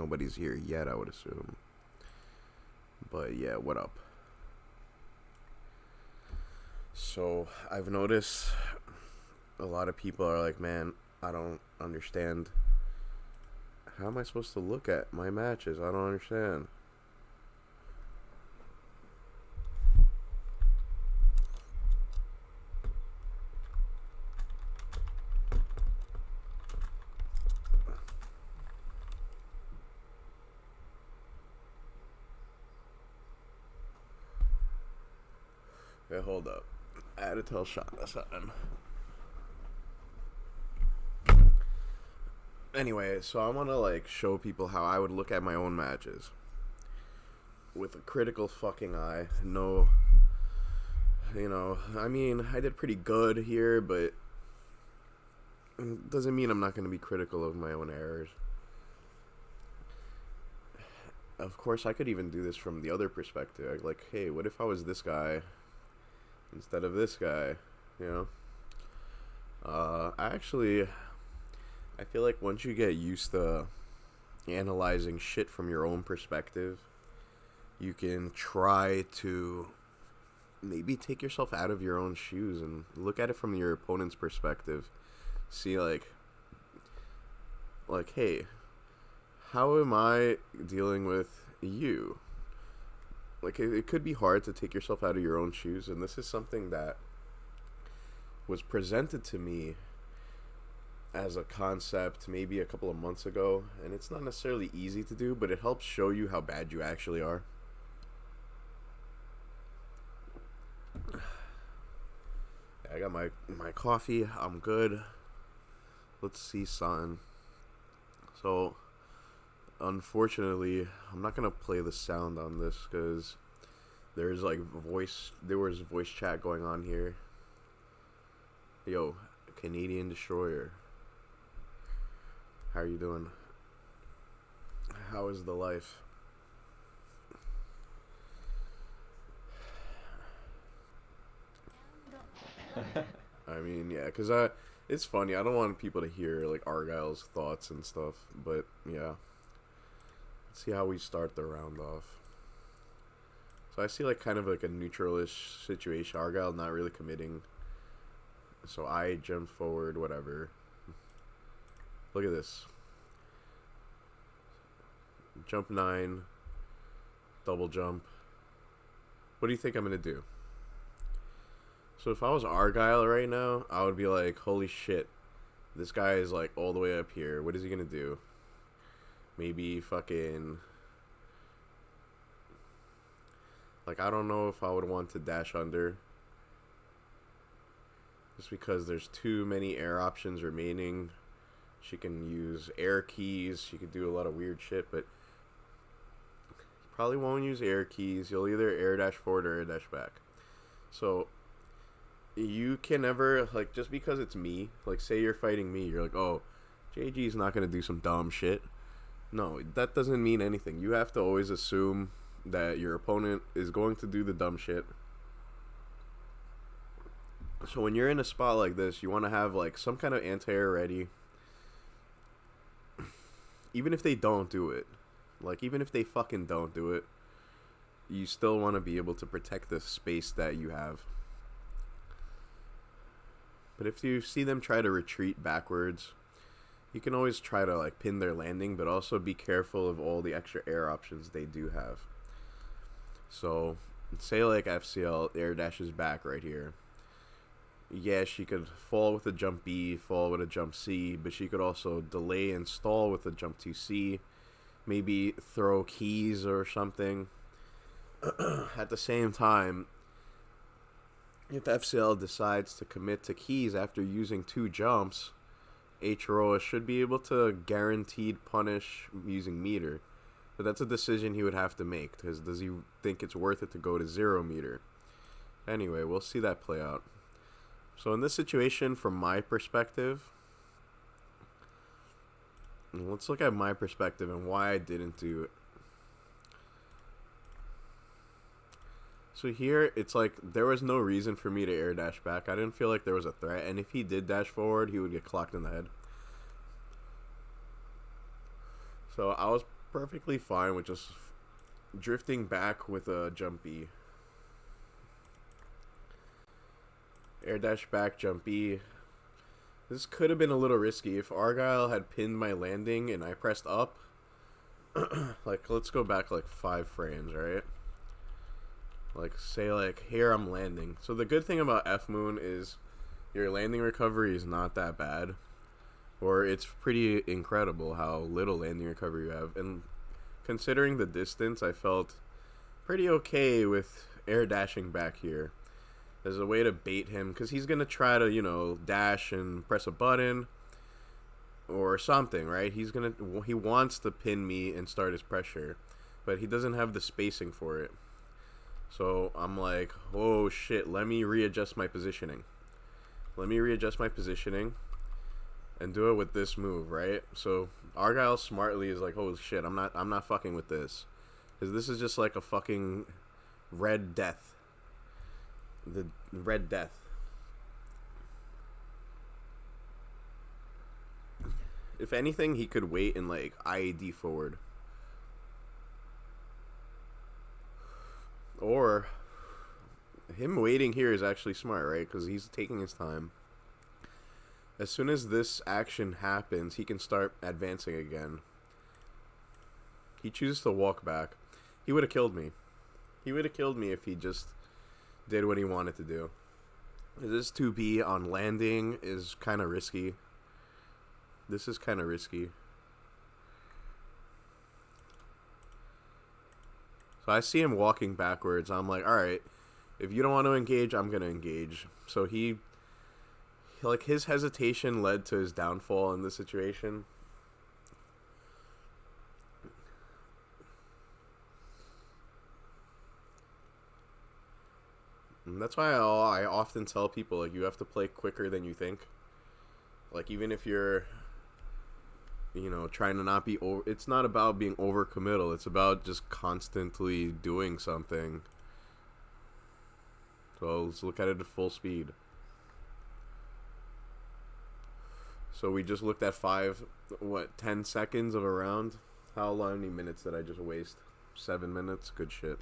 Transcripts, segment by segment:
nobody's here yet, I would assume. But yeah, what up? So I've noticed a lot of people are like, man, I don't understand. How am I supposed to look at my matches? I don't understand. Okay, hold up. I had to tell Shauna something. Anyway, so I want to like show people how I would look at my own matches with a critical fucking eye. No, I mean, I did pretty good here, but it doesn't mean I'm not going to be critical of my own errors. Of course, I could even do this from the other perspective. Like, hey, what if I was this guy instead of this guy? I feel like once you get used to analyzing shit from your own perspective, you can try to maybe take yourself out of your own shoes and look at it from your opponent's perspective. See, like, hey, how am I dealing with you? Like, it could be hard to take yourself out of your own shoes, and this is something that was presented to me as a concept maybe a couple of months ago, and it's not necessarily easy to do, but it helps show you how bad you actually are. I got my coffee. I'm good. Let's see something. So, unfortunately, I'm not gonna play the sound on this because there was voice chat going on here. Yo, Canadian Destroyer. How are you doing? How is the life? I mean, yeah, because it's funny. I don't want people to hear, like, Argyle's thoughts and stuff. But, yeah. Let's see how we start the round off. So I see, like, kind of like a neutral-ish situation. Argyle not really committing. So I jump forward, whatever. Look at this. Jump 9. Double jump. What do you think I'm going to do? So if I was Argyle right now, I would be like, holy shit. This guy is like all the way up here. What is he going to do? Maybe fucking... Like, I don't know if I would want to dash under. Just because there's too many air options remaining. She can use air keys. She could do a lot of weird shit, but you probably won't use air keys. You'll either air dash forward or air dash back. So you can never, like, just because it's me, like, say you're fighting me, you're like, oh, JG's not going to do some dumb shit. No, that doesn't mean anything. You have to always assume that your opponent is going to do the dumb shit. So when you're in a spot like this, you want to have, like, some kind of anti-air ready. Even if they don't do it. Like, even if they fucking don't do it, you still want to be able to protect the space that you have. But if you see them try to retreat backwards, you can always try to, like, pin their landing, but also be careful of all the extra air options they do have. So, say, like, F-Ciel air dashes back right here. Yeah, she could fall with a jump B, fall with a jump C, but she could also delay and stall with a jump 2C. Maybe throw keys or something. At the same time, if F-Ciel decides to commit to keys after using 2 jumps, H-Roa should be able to guaranteed punish using meter. But that's a decision he would have to make, because does he think it's worth it to go to 0 meter? Anyway, we'll see that play out. So in this situation, from my perspective, let's look at my perspective and why I didn't do it. So here, it's like, there was no reason for me to air dash back. I didn't feel like there was a threat, and if he did dash forward, he would get clocked in the head. So I was perfectly fine with just drifting back with a jump B. Air dash back, jump B. This could have been a little risky if Argyle had pinned my landing and I pressed up. Like, let's go back like 5 frames, right? Like, say like, here I'm landing. So the good thing about F-Moon is your landing recovery is not that bad. Or it's pretty incredible how little landing recovery you have. And considering the distance, I felt pretty okay with air dashing back here. There's a way to bait him, because he's going to try to, you know, dash and press a button or something, right? He wants to pin me and start his pressure, but he doesn't have the spacing for it. So I'm like, oh shit, let me readjust my positioning. Let me readjust my positioning and do it with this move, right? So Argyle smartly is like, oh shit, I'm not fucking with this, because this is just like a fucking red death. The red death. If anything, he could wait and like IAD forward, or him waiting here is actually smart, right? Because he's taking his time. As soon as this action happens, he can start advancing again. He chooses to walk back. He would have killed me. He would have killed me if he just did what he wanted to do. This 2B on landing is kind of risky. This is kind of risky. So I see him walking backwards. I'm like, alright, if you don't want to engage, I'm going to engage. So he, like, his hesitation led to his downfall in this situation. And that's why I often tell people, like, you have to play quicker than you think. Like, even if you're, you know, trying to not be over, it's not about being overcommittal. It's about just constantly doing something. So let's look at it at full speed. So we just looked at 10 seconds of a round. How many minutes did I just waste? 7 minutes? Good shit.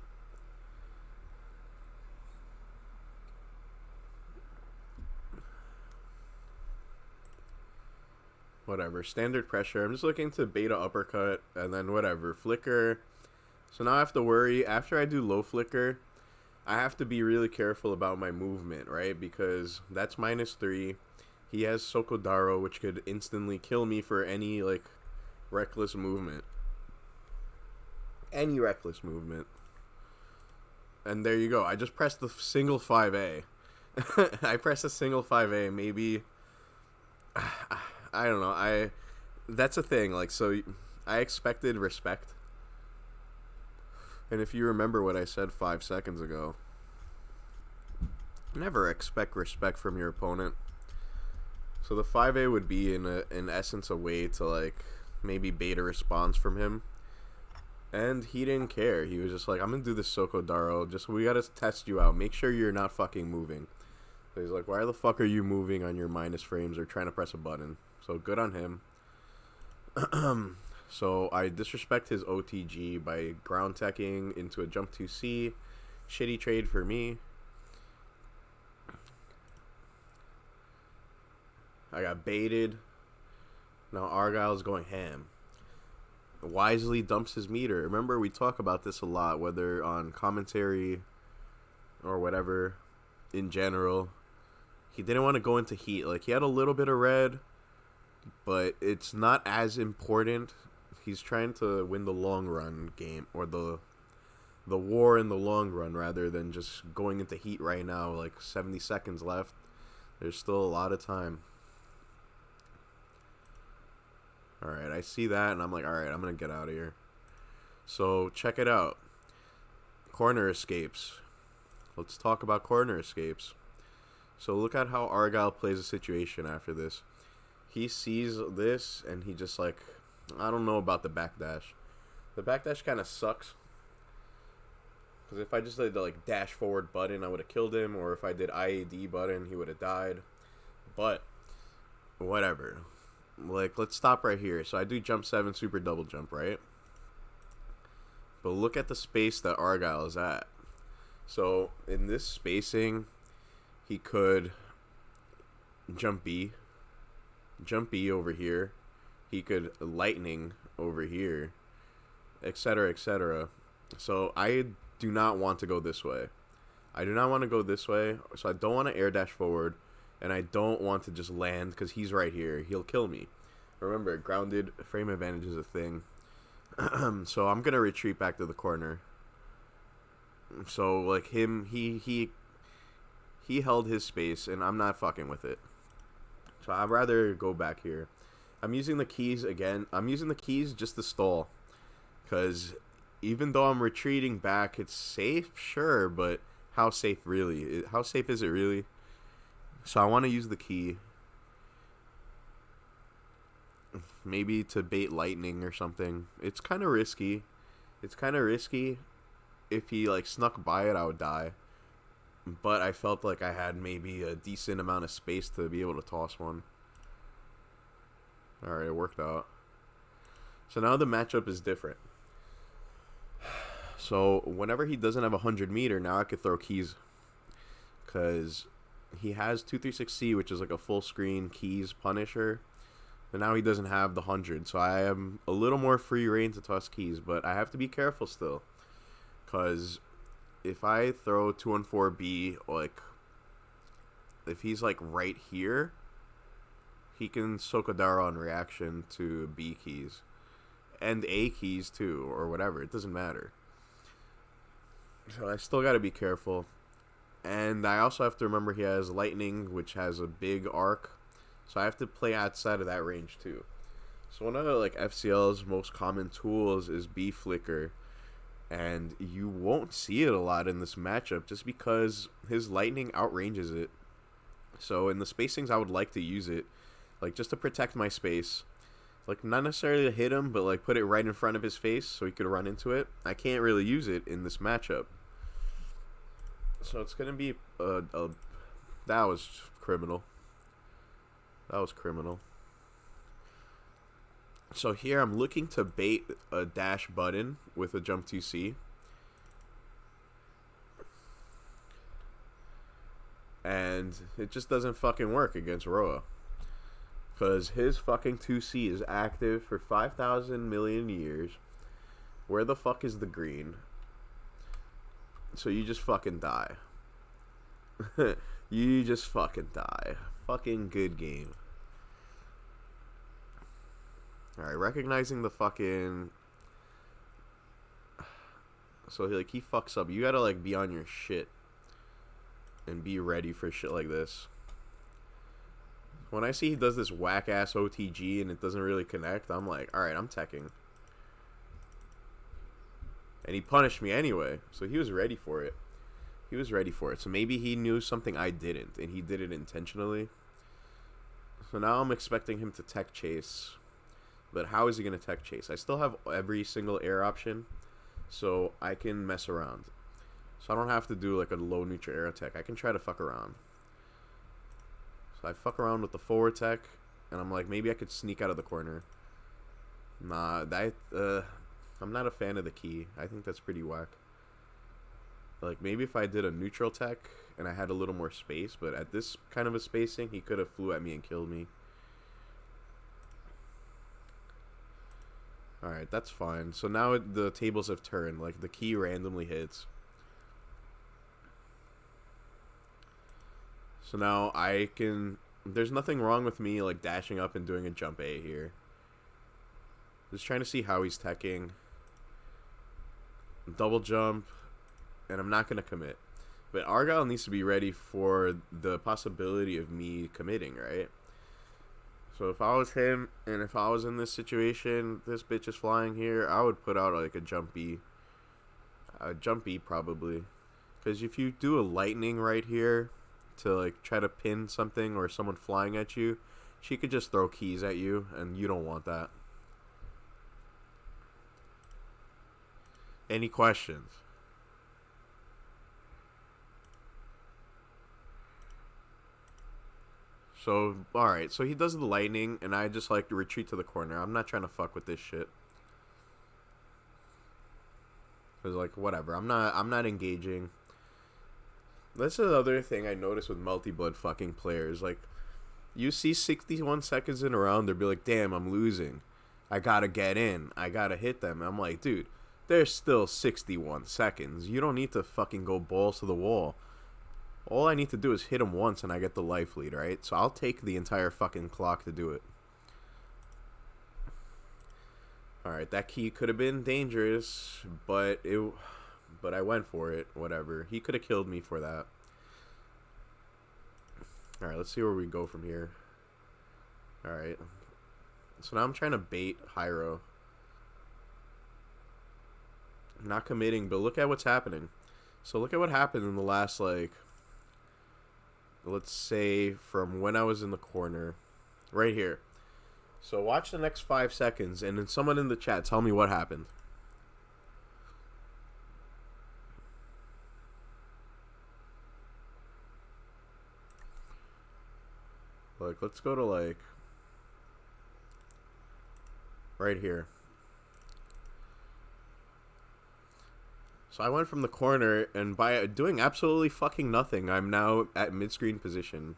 Whatever. Standard pressure. I'm just looking to beta uppercut and then whatever. Flicker. So now I have to worry. After I do low flicker, I have to be really careful about my movement, right? Because that's -3. He has Sokodaro, which could instantly kill me for any, like, reckless movement. Any reckless movement. And there you go. I just pressed the single 5A. I pressed a single 5A. Maybe, I don't know. That's a thing. Like, so I expected respect. And if you remember what I said 5 seconds ago, never expect respect from your opponent. So the 5A would be in essence a way to, like, maybe bait a response from him. And he didn't care. He was just like, I'm gonna do this Sokodaro. We gotta test you out. Make sure you're not fucking moving. So he's like, why the fuck are you moving on your minus frames or trying to press a button? So good on him. So I disrespect his OTG by ground teching into a jump 2C. Shitty trade for me. I got baited. Now Argyle's going ham. Wisely dumps his meter. Remember, we talk about this a lot, whether on commentary or whatever, in general. He didn't want to go into heat. Like, he had a little bit of red, but it's not as important. He's trying to win the long run game, or the war in the long run, rather than just going into heat right now. Like, 70 seconds left. There's still a lot of time. Alright, I see that, and I'm like, alright, I'm going to get out of here. So, check it out. Corner escapes. Let's talk about corner escapes. So, look at how Argyle plays the situation after this. He sees this, and he just, like, I don't know about the backdash. The backdash kind of sucks. Because if I just did the, like, dash forward button, I would have killed him. Or if I did IAD button, he would have died. But, whatever. Like, let's stop right here. So I do jump 7, super double jump, right? But look at the space that Argyle is at. So in this spacing, he could jump B over here. He could lightning over here, etc., etc. So I do not want to go this way. I do not want to go this way, so I don't want to air dash forward, and I don't want to just land because he's right here. He'll kill me. Remember, grounded frame advantage is a thing. So I'm gonna retreat back to the corner. So like he held his space, and I'm not fucking with it. So I'd rather go back here. I'm using the keys again. I'm using the keys just to stall, because even though I'm retreating back, it's safe, sure, but how safe really? How safe is it really? So I want to use the key. Maybe to bait lightning or something. It's kind of risky. It's kind of risky. If he like snuck by it, I would die. But I felt like I had maybe a decent amount of space to be able to toss one. Alright, it worked out. So now the matchup is different. So whenever he doesn't have 100 meter, now I could throw keys. Because he has 236C, which is like a full screen keys punisher. But now he doesn't have the 100. So I am a little more free reign to toss keys. But I have to be careful still. Because if I throw 214B, like, if he's like right here, he can Sokodara on reaction to B keys. And A keys too, or whatever. It doesn't matter. So I still got to be careful. And I also have to remember he has lightning, which has a big arc. So I have to play outside of that range too. So one of the, like, F-Ciel's most common tools is B flicker. And you won't see it a lot in this matchup just because his lightning outranges it. So in the spacings, I would like to use it, like, just to protect my space. Like, not necessarily to hit him, but like put it right in front of his face so he could run into it. I can't really use it in this matchup. So it's going to be that was criminal. That was criminal. So here I'm looking to bait a dash button with a jump 2C. And it just doesn't fucking work against Roa. Because his fucking 2C is active for 5,000 million years. Where the fuck is the green? So you just fucking die. You just fucking die. Fucking good game. Alright, recognizing the fucking... So, like, he fucks up. You gotta, like, be on your shit. And be ready for shit like this. When I see he does this whack-ass OTG and it doesn't really connect, I'm like, alright, I'm teching. And he punished me anyway. So he was ready for it. He was ready for it. So maybe he knew something I didn't. And he did it intentionally. So now I'm expecting him to tech chase. But how is he going to tech chase? I still have every single air option. So I can mess around. So I don't have to do like a low neutral air tech. I can try to fuck around. So I fuck around with the forward tech. And I'm like, maybe I could sneak out of the corner. Nah, I'm not a fan of the key. I think that's pretty whack. Like, maybe if I did a neutral tech and I had a little more space, but at this kind of a spacing, he could have flew at me and killed me. Alright, that's fine. So now the tables have turned. Like, the key randomly hits. So now I can... There's nothing wrong with me, like, dashing up and doing a jump A here. Just trying to see how he's teching. Double jump. And I'm not going to commit. But Argyle needs to be ready for the possibility of me committing, right? So if I was him, and if I was in this situation, this bitch is flying here, I would put out like a jump B. A jump B probably. Because if you do a lightning right here to like try to pin something or someone flying at you, she could just throw keys at you, and you don't want that. Any questions? So, alright, so he does the lightning, and I just, like, to retreat to the corner. I'm not trying to fuck with this shit. Cause like whatever, I'm not engaging. That's another thing I noticed with multi-blood fucking players. Like, you see 61 seconds in a round, they'll be like, damn, I'm losing. I gotta get in. I gotta hit them. I'm like, dude, there's still 61 seconds. You don't need to fucking go balls to the wall. All I need to do is hit him once and I get the life lead, right? So I'll take the entire fucking clock to do it. Alright, that key could have been dangerous, but I went for it. Whatever. He could have killed me for that. Alright, let's see where we go from here. Alright. So now I'm trying to bait H-Roa. Not committing, but look at what's happening. So look at what happened in the last, like, let's say from when I was in the corner. Right here. So watch the next 5 seconds, and then someone in the chat tell me what happened. Look, let's go to, like, right here. So I went from the corner, and by doing absolutely fucking nothing, I'm now at mid-screen position.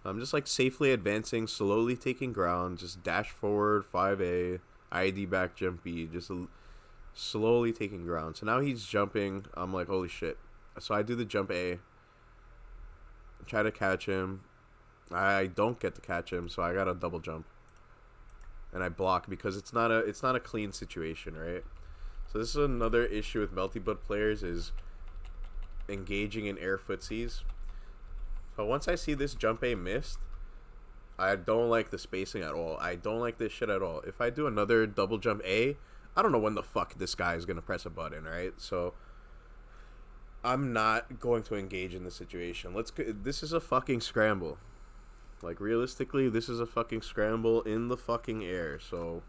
I'm just like safely advancing, slowly taking ground, just dash forward, 5A, ID back, jump B, just slowly taking ground. So now he's jumping, I'm like, holy shit. So I do the jump A, try to catch him. I don't get to catch him, so I gotta double jump. And I block because it's not a clean situation, right? So this is another issue with multi-blood players, is engaging in air footsies. So once I see this jump A missed, I don't like the spacing at all. I don't like this shit at all. If I do another double jump A, I don't know when the fuck this guy is gonna press a button, right? So I'm not going to engage in this situation. This is a fucking scramble. Like, realistically, this is a fucking scramble in the fucking air. So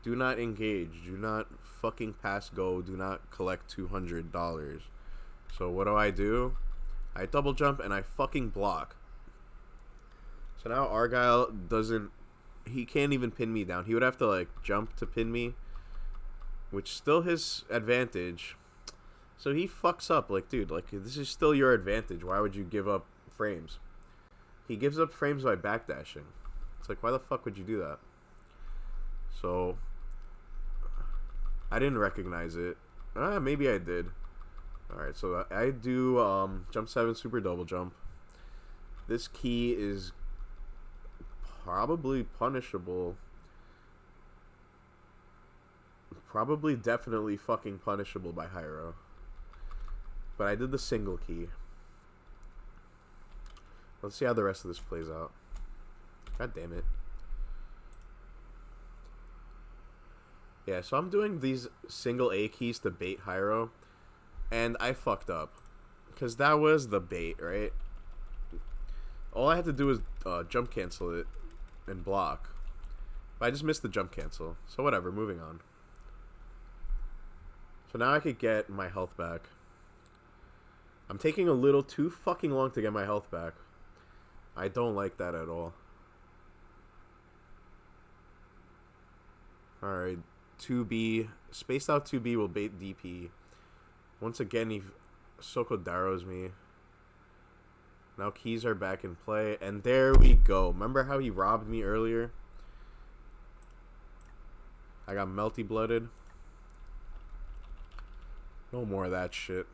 do not engage. Do not fucking pass go. Do not collect $200. So what do? I double jump and I fucking block. So now Argyle he can't even pin me down. He would have to like jump to pin me, which still his advantage. So he fucks up. Like, dude, like, this is still your advantage. Why would you give up frames? He gives up frames by backdashing. It's like, why the fuck would you do that? So I didn't recognize it. Maybe I did. Alright, so I do jump 7 super double jump. This key is probably punishable. Probably definitely fucking punishable by H-Roa. But I did the single key. Let's see how the rest of this plays out. God damn it. Yeah, so I'm doing these single A keys to bait H-Roa. And I fucked up. Because that was the bait, right? All I had to do was jump cancel it and block. But I just missed the jump cancel. So whatever, moving on. So now I could get my health back. I'm taking a little too fucking long to get my health back. I don't like that at all. Alright, 2B. Spaced out 2B will bait DP. Once again, he Sokodaros me. Now keys are back in play. And there we go. Remember how he robbed me earlier? I got multi-blooded. No more of that shit.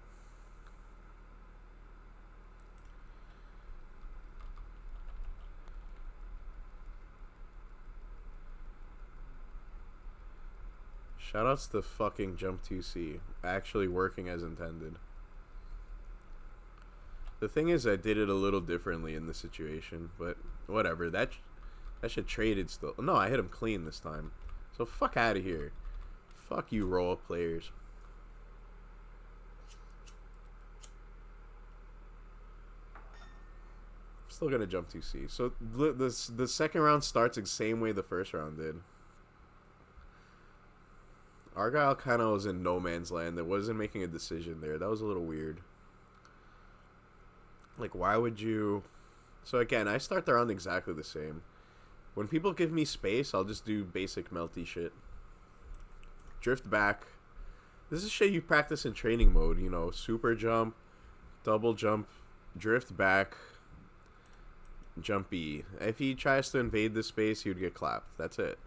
Shoutouts to fucking Jump 2C. Actually working as intended. The thing is, I did it a little differently in this situation, but whatever. That shit traded still. No, I hit him clean this time. So fuck out of here. Fuck you, Roa players. Still gonna jump 2C. So the second round starts the same way the first round did. Argyle kind of was in no man's land. That wasn't making a decision there. That was a little weird. Like, why would you... So again, I start the round exactly the same. When people give me space, I'll just do basic melty shit. drift back. This is shit you practice in training mode, you know, super jump, double jump, drift back, jump E. If he tries to invade this space, he would get clapped. That's it.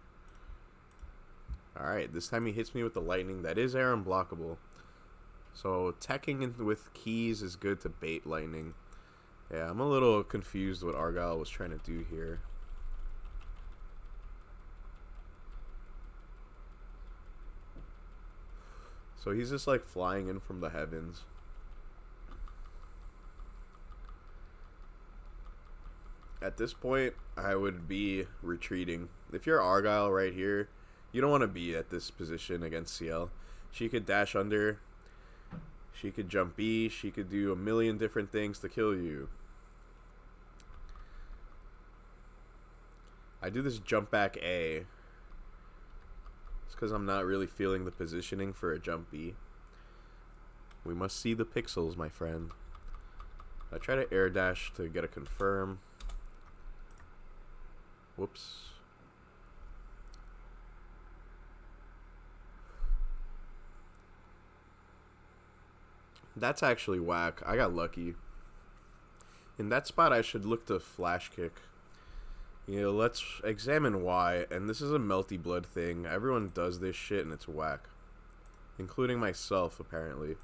Alright, this time he hits me with the lightning. That is air unblockable. So, teching in with keys is good to bait lightning. Yeah, I'm a little confused what Argyle was trying to do here. So he's just like flying in from the heavens. At this point, I would be retreating. If you're Argyle right here, you don't want to be at this position against F-Ciel. She could dash under. She could jump B. She could do a million different things to kill you. I do this jump back A. It's because I'm not really feeling the positioning for a jump B. We must see the pixels, my friend. I try to air dash to get a confirm. Whoops. That's actually whack. I got lucky. In that spot, I should look to flash kick. You know, let's examine why. And this is a melty blood thing. Everyone does this shit and it's whack. Including myself, apparently.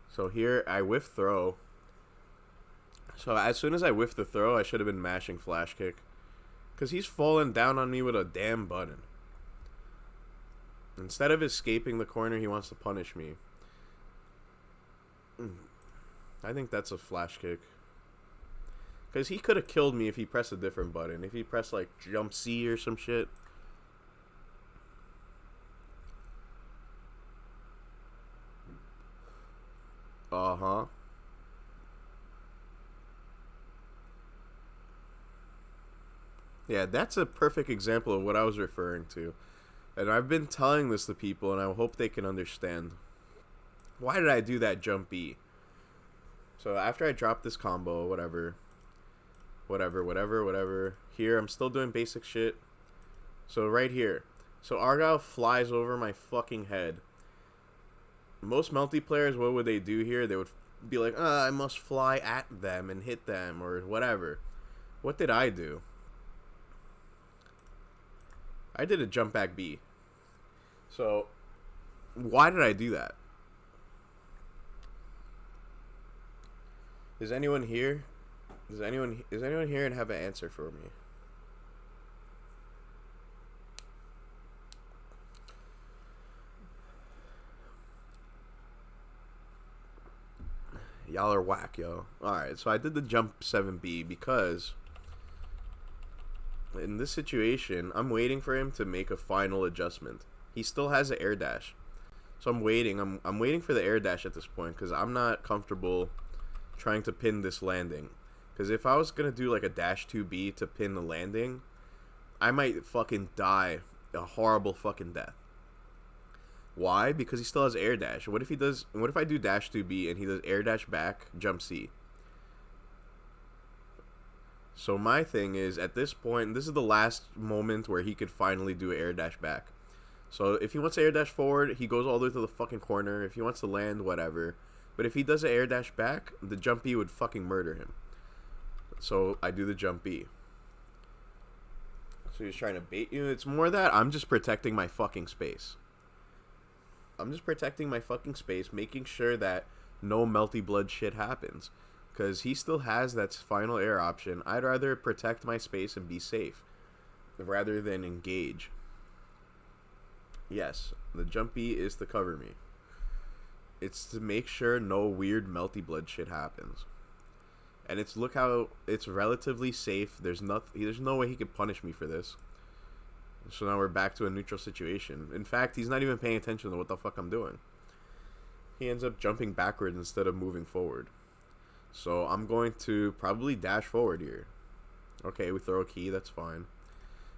So here, I whiff throw. So as soon as I whiff the throw, I should have been mashing flash kick. Because he's falling down on me with a damn button. Instead of escaping the corner, he wants to punish me. I think that's a flash kick. Because he could have killed me if he pressed a different button. If he pressed, like, jump C or some shit. Uh-huh. Yeah, that's a perfect example of what I was referring to. And I've been telling this to people, and I hope they can understand. Why did I do that jump B? So after I drop this combo, whatever. Here, I'm still doing basic shit. So right here. So Argyle flies over my fucking head. Most multiplayers, what would they do here? They would be like, I must fly at them and hit them or whatever. What did I do? I did a jump back B. So, why did I do that? Is anyone here? Is anyone here and have an answer for me? Y'all are whack, yo. Alright, so I did the jump 7B because in this situation, I'm waiting for him to make a final adjustment. He still has an air dash. So I'm waiting. I'm waiting for the air dash at this point because I'm not comfortable trying to pin this landing. Because if I was going to do like a dash 2B to pin the landing, I might fucking die a horrible fucking death. Why? Because he still has air dash. What if I do dash 2B and he does air dash back, jump C? So my thing is, at this point, this is the last moment where he could finally do an air dash back. So if he wants to air dash forward, he goes all the way to the fucking corner. If he wants to land, whatever. But if he does an air dash back, the jump B would fucking murder him. So I do the jump B. So he's trying to bait you. It's more that I'm just protecting my fucking space. I'm just protecting my fucking space, making sure that no melty blood shit happens. Because he still has that final air option. I'd rather protect my space and be safe rather than engage. Yes, the jump B is to cover me. It's to make sure no weird melty blood shit happens. And look how it's relatively safe. There's no way he could punish me for this. So now we're back to a neutral situation. In fact, he's not even paying attention to what the fuck I'm doing. He ends up jumping backwards instead of moving forward. So I'm going to probably dash forward here. Okay, we throw a key. That's fine.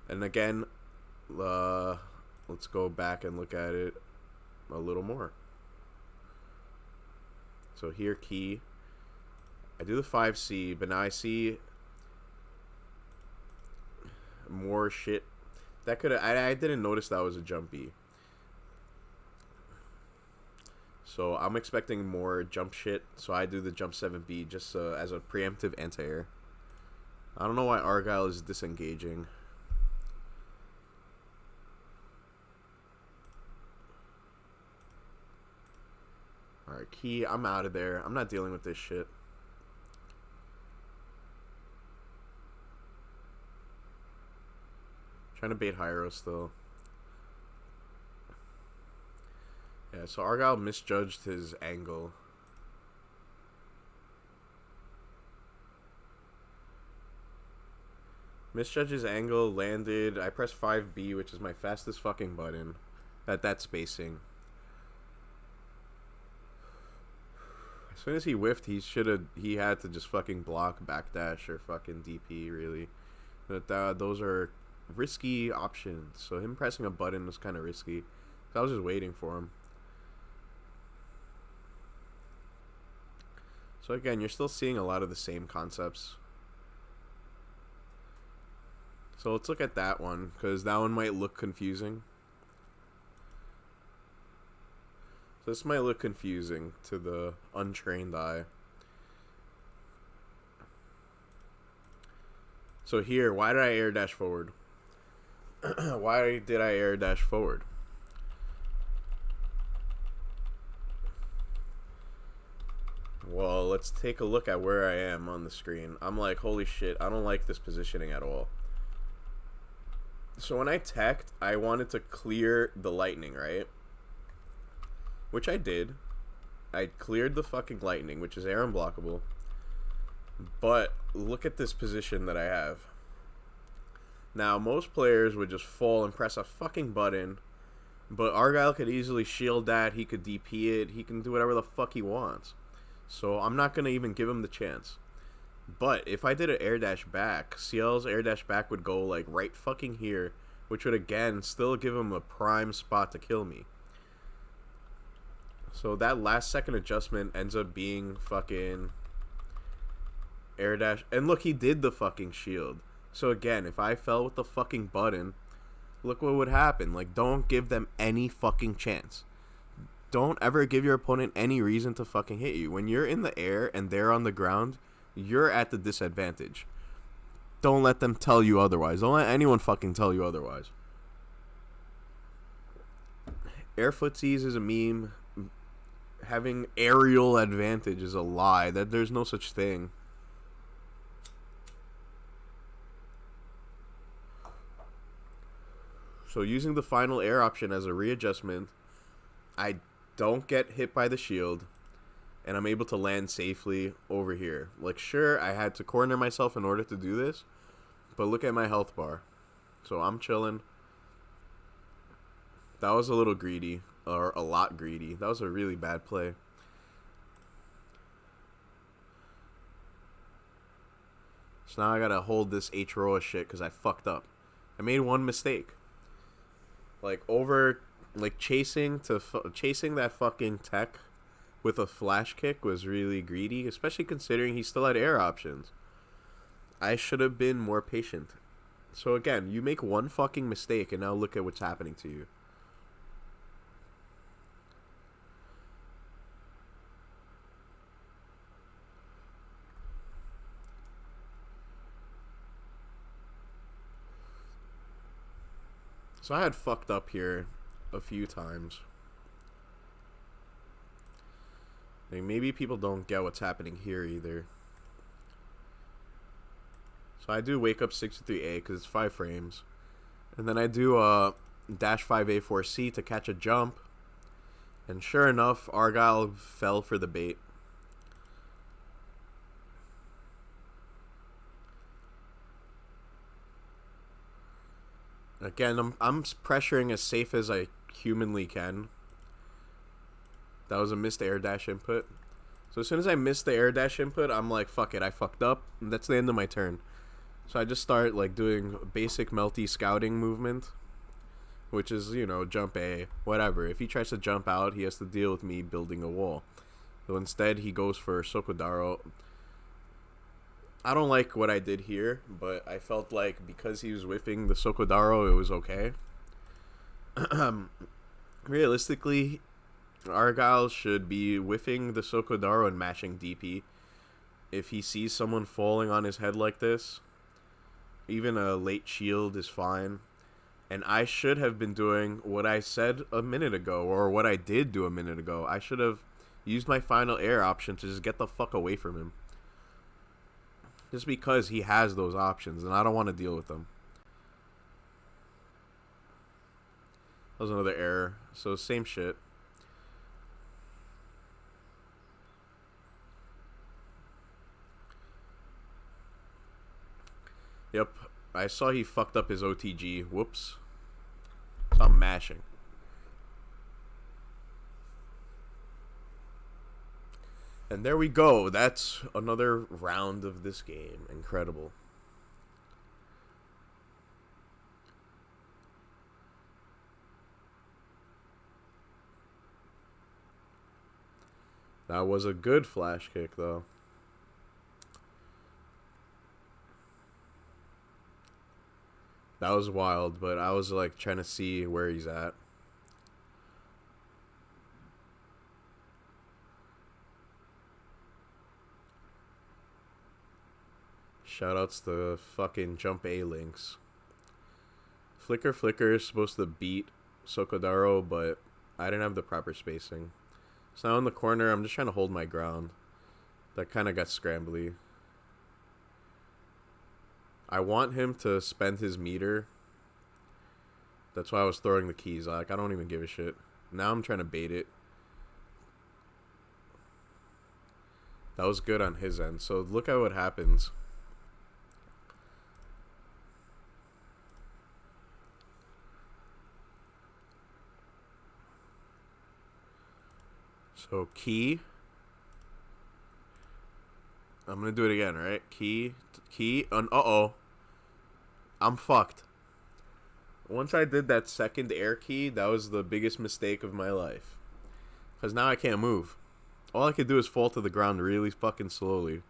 And again, let's go back and look at it a little more. So here, key. I do the 5C, but now I see more shit. That could I didn't notice that was a jump B. So I'm expecting more jump shit. So I do the jump 7B just as a preemptive anti-air. I don't know why Argyle is disengaging. Alright, Key, I'm out of there. I'm not dealing with this shit. Trying to bait H-Roa still. Yeah, so Argyle misjudged his angle. Misjudged his angle, landed. I pressed 5B, which is my fastest fucking button at that spacing. As soon as he whiffed, he had to just fucking block, backdash, or fucking DP, really. But those are risky options. So him pressing a button was kind of risky. So I was just waiting for him. So again, you're still seeing a lot of the same concepts. So let's look at that one, because that one might look confusing. So this might look confusing to the untrained eye. So here, why did I air dash forward? Why did I air dash forward? Well, let's take a look at where I am on the screen. I'm like, holy shit, I don't like this positioning at all. So when I teched, I wanted to clear the lightning, right? Which I did. I cleared the fucking lightning, which is air unblockable. But look at this position that I have. Now, most players would just fall and press a fucking button. But Argyle could easily shield that. He could DP it. He can do whatever the fuck he wants. So I'm not going to even give him the chance. But if I did an air dash back, F-Ciel's air dash back would go like right fucking here. Which would again still give him a prime spot to kill me. So that last second adjustment ends up being fucking air dash. And look, he did the fucking shield. So again, if I fell with the fucking button, look what would happen. Like, don't give them any fucking chance. Don't ever give your opponent any reason to fucking hit you. When you're in the air and they're on the ground, you're at the disadvantage. Don't let them tell you otherwise. Don't let anyone fucking tell you otherwise. Air footsies is a meme. Having aerial advantage is a lie. That there's no such thing. So using the final air option as a readjustment, I don't get hit by the shield, and I'm able to land safely over here. Like, sure, I had to corner myself in order to do this, but look at my health bar. So I'm chilling. That was a little greedy. Or a lot greedy. That was a really bad play. So now I gotta hold this H-Roa shit because I fucked up. I made one mistake. Like chasing that fucking tech with a flash kick was really greedy, especially considering he still had air options. I should have been more patient. So again, you make one fucking mistake and now look at what's happening to you. So I had fucked up here a few times. Like, maybe people don't get what's happening here either. So I do wake up 63A because it's 5 frames. And then I do a dash 5A4C to catch a jump. And sure enough, Argyle fell for the bait. Again, I'm pressuring as safe as I humanly can. That was a missed air dash input. So as soon as I missed the air dash input, I'm like, fuck it, I fucked up. And that's the end of my turn. So I just start like doing basic melty scouting movement, which is, you know, jump A, whatever. If he tries to jump out, he has to deal with me building a wall. So instead, he goes for Sokudaro. I don't like what I did here, but I felt like because he was whiffing the Sokudaro, it was okay. Realistically, Argyle should be whiffing the Sokodaro and mashing DP. If he sees someone falling on his head like this, even a late shield is fine. And I should have been doing what I said a minute ago, or what I did do a minute ago. I should have used my final air option to just get the fuck away from him. Just because he has those options, and I don't want to deal with them. That was another error. So, same shit. Yep. I saw he fucked up his OTG. Whoops. So I'm mashing. And there we go. That's another round of this game. Incredible. That was a good flash kick, though. That was wild, but I was like trying to see where he's at. Shoutouts to fucking Jump A links. Flicker is supposed to beat Sokodaro, but I didn't have the proper spacing. So now in the corner, I'm just trying to hold my ground. That kind of got scrambly. I want him to spend his meter. That's why I was throwing the keys. Like, I don't even give a shit. Now I'm trying to bait it. That was good on his end. So look at what happens. So key. I'm gonna do it again, right? Key, and uh-oh. I'm fucked. Once I did that second air key, that was the biggest mistake of my life. Because now I can't move. All I could do is fall to the ground really fucking slowly.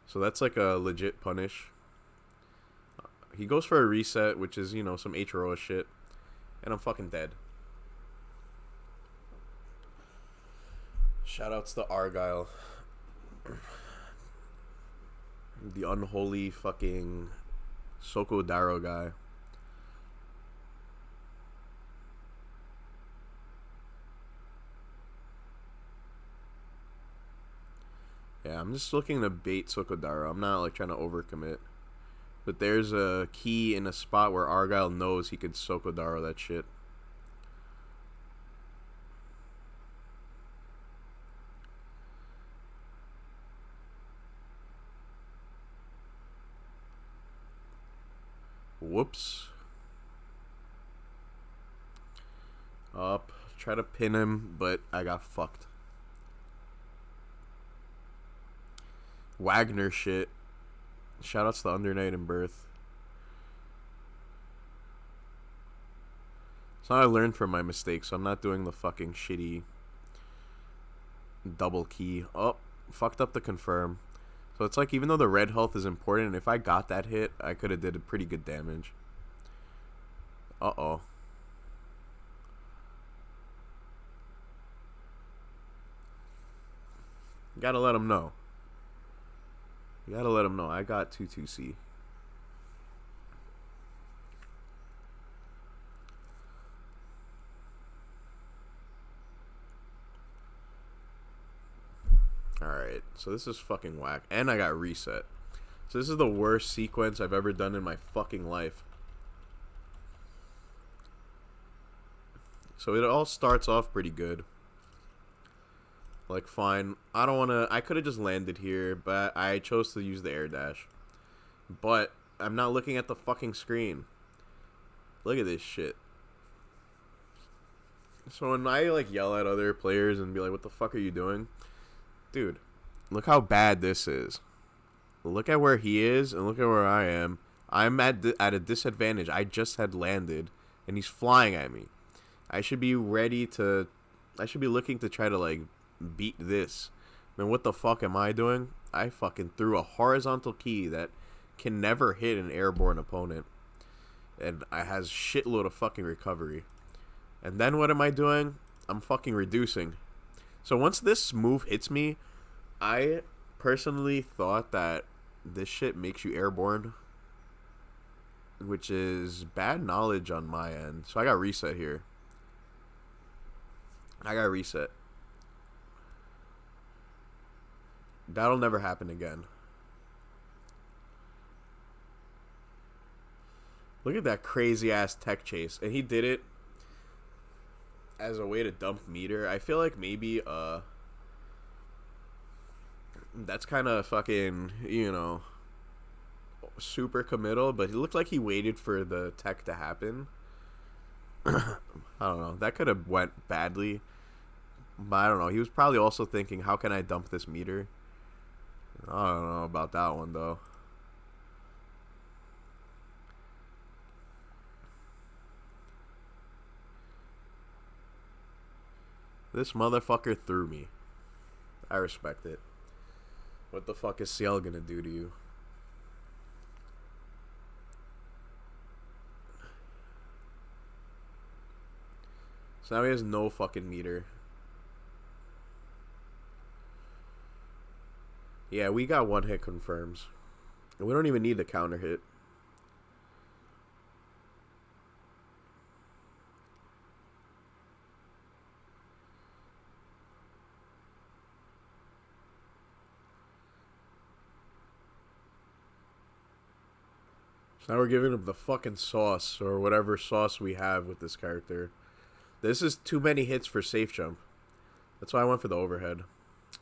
So that's like a legit punish. He goes for a reset, which is, you know, some H-Roa shit. And I'm fucking dead. Shoutouts to Argyle. The unholy fucking Sokodaro guy. Yeah, I'm just looking to bait Sokodaro. I'm not like trying to overcommit. But there's a key in a spot where Argyle knows he could Sokodaro that shit. Whoops. Up. Try to pin him, but I got fucked. Wagner shit. Shoutouts to Under Night and Birth. So I learned from my mistakes, so I'm not doing the fucking shitty double key. Oh, fucked up the confirm. So it's like, even though the red health is important, if I got that hit, I could have did a pretty good damage. Uh-oh. You gotta let him know. You gotta let him know. I got 2-2C. Alright, so this is fucking whack. And I got reset. So this is the worst sequence I've ever done in my fucking life. So it all starts off pretty good. Like, fine. I don't want to... I could have just landed here, but I chose to use the air dash. But I'm not looking at the fucking screen. Look at this shit. So when I, like, yell at other players and be like, what the fuck are you doing? Dude, look how bad this is. Look at where he is and look at where I am. I'm at a disadvantage. I just had landed, and he's flying at me. I should be ready to... I should be looking to try to, like, beat this. Then what the fuck am I doing? I fucking threw a horizontal key that can never hit an airborne opponent. And I has shitload of fucking recovery. And then what am I doing? I'm fucking reducing. So once this move hits me, I personally thought that this shit makes you airborne, which is bad knowledge on my end. So I got reset here. I got reset. That'll never happen again. Look at that crazy ass tech chase. And he did it as a way to dump meter. I feel like maybe that's kind of fucking, you know, super committal, but he looked like he waited for the tech to happen. I don't know. That could have went badly. But I don't know. He was probably also thinking, how can I dump this meter? I don't know about that one, though. This motherfucker threw me. I respect it. What the fuck is F-Ciel gonna do to you? So now he has no fucking meter. Yeah, we got one hit confirms. And we don't even need the counter hit. So now we're giving him the fucking sauce, or whatever sauce we have with this character. This is too many hits for safe jump. That's why I went for the overhead.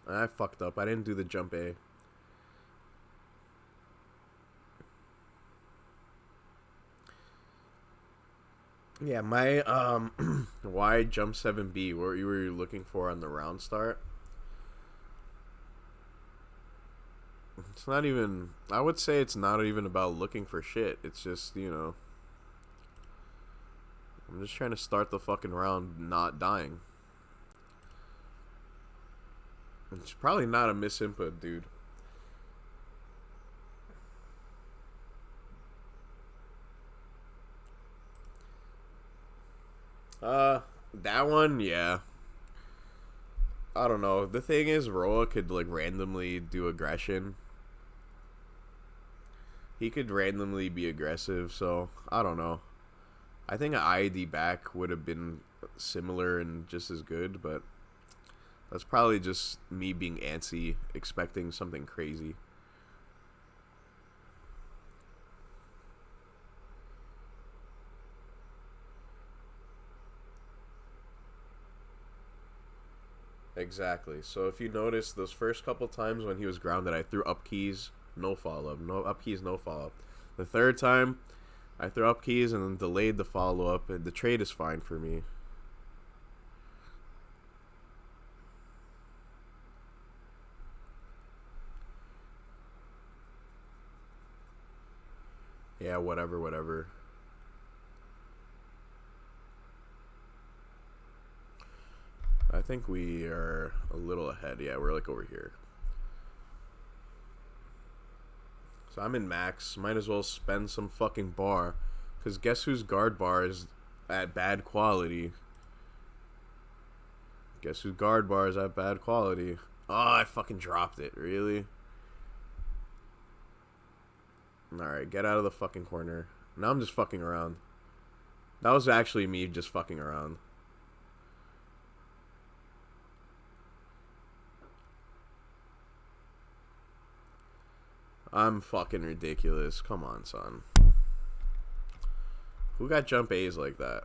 I fucked up. I didn't do the jump A. Yeah, my why jump 7B? What were you looking for on the round start? It's not even, I would say it's not even about looking for shit. It's just, you know, I'm just trying to start the fucking round not dying. It's probably not a misinput, dude. That one, yeah. I don't know. The thing is, Roa could, like, randomly do aggression. He could randomly be aggressive, so I don't know. I think an IED back would have been similar and just as good, but that's probably just me being antsy, expecting something crazy. Exactly. So if you notice, those first couple times when he was grounded, I threw up keys, no follow-up. No up keys, no follow-up. The third time, I threw up keys and then delayed the follow-up, and the trade is fine for me. Yeah, whatever. I think we are a little ahead. Yeah, we're like over here. So I'm in max. Might as well spend some fucking bar. Because guess whose guard bar is at bad quality? Guess whose guard bar is at bad quality? Oh, I fucking dropped it. Really? Alright, get out of the fucking corner. Now I'm just fucking around. That was actually me just fucking around. I'm fucking ridiculous. Come on, son. Who got jump A's like that?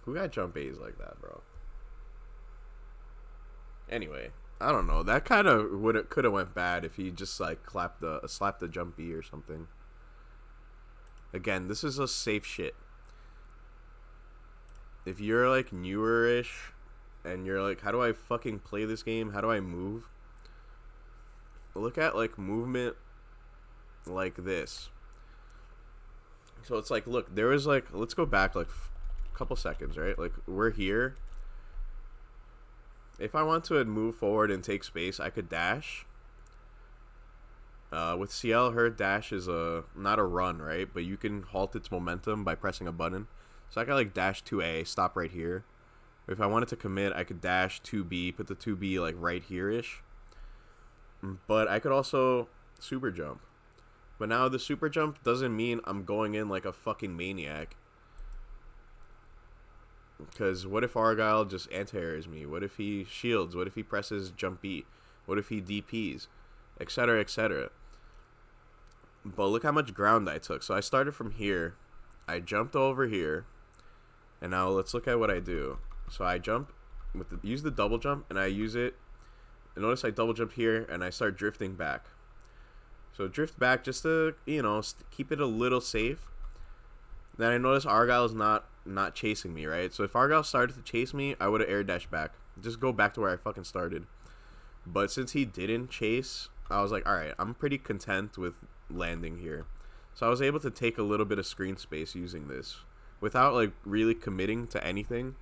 Who got jump A's like that, bro? Anyway, I don't know. That kind of could have went bad if he just like slapped the jump B or something. Again, this is a safe shit. If you're like newer-ish and you're like, how do I fucking play this game? How do I move? Look at like movement like this. So it's like, look, there was like, let's go back like a couple seconds, right? Like we're here. If I want to move forward and take space, I could dash. With Ciel, her dash is not a run, right? But you can halt its momentum by pressing a button. So I could like dash 2A, stop right here. If I wanted to commit, I could dash 2B, put the 2B like right here-ish. But I could also super jump. But now the super jump doesn't mean I'm going in like a fucking maniac. Because what if Argyle just anti-airs me? What if he shields? What if he presses jump B? What if he DPs? Etc, etc. But look how much ground I took. So I started from here. I jumped over here. And now let's look at what I do. So I jump, use the double jump, and I use it. And notice I double jump here, and I start drifting back. So drift back just to, you know, keep it a little safe. Then I notice Argyle is not chasing me, right? So if Argyle started to chase me, I would have air dashed back. Just go back to where I fucking started. But since he didn't chase, I was like, alright, I'm pretty content with landing here. So I was able to take a little bit of screen space using this without like really committing to anything.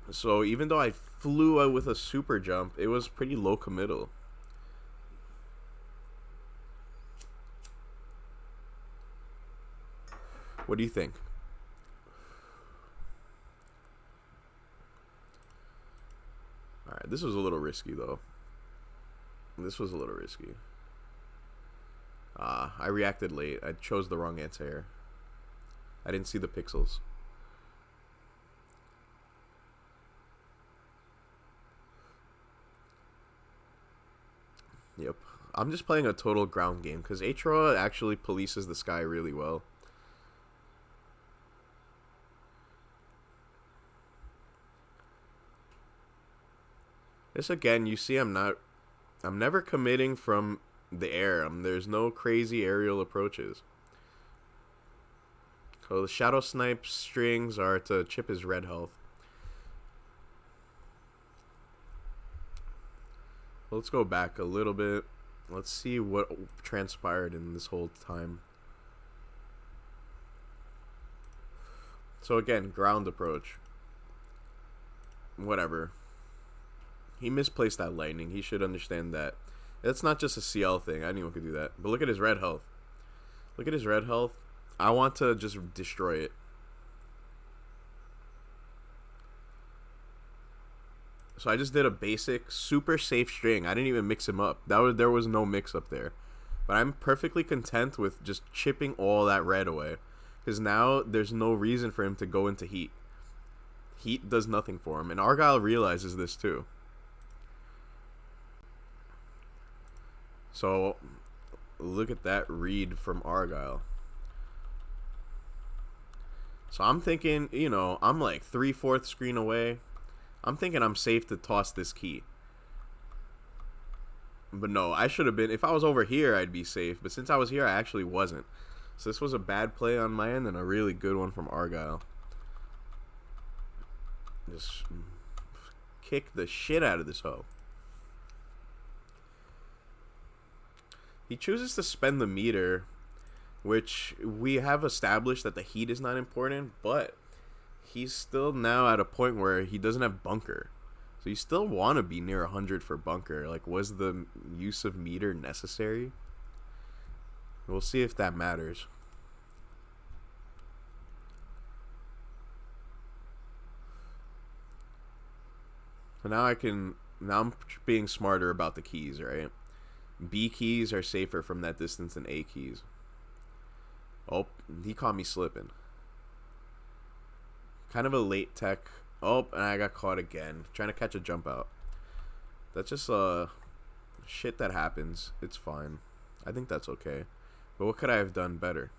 So even though I flew out with a super jump, it was pretty low committal. What do you think? Alright, this was a little risky though. This was a little risky. I reacted late. I chose the wrong anti-air. I didn't see the pixels. Yep. I'm just playing a total ground game because H-Roa actually polices the sky really well. This again, you see I'm never committing from the air. There's no crazy aerial approaches. So the shadow snipe strings are to chip his red health. Let's go back a little bit. Let's see what transpired in this whole time. So again, ground approach. Whatever. He misplaced that lightning. He should understand that. That's not just a CL thing. Anyone could do that. But look at his red health. Look at his red health. I want to just destroy it. So I just did a basic, super safe string. I didn't even mix him up. There was no mix up there. But I'm perfectly content with just chipping all that red away. Because now there's no reason for him to go into heat. Heat does nothing for him. And Argyle realizes this too. So, look at that read from Argyle. So I'm thinking, you know, I'm like 3/4 screen away. I'm thinking I'm safe to toss this key. But no, I should have been. If I was over here, I'd be safe. But since I was here, I actually wasn't. So this was a bad play on my end and a really good one from Argyle. Just kick the shit out of this hoe. He chooses to spend the meter, which we have established that the heat is not important, but he's still now at a point where he doesn't have bunker. So you still want to be near 100 for bunker. Like, was the use of meter necessary? We'll see if that matters. So now I'm being smarter about the keys, right? B keys are safer from that distance than A keys. Oh, he caught me slipping. Kind of a late tech. Oh, and I got caught again. Trying to catch a jump out. That's just shit that happens. It's fine. I think that's okay. But what could I have done better?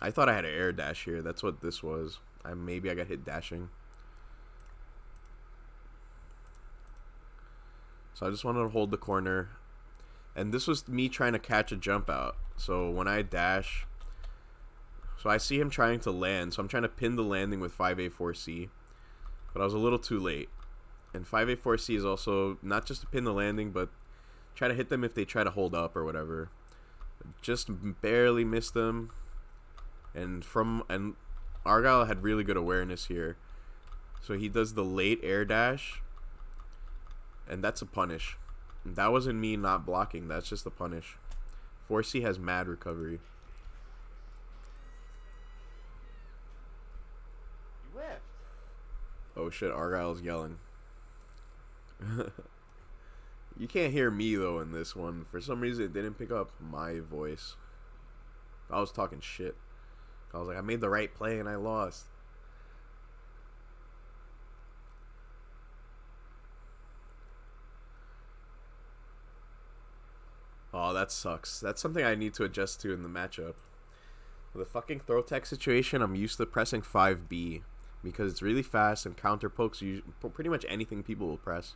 I thought I had an air dash here. That's what this was. Maybe I got hit dashing. So I just wanted to hold the corner. And this was me trying to catch a jump out. So when I dash... So I see him trying to land. So I'm trying to pin the landing with 5A4C. But I was a little too late. And 5A4C is also not just to pin the landing, but try to hit them if they try to hold up or whatever. Just barely missed them. And Argyle had really good awareness here. So he does the late air dash. And that's a punish. That wasn't me not blocking. That's just the punish. 4C has mad recovery. You whiffed. Oh shit, Argyle's yelling. You can't hear me though in this one. For some reason it didn't pick up my voice. I was talking shit. I was like, I made the right play and I lost. Oh, that sucks. That's something I need to adjust to in the matchup. The fucking throw tech situation, I'm used to pressing 5B because it's really fast and counter pokes pretty much anything people will press.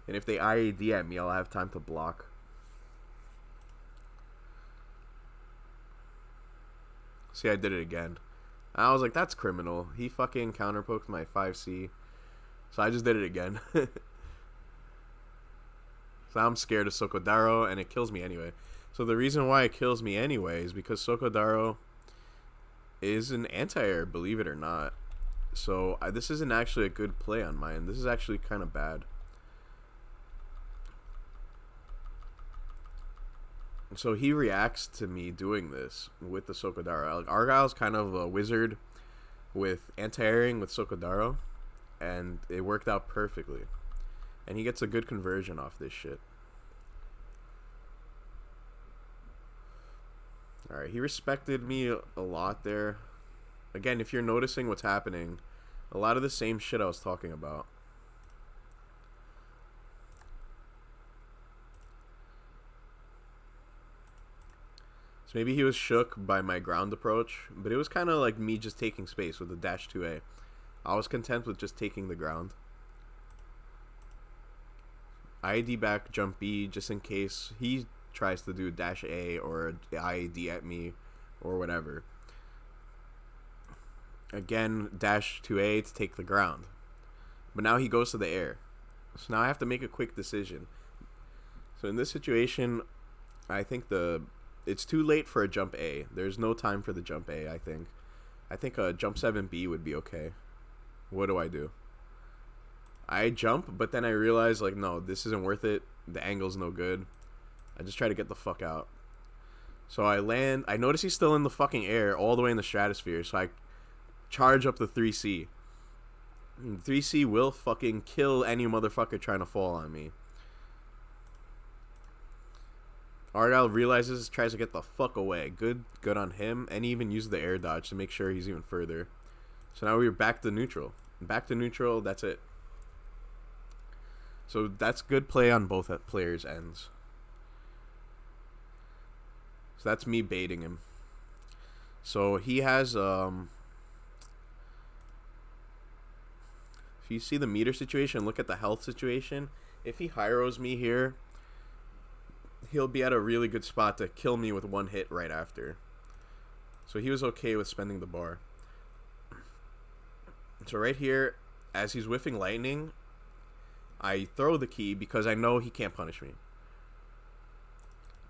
And if they IAD at me, I'll have time to block. See, I did it again. I was like, that's criminal. He fucking counter poked my 5C. So I just did it again. So I'm scared of Sokodaro, and it kills me anyway. So the reason why it kills me anyway is because Sokodaro is an anti-air, believe it or not. So this isn't actually a good play on mine. This is actually kind of bad. So he reacts to me doing this with the Sokodaro. Like, Argyle's kind of a wizard with anti-airing with Sokodaro, and it worked out perfectly. And he gets a good conversion off this shit. Alright, he respected me a lot there. Again, if you're noticing what's happening, a lot of the same shit I was talking about. So maybe he was shook by my ground approach, but it was kind of like me just taking space with the dash 2A. I was content with just taking the ground. IAD back, jump B, just in case he tries to do dash A or IAD at me or whatever. Again, dash 2A to take the ground. But now he goes to the air. So now I have to make a quick decision. So in this situation, I think it's too late for a jump A. There's no time for the jump A, I think. I think a jump 7B would be okay. What do I do? I jump, but then I realize, like, no, this isn't worth it. The angle's no good. I just try to get the fuck out. So I land. I notice he's still in the fucking air all the way in the stratosphere. So I charge up the 3C. And 3C will fucking kill any motherfucker trying to fall on me. Argyle realizes, tries to get the fuck away. Good on him. And he even used the air dodge to make sure he's even further. So now we're back to neutral. Back to neutral, that's it. So that's good play on both players' ends. So that's me baiting him. So he has, if you see the meter situation, look at the health situation. If he H-Roas me here, he'll be at a really good spot to kill me with one hit right after. So he was okay with spending the bar. So right here, as he's whiffing lightning, I throw the key because I know he can't punish me.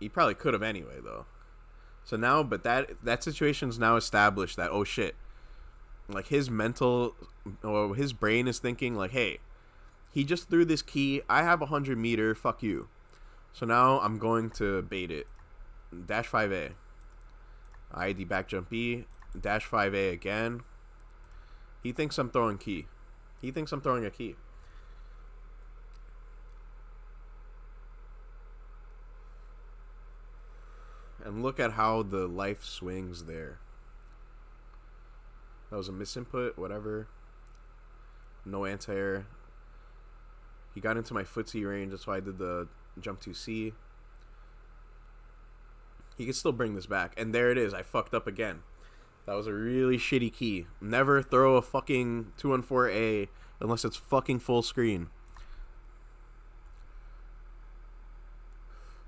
He probably could have anyway, though. So now, but that situation's now established that, oh shit, like his mental, or his brain is thinking like, hey, he just threw this key. I have 100 meter. Fuck you. So now I'm going to bait it. Dash 5A. IAD back jump B. Dash 5A again. He thinks I'm throwing key. He thinks I'm throwing a key. And look at how the life swings there. That was a misinput, whatever. No anti-air. He got into my footsie range, that's why I did the jump 2C. He can still bring this back. And there it is, I fucked up again. That was a really shitty key. Never throw a fucking 214A unless it's fucking full screen.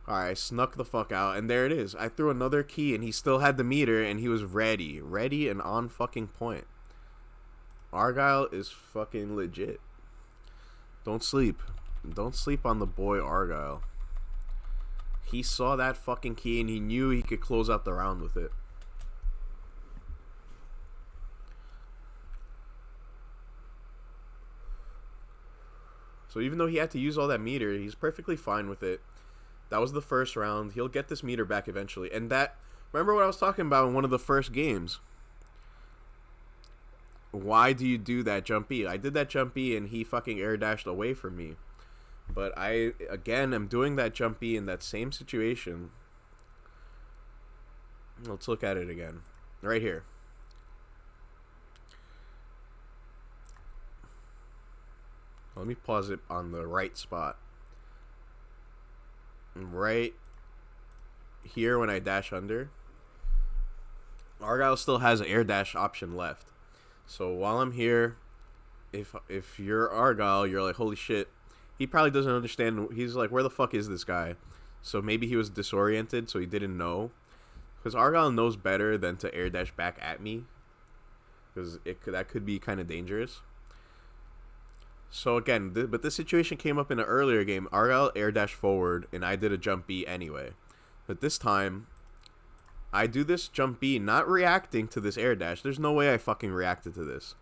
Alright, I snuck the fuck out, and there it is. I threw another key, and he still had the meter, and he was ready. Ready and on fucking point. Argyle is fucking legit. Don't sleep. Don't sleep on the boy Argyle. He saw that fucking key, and he knew he could close out the round with it. So even though he had to use all that meter, he's perfectly fine with it. That was the first round. He'll get this meter back eventually. And that, remember what I was talking about in one of the first games? Why do you do that jump E? I did that jump E and he fucking air dashed away from me. But I, again, am doing that jump E in that same situation. Let's look at it again. Right here. Let me pause it on the right spot. Right here when I dash under, Argyle still has an air dash option left. So while I'm here, if you're Argyle, you're like, holy shit. He probably doesn't understand. He's like, where the fuck is this guy? So maybe he was disoriented, so he didn't know. Because Argyle knows better than to air dash back at me. Because that could be kind of dangerous. So again, but this situation came up in an earlier game. Argyle air dash forward, and I did a jump B anyway. But this time, I do this jump B, not reacting to this air dash. There's no way I fucking reacted to this.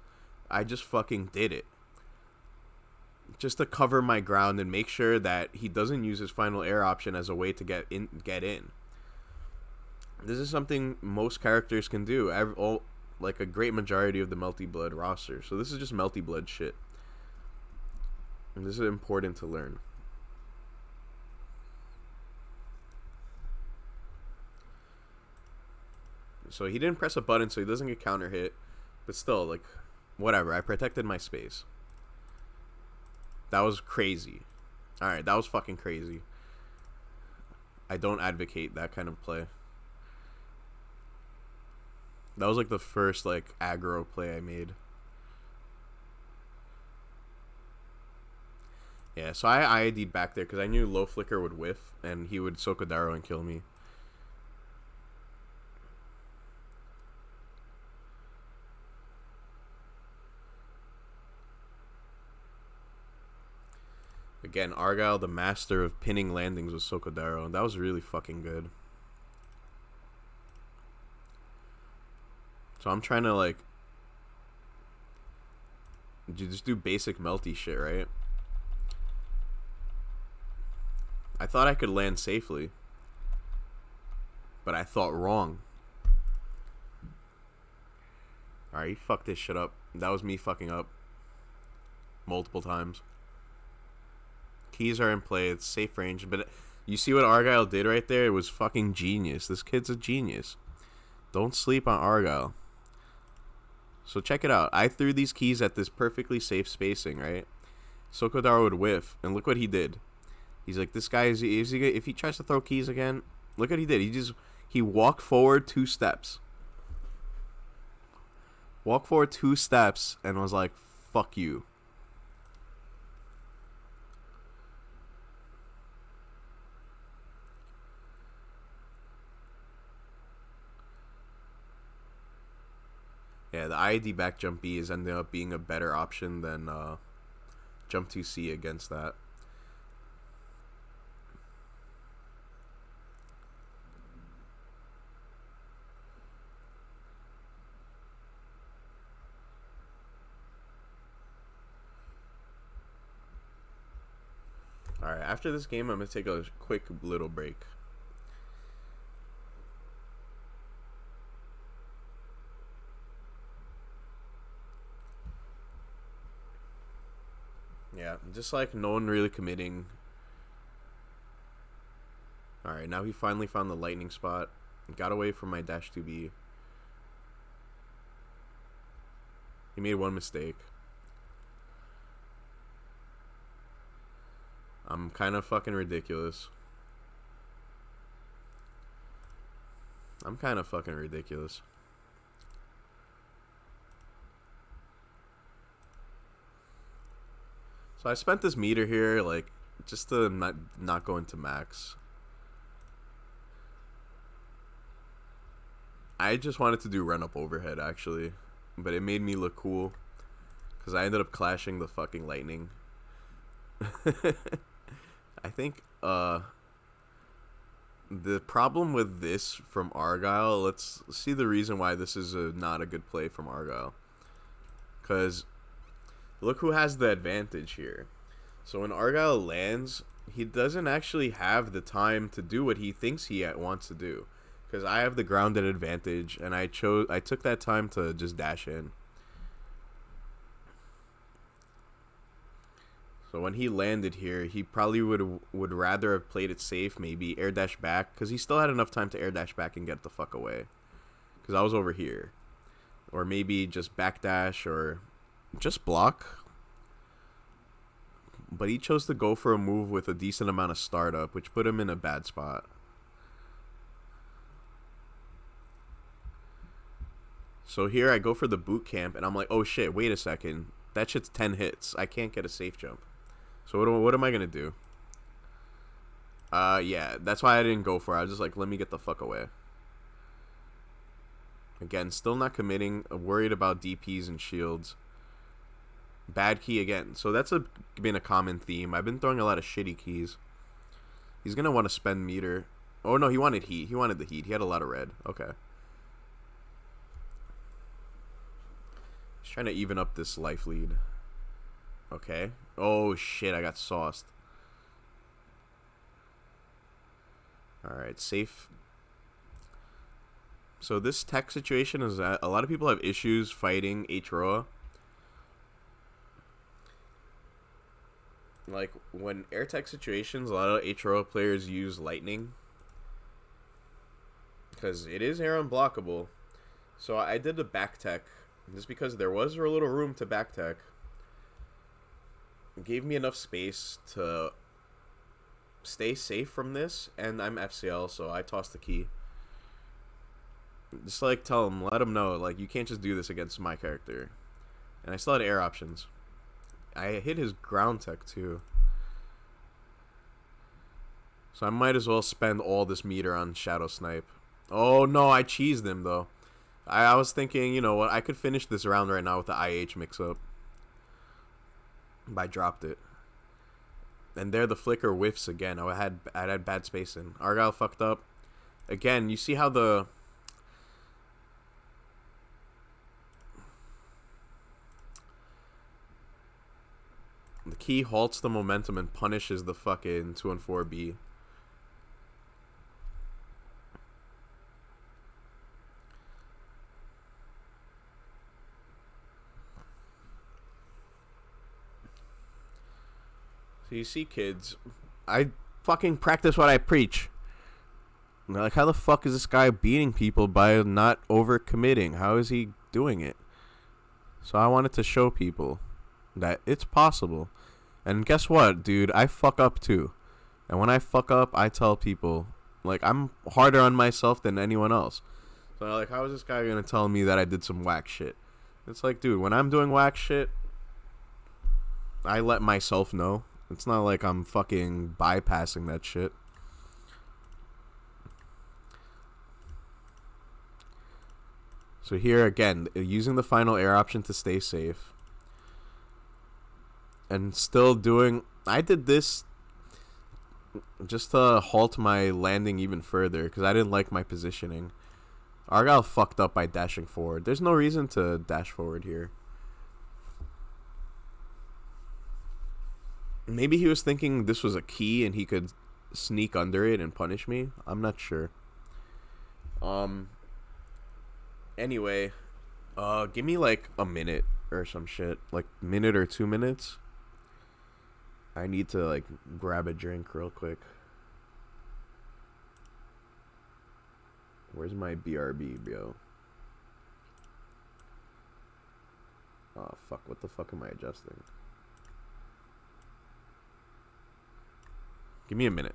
I just fucking did it. Just to cover my ground and make sure that he doesn't use his final air option as a way to get in. This is something most characters can do. Like a great majority of the Melty Blood roster. So this is just Melty Blood shit. And this is important to learn. So he didn't press a button, so he doesn't get counter hit. But still, like, whatever. I protected my space. That was crazy. Alright, that was fucking crazy. I don't advocate that kind of play. That was like the first, like, aggro play I made. Yeah, so I ID'd back there because I knew low flicker would whiff and he would Sokodaro and kill me. Again, Argyle, the master of pinning landings with Sokodaro, and that was really fucking good. So I'm trying to, like, just do basic melty shit, right? I thought I could land safely, but I thought wrong. Alright, you fucked this shit up. That was me fucking up multiple times. Keys are in play. It's safe range, but you see what Argyle did right there? It was fucking genius. This kid's a genius. Don't sleep on Argyle. So check it out. I threw these keys at this perfectly safe spacing, right? Sokodaro would whiff, and look what he did. He's like, this guy is he, if he tries to throw keys again, look what he did. He walked forward 2 steps. Walked forward 2 steps and was like, fuck you. Yeah, the IED back jump B is ending up being a better option than jump 2C against that. Alright, after this game, I'm going to take a quick little break. Yeah, just like no one really committing. Alright, now he finally found the lightning spot. Got away from my dash 2B. He made one mistake. I'm kind of fucking ridiculous. I'm kind of fucking ridiculous. So I spent this meter here, like, just to not go into max. I just wanted to do run up overhead, actually. But it made me look cool. Because I ended up clashing the fucking lightning. I think, the problem with this from Argyle, let's see the reason why this is not a good play from Argyle. Because look who has the advantage here. So when Argyle lands, he doesn't actually have the time to do what he thinks he wants to do, because I have the grounded advantage, and I took that time to just dash in. So when he landed here, he probably would rather have played it safe, maybe air dash back, because he still had enough time to air dash back and get the fuck away, because I was over here. Or maybe just backdash or just block. But he chose to go for a move with a decent amount of startup, which put him in a bad spot. So here I go for the boot camp, and I'm like, oh shit, wait a second. That shit's 10 hits. I can't get a safe jump. So what am I going to do? Yeah, that's why I didn't go for it. I was just like, let me get the fuck away. Again, still not committing. Worried about DPs and shields. Bad key again. So that's been a common theme. I've been throwing a lot of shitty keys. He's going to want to spend meter. Oh, no, he wanted heat. He wanted the heat. He had a lot of red. Okay. He's trying to even up this life lead. Okay. Oh, shit. I got sauced. Alright, safe. So this tech situation is that a lot of people have issues fighting H-Roa. Like, when air tech situations, a lot of H-Roa players use lightning, because it is air unblockable. So I did the back tech, just because there was a little room to back tech. It gave me enough space to stay safe from this, and I'm F-Ciel, so I tossed the key. Just like tell him, let him know, like, you can't just do this against my character. And I still had air options. I hit his ground tech too. So I might as well spend all this meter on Shadow Snipe. Oh no, I cheesed him though. I was thinking, you know what, I could finish this round right now with the IH mix-up. But I dropped it. And there the flicker whiffs again. I had bad spacing. Argyle fucked up. Again, you see how the key halts the momentum and punishes the fucking 2 and 4B. So you see, kids, I fucking practice what I preach. And they're like, how the fuck is this guy beating people by not overcommitting? How is he doing it? So I wanted to show people that it's possible. And guess what, dude? I fuck up too. And when I fuck up, I tell people, like, I'm harder on myself than anyone else. So they're like, how is this guy gonna tell me that I did some whack shit? It's like, dude, when I'm doing whack shit, I let myself know. It's not like I'm fucking bypassing that shit. So here again, using the final air option to stay safe. And still doing... I did this just to halt my landing even further, because I didn't like my positioning. Argyle fucked up by dashing forward. There's no reason to dash forward here. Maybe he was thinking this was a key and he could sneak under it and punish me. I'm not sure. Anyway, give me like a minute or some shit. Like minute or 2 minutes. I need to like grab a drink real quick. Where's my BRB, bro? Oh, fuck. What the fuck am I adjusting? Give me a minute.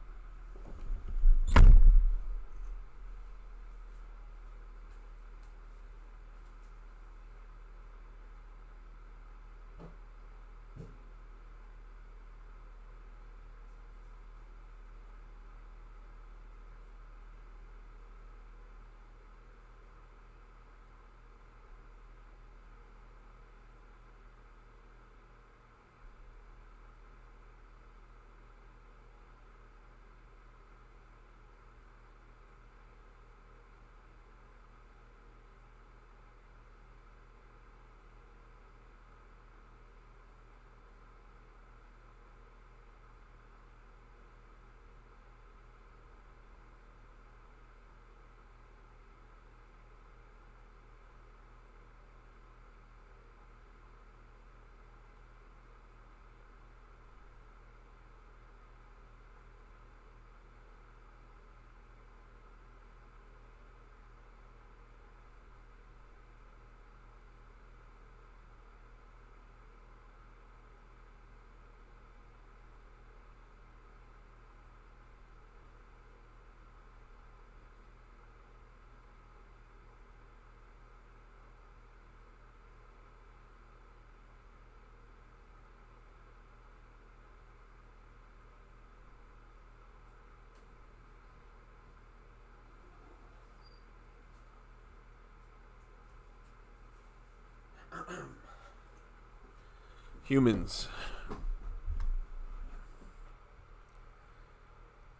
Humans.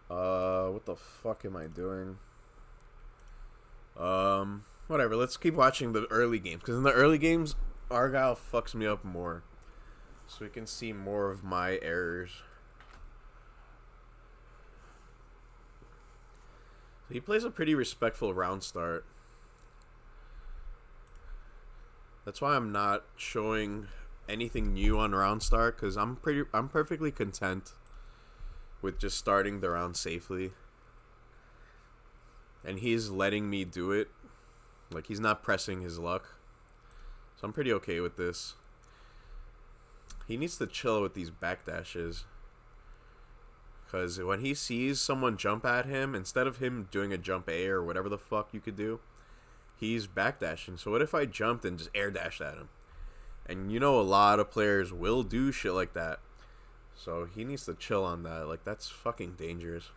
What the fuck am I doing? Whatever. Let's keep watching the early games, because in the early games, Argyle fucks me up more, so we can see more of my errors. So he plays a pretty respectful round start. That's why I'm not showing anything new on round start, because I'm perfectly content with just starting the round safely. And he's letting me do it. Like, he's not pressing his luck. So I'm pretty okay with this. He needs to chill with these backdashes. Because when he sees someone jump at him, instead of him doing a jump A or whatever the fuck you could do, he's backdashing. So what if I jumped and just air dashed at him? And you know a lot of players will do shit like that. So he needs to chill on that. Like, that's fucking dangerous.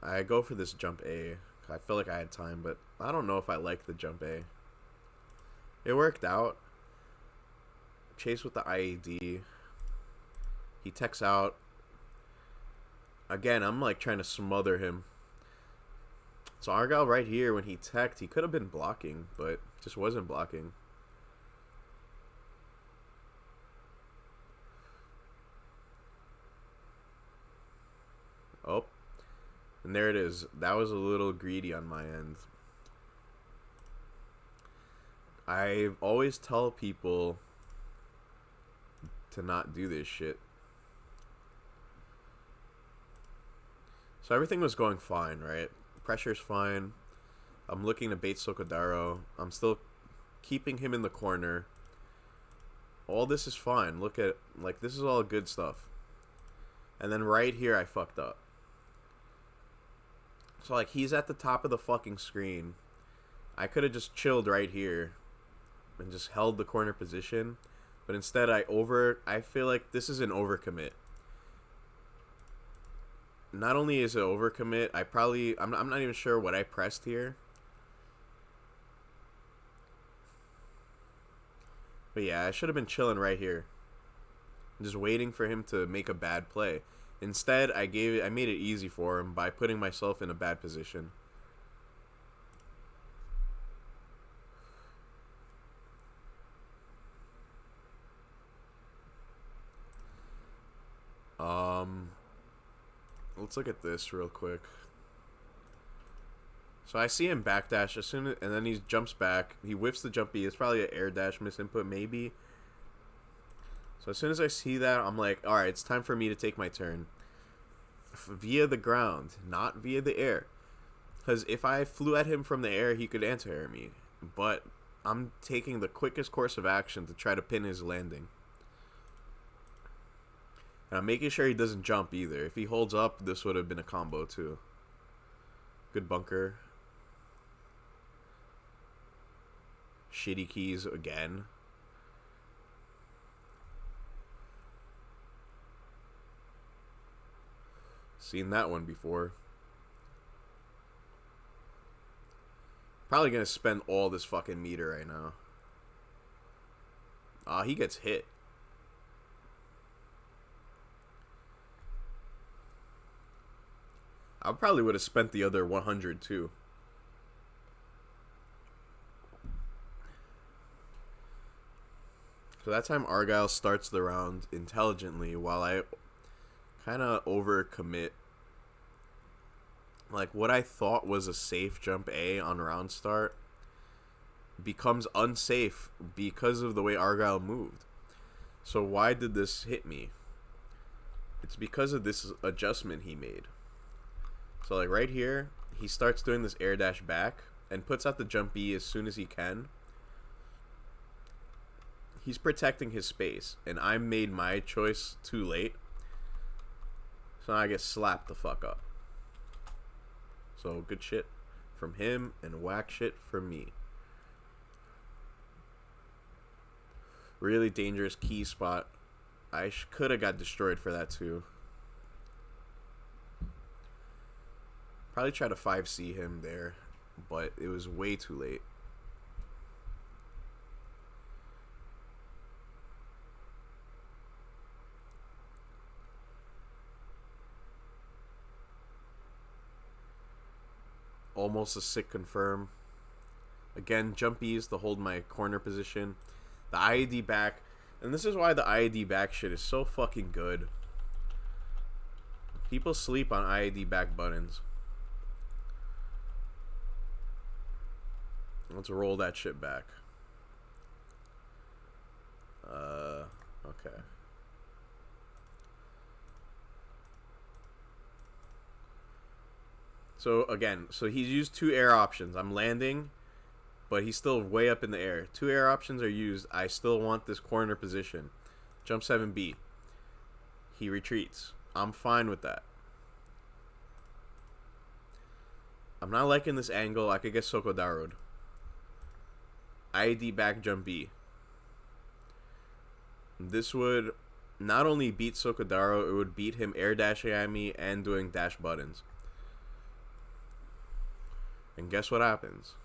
I go for this jump A. I feel like I had time, but I don't know if I like the jump A. It worked out. Chase with the IED. He techs out. Again, I'm like trying to smother him. So Argyle right here, when he teched, he could have been blocking, but just wasn't blocking. Oh. And there it is. That was a little greedy on my end. I always tell people to not do this shit. So everything was going fine, right? Pressure's fine. I'm looking to bait Socodaro. I'm still keeping him in the corner. All this is fine. Look at, like, this is all good stuff. And then right here, I fucked up. So, like, he's at the top of the fucking screen. I could have just chilled right here and just held the corner position. But instead, I feel like this is an overcommit. Not only is it overcommit, I'm not even sure what I pressed here. But yeah, I should have been chilling right here. Just waiting for him to make a bad play. Instead, I made it easy for him by putting myself in a bad position. Let's look at this real quick. So I see him backdash and then he jumps back. He whiffs the jump B. It's probably an air dash misinput, maybe. So as soon as I see that, I'm like, all right, it's time for me to take my turn. Via the ground, not via the air. Because if I flew at him from the air, he could anti-air me. But I'm taking the quickest course of action to try to pin his landing. And I'm making sure he doesn't jump either. If he holds up, this would have been a combo too. Good bunker. Shitty keys again. Seen that one before. Probably gonna spend all this fucking meter right now. He gets hit. I probably would have spent the other 100 too. So that time Argyle starts the round intelligently while I kind of overcommit. Like, what I thought was a safe jump A on round start becomes unsafe because of the way Argyle moved. So why did this hit me? It's because of this adjustment he made. So, like, right here, he starts doing this air dash back and puts out the jump B as soon as he can. He's protecting his space, and I made my choice too late. So now I get slapped the fuck up. So, good shit from him and whack shit from me. Really dangerous key spot. I could have got destroyed for that too. Probably try to 5C him there, but it was way too late. Almost a sick confirm. Again, jump E's to hold my corner position. The IED back. And this is why the IED back shit is so fucking good. People sleep on IED back buttons. Let's roll that shit back. Okay. So again, he's used 2 air options. I'm landing, but he's still way up in the air. 2 air options are used. I still want this corner position. Jump 7B. He retreats. I'm fine with that. I'm not liking this angle. I could get Sokodaro'd. IED back jump B. This would not only beat Sokodaro, it would beat him air dashing at me and doing dash buttons. And guess what happens?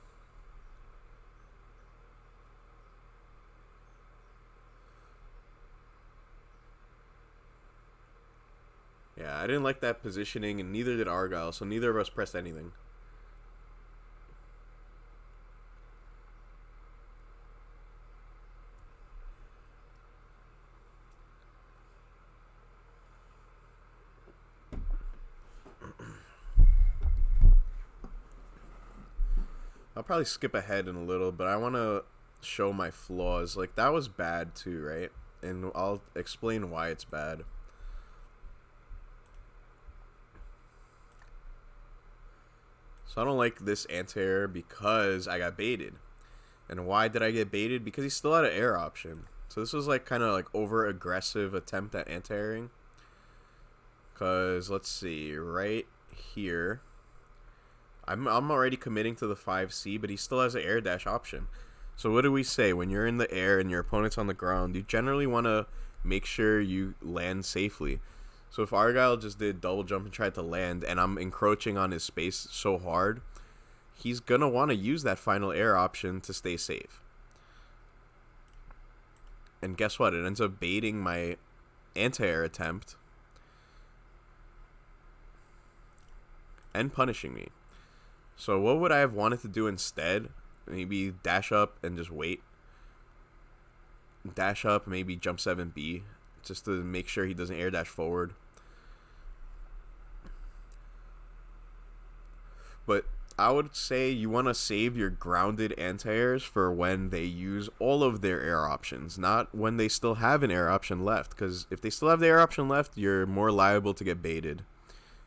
Yeah, I didn't like that positioning, and neither did Argyle, so neither of us pressed anything. I'll probably skip ahead in a little, but I want to show my flaws. Like, that was bad too, right? And I'll explain why it's bad. So I don't like this anti-air because I got baited. And why did I get baited? Because he still had an air option. So this was like kind of like over-aggressive attempt at anti-airing. Because, let's see, right here, I'm already committing to the 5C, but he still has an air dash option. So what do we say? When you're in the air and your opponent's on the ground, you generally want to make sure you land safely. So if Argyle just did double jump and tried to land, and I'm encroaching on his space so hard, he's going to want to use that final air option to stay safe. And guess what? It ends up baiting my anti-air attempt and punishing me. So what would I have wanted to do instead? Maybe dash up and just wait. Dash up, maybe jump 7B, just to make sure he doesn't air dash forward. But I would say you want to save your grounded anti-airs for when they use all of their air options, not when they still have an air option left. Because if they still have the air option left, you're more liable to get baited.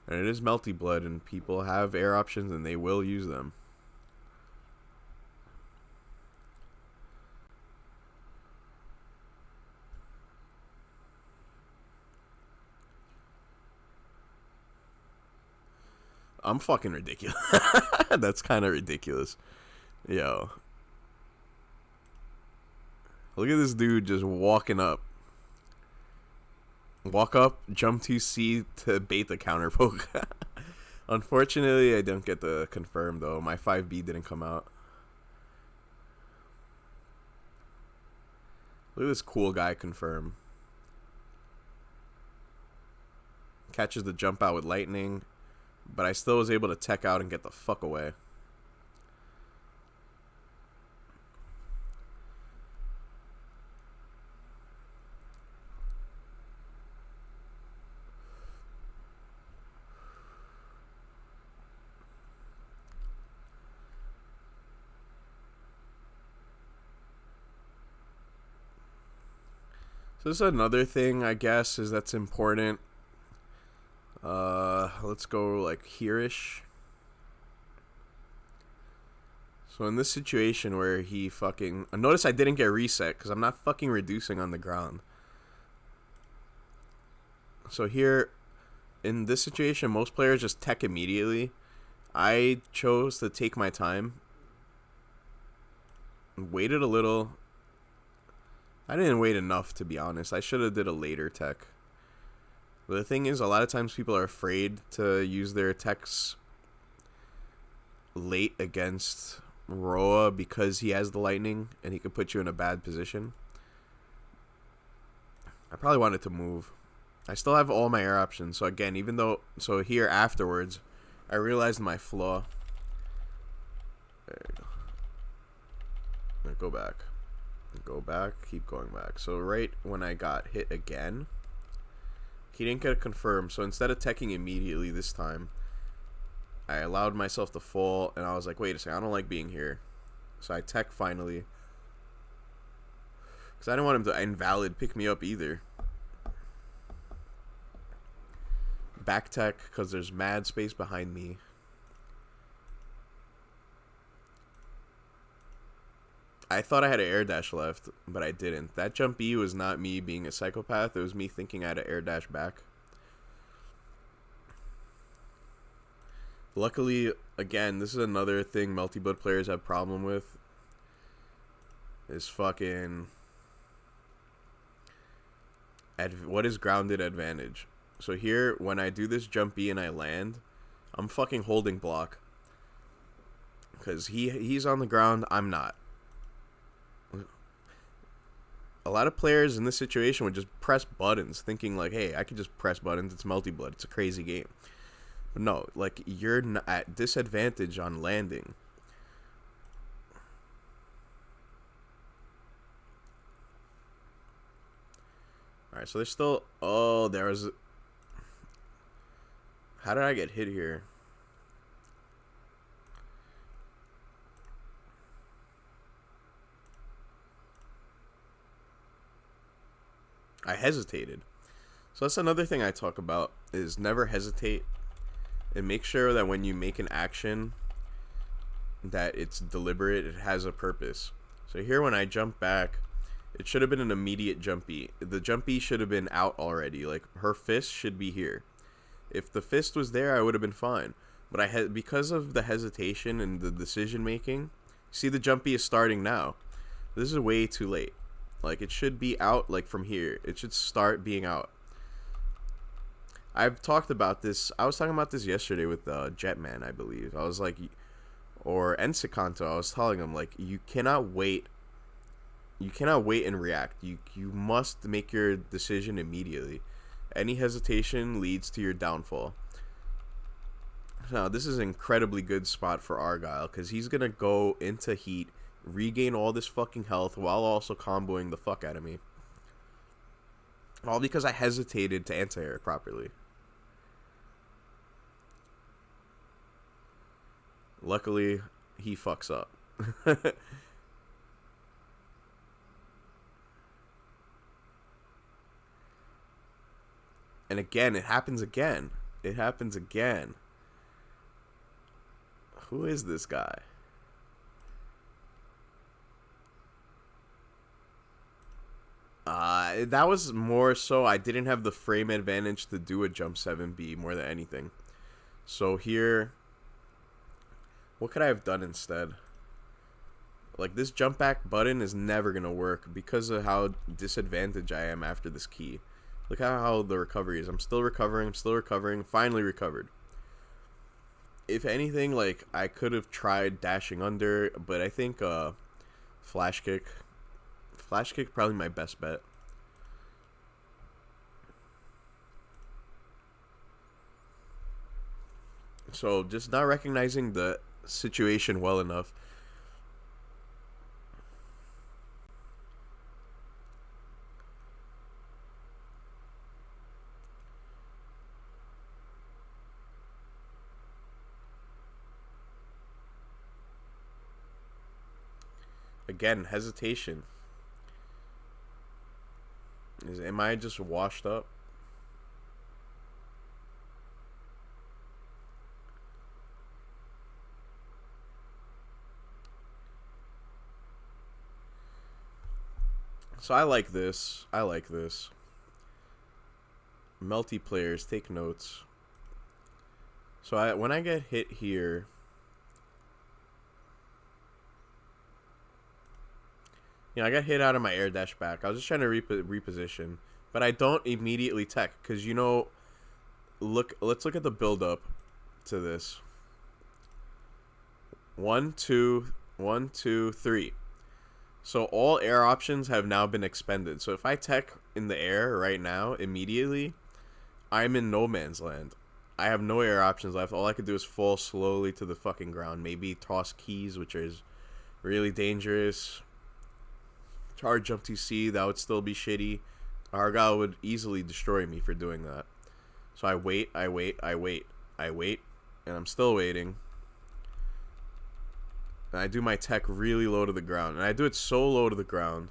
And it is Melty Blood, and people have air options, and they will use them. I'm fucking ridiculous. That's kind of ridiculous. Yo. Look at this dude just walking up. Walk up, jump 2C to bait the counter poke. Unfortunately, I didn't get the confirm, though. My 5B didn't come out. Look at this cool guy confirm. Catches the jump out with lightning. But I still was able to tech out and get the fuck away. So this is another thing, I guess, is that's important. Let's go like here-ish. So in this situation where he fucking... Notice I didn't get reset because I'm not fucking reducing on the ground. So here, in this situation, most players just tech immediately. I chose to take my time. Waited a little. I didn't wait enough, to be honest. I should have did a later tech. But the thing is, a lot of times people are afraid to use their techs late against Roa because he has the lightning and he can put you in a bad position. I probably wanted to move. I still have all my air options. So again, even though... So here afterwards, I realized my flaw. There you go. Now go back. Go back. Keep going back. So right when I got hit again, he didn't get a confirm. So instead of teching immediately this time, I allowed myself to fall. And I was like, wait a second. I don't like being here. So I tech finally. Because I didn't want him to invalid pick me up either. Back tech because there's mad space behind me. I thought I had an air dash left, but I didn't. That jump B was not me being a psychopath. It was me thinking I had an air dash back. Luckily, again, this is another thing multi-blood players have problem with. Is fucking... what is grounded advantage? So here, when I do this jump B and I land, I'm fucking holding block. Because he's on the ground, I'm not. A lot of players in this situation would just press buttons, thinking like, hey, I could just press buttons, it's multi-blood, it's a crazy game. But no, like, you're at disadvantage on landing. Alright, so there's still... Oh, there was... How did I get hit here? I hesitated. So that's another thing I talk about, is never hesitate. And make sure that when you make an action, that it's deliberate, it has a purpose. So here when I jump back, it should have been an immediate jump B. The jump B should have been out already. Like, her fist should be here. If the fist was there, I would have been fine. But because of the hesitation and the decision making, see, the jump B is starting now. This is way too late. Like, it should be out, like, from here. It should start being out. I've talked about this. I was talking about this yesterday with Jetman, I believe. I was like, or Ensikanto, I was telling him, like, you cannot wait. You cannot wait and react. You must make your decision immediately. Any hesitation leads to your downfall. Now, this is an incredibly good spot for Argyle, because he's going to go into heat, regain all this fucking health, while also comboing the fuck out of me. All because I hesitated to anti-air it properly. Luckily, he fucks up. And again, it happens again. It happens again. Who is this guy? That was more so I didn't have the frame advantage to do a jump 7B more than anything. So here, what could I have done instead? Like, this jump back button is never going to work because of how disadvantaged I am after this key. Look at how the recovery is. I'm still recovering, finally recovered. If anything, like, I could have tried dashing under, but I think flash kick probably my best bet. So just not recognizing the situation well enough. Again, hesitation. Am I just washed up? So I like this. Multiplayers, take notes. So when I get hit here, I got hit out of my air dash back. I was just trying to reposition, but I don't immediately tech because let's look at the build up to this. One, two, one, two, three. So all air options have now been expended. So if I tech in the air right now, immediately, I'm in no man's land. I have no air options left. All I could do is fall slowly to the fucking ground. Maybe toss keys, which is really dangerous. Hard jump to C, that would still be shitty. Argyle would easily destroy me for doing that. So I wait, I wait, I wait, I wait, and I'm still waiting. And I do my tech really low to the ground. And I do it so low to the ground.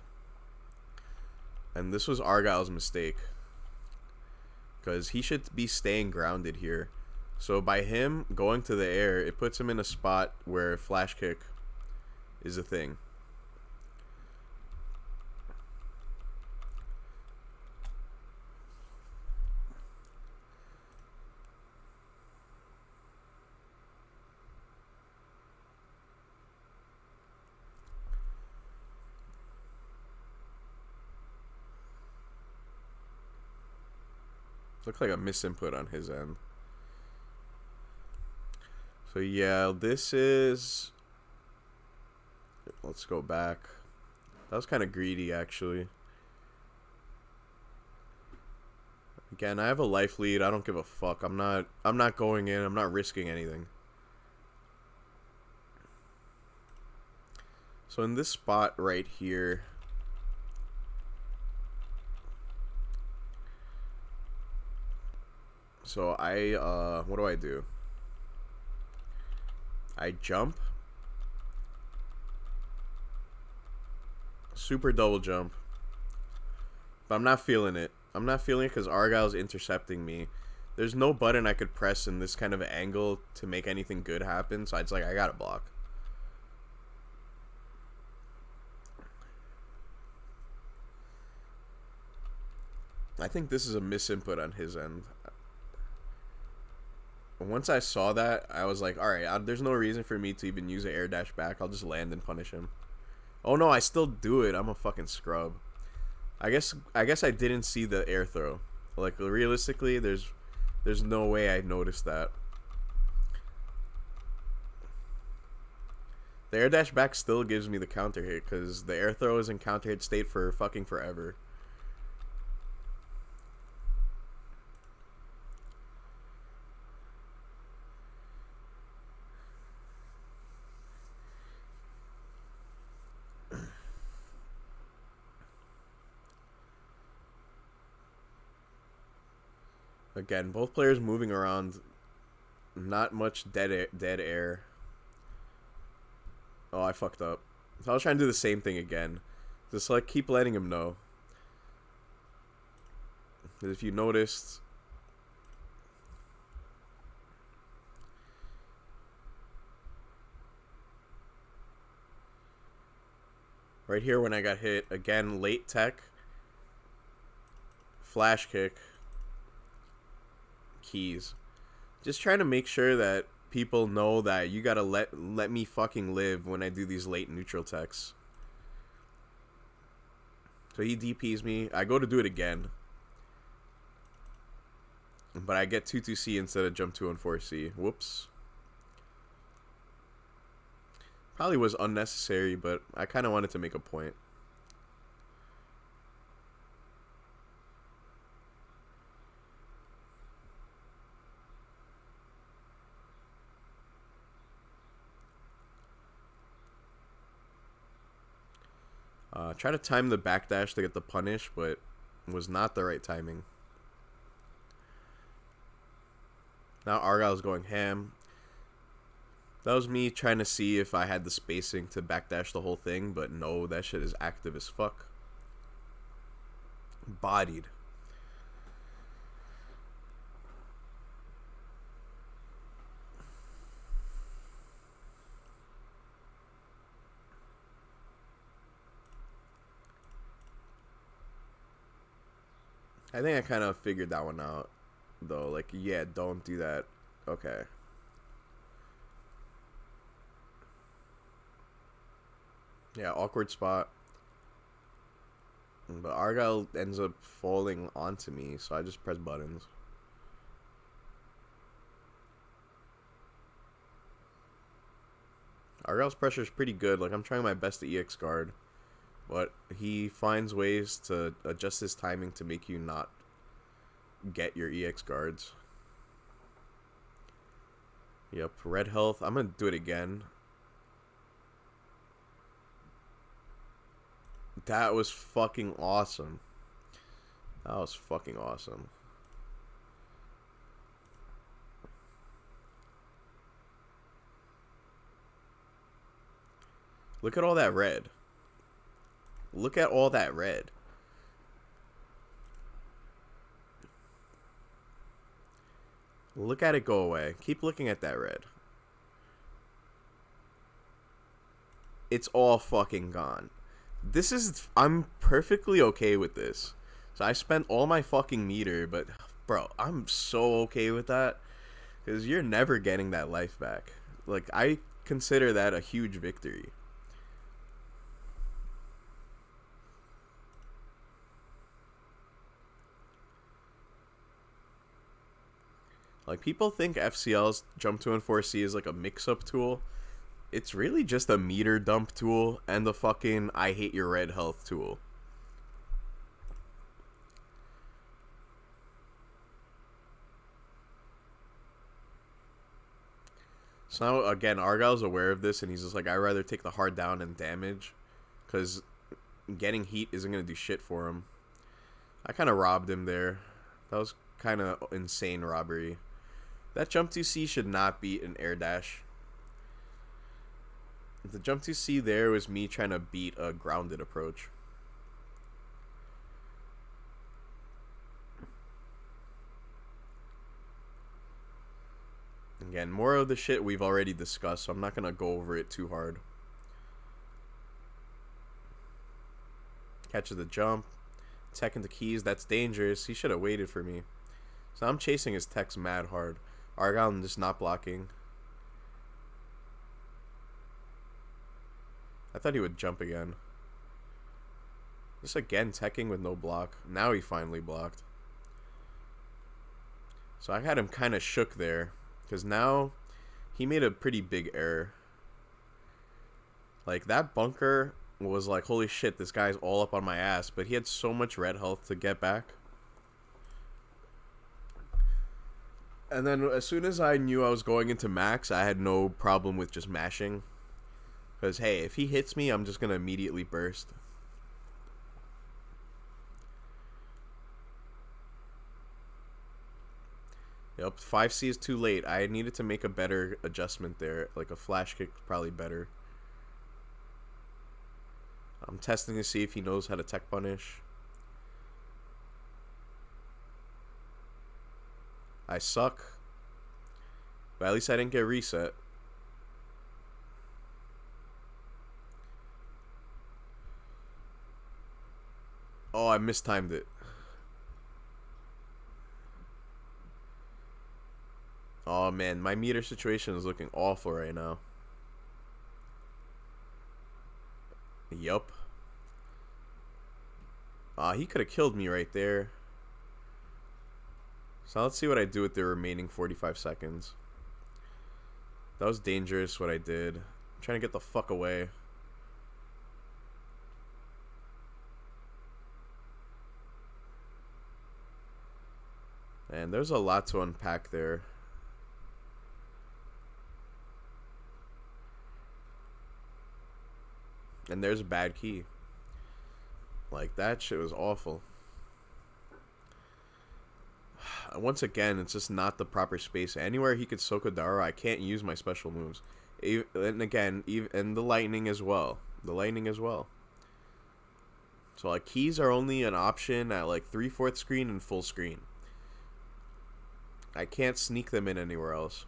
And this was Argyle's mistake. Because he should be staying grounded here. So by him going to the air, it puts him in a spot where flash kick is a thing. Looks like a misinput on his end. So yeah, this is... Let's go back. That was kind of greedy, actually. Again, I have a life lead. I don't give a fuck. I'm not going in. I'm not risking anything. So in this spot right here... So what do? I jump. Super double jump. But I'm not feeling it. I'm not feeling it because Argyle's intercepting me. There's no button I could press in this kind of angle to make anything good happen. So it's like, I gotta block. I think this is a misinput on his end. Once I saw that, I was like, alright, there's no reason for me to even use an air dash back. I'll just land and punish him. Oh no, I still do it. I'm a fucking scrub. I guess I didn't see the air throw. Like, realistically, there's no way I noticed that. The air dash back still gives me the counter hit because the air throw is in counter hit state for fucking forever. Again, both players moving around. Not much dead air. Oh, I fucked up. So I was trying to do the same thing again. Just like keep letting him know. Because if you noticed, right here when I got hit, again, late tech, flash kick, keys. Just trying to make sure that people know that you gotta let me fucking live when I do these late neutral techs. So he DPs me. I go to do it again. But I get 2-2C instead of jump 2 and 4C. Whoops. Probably was unnecessary, but I kind of wanted to make a point. Try to time the backdash to get the punish, but was not the right timing. Now Argyle's going ham. That was me trying to see if I had the spacing to backdash the whole thing, but no, that shit is active as fuck. Bodied. I think I kind of figured that one out, though. Like, yeah, don't do that. Okay. Yeah, awkward spot. But Argyle ends up falling onto me, so I just press buttons. Argyle's pressure is pretty good. Like, I'm trying my best to EX guard, but he finds ways to adjust his timing to make you not get your EX guards. Yep, red health. I'm gonna do it again. That was fucking awesome. That was fucking awesome. Look at all that red. Look at all that red. Look at it go away. Keep looking at that red. It's all fucking gone. This is... I'm perfectly okay with this. So I spent all my fucking meter, but... Bro, I'm so okay with that. Because you're never getting that life back. Like, I consider that a huge victory. Like, people think F-Ciel's Jump 2 and 4C is like a mix-up tool. It's really just a meter dump tool and the fucking I hate your red health tool. So now, again, Argyle's aware of this, and he's just like, I'd rather take the hard down and damage, because getting heat isn't going to do shit for him. I kind of robbed him there. That was kind of insane robbery. That jump 2C should not beat an air dash. The jump 2C there was me trying to beat a grounded approach. Again, more of the shit we've already discussed, so I'm not going to go over it too hard. Catches the jump. Tech into keys. That's dangerous. He should have waited for me. So I'm chasing his techs mad hard. Argyle just not blocking. I thought he would jump again. Just again teching with no block. Now he finally blocked. So I had him kind of shook there. Because now he made a pretty big error. Like, that bunker was like, holy shit, this guy's all up on my ass. But he had so much red health to get back. And then as soon as I knew I was going into max, I had no problem with just mashing. Because, hey, if he hits me, I'm just going to immediately burst. Yep, 5C is too late. I needed to make a better adjustment there. Like a flash kick probably better. I'm testing to see if he knows how to tech punish. I suck. But at least I didn't get reset. Oh, I mistimed it. Oh man, my meter situation is looking awful right now. Yup. He could have killed me right there. So let's see what I do with the remaining 45 seconds. That was dangerous what I did. I'm trying to get the fuck away. And there's a lot to unpack there. And there's a bad key. Like, that shit was awful. Once again, it's just not the proper space. Anywhere he could Sokodara, I can't use my special moves. And again, and the lightning as well. The lightning as well. So, like, keys are only an option at, like, 3/4 screen and full screen. I can't sneak them in anywhere else.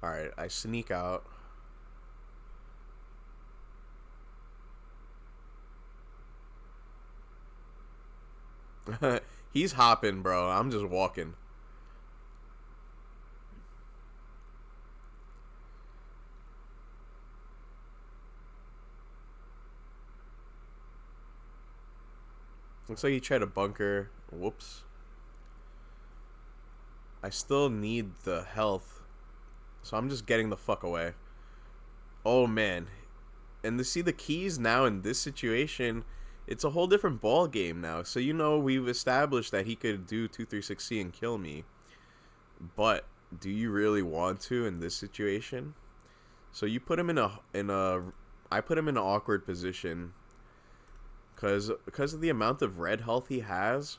Alright, I sneak out. He's hopping, bro. I'm just walking. Looks like he tried a bunker. Whoops. I still need the health. So I'm just getting the fuck away. Oh, man. And to see the keys now in this situation, it's a whole different ball game now. So, you know, we've established that he could do 236C and kill me. But do you really want to in this situation? So you put him I put him in an awkward position because of the amount of red health he has.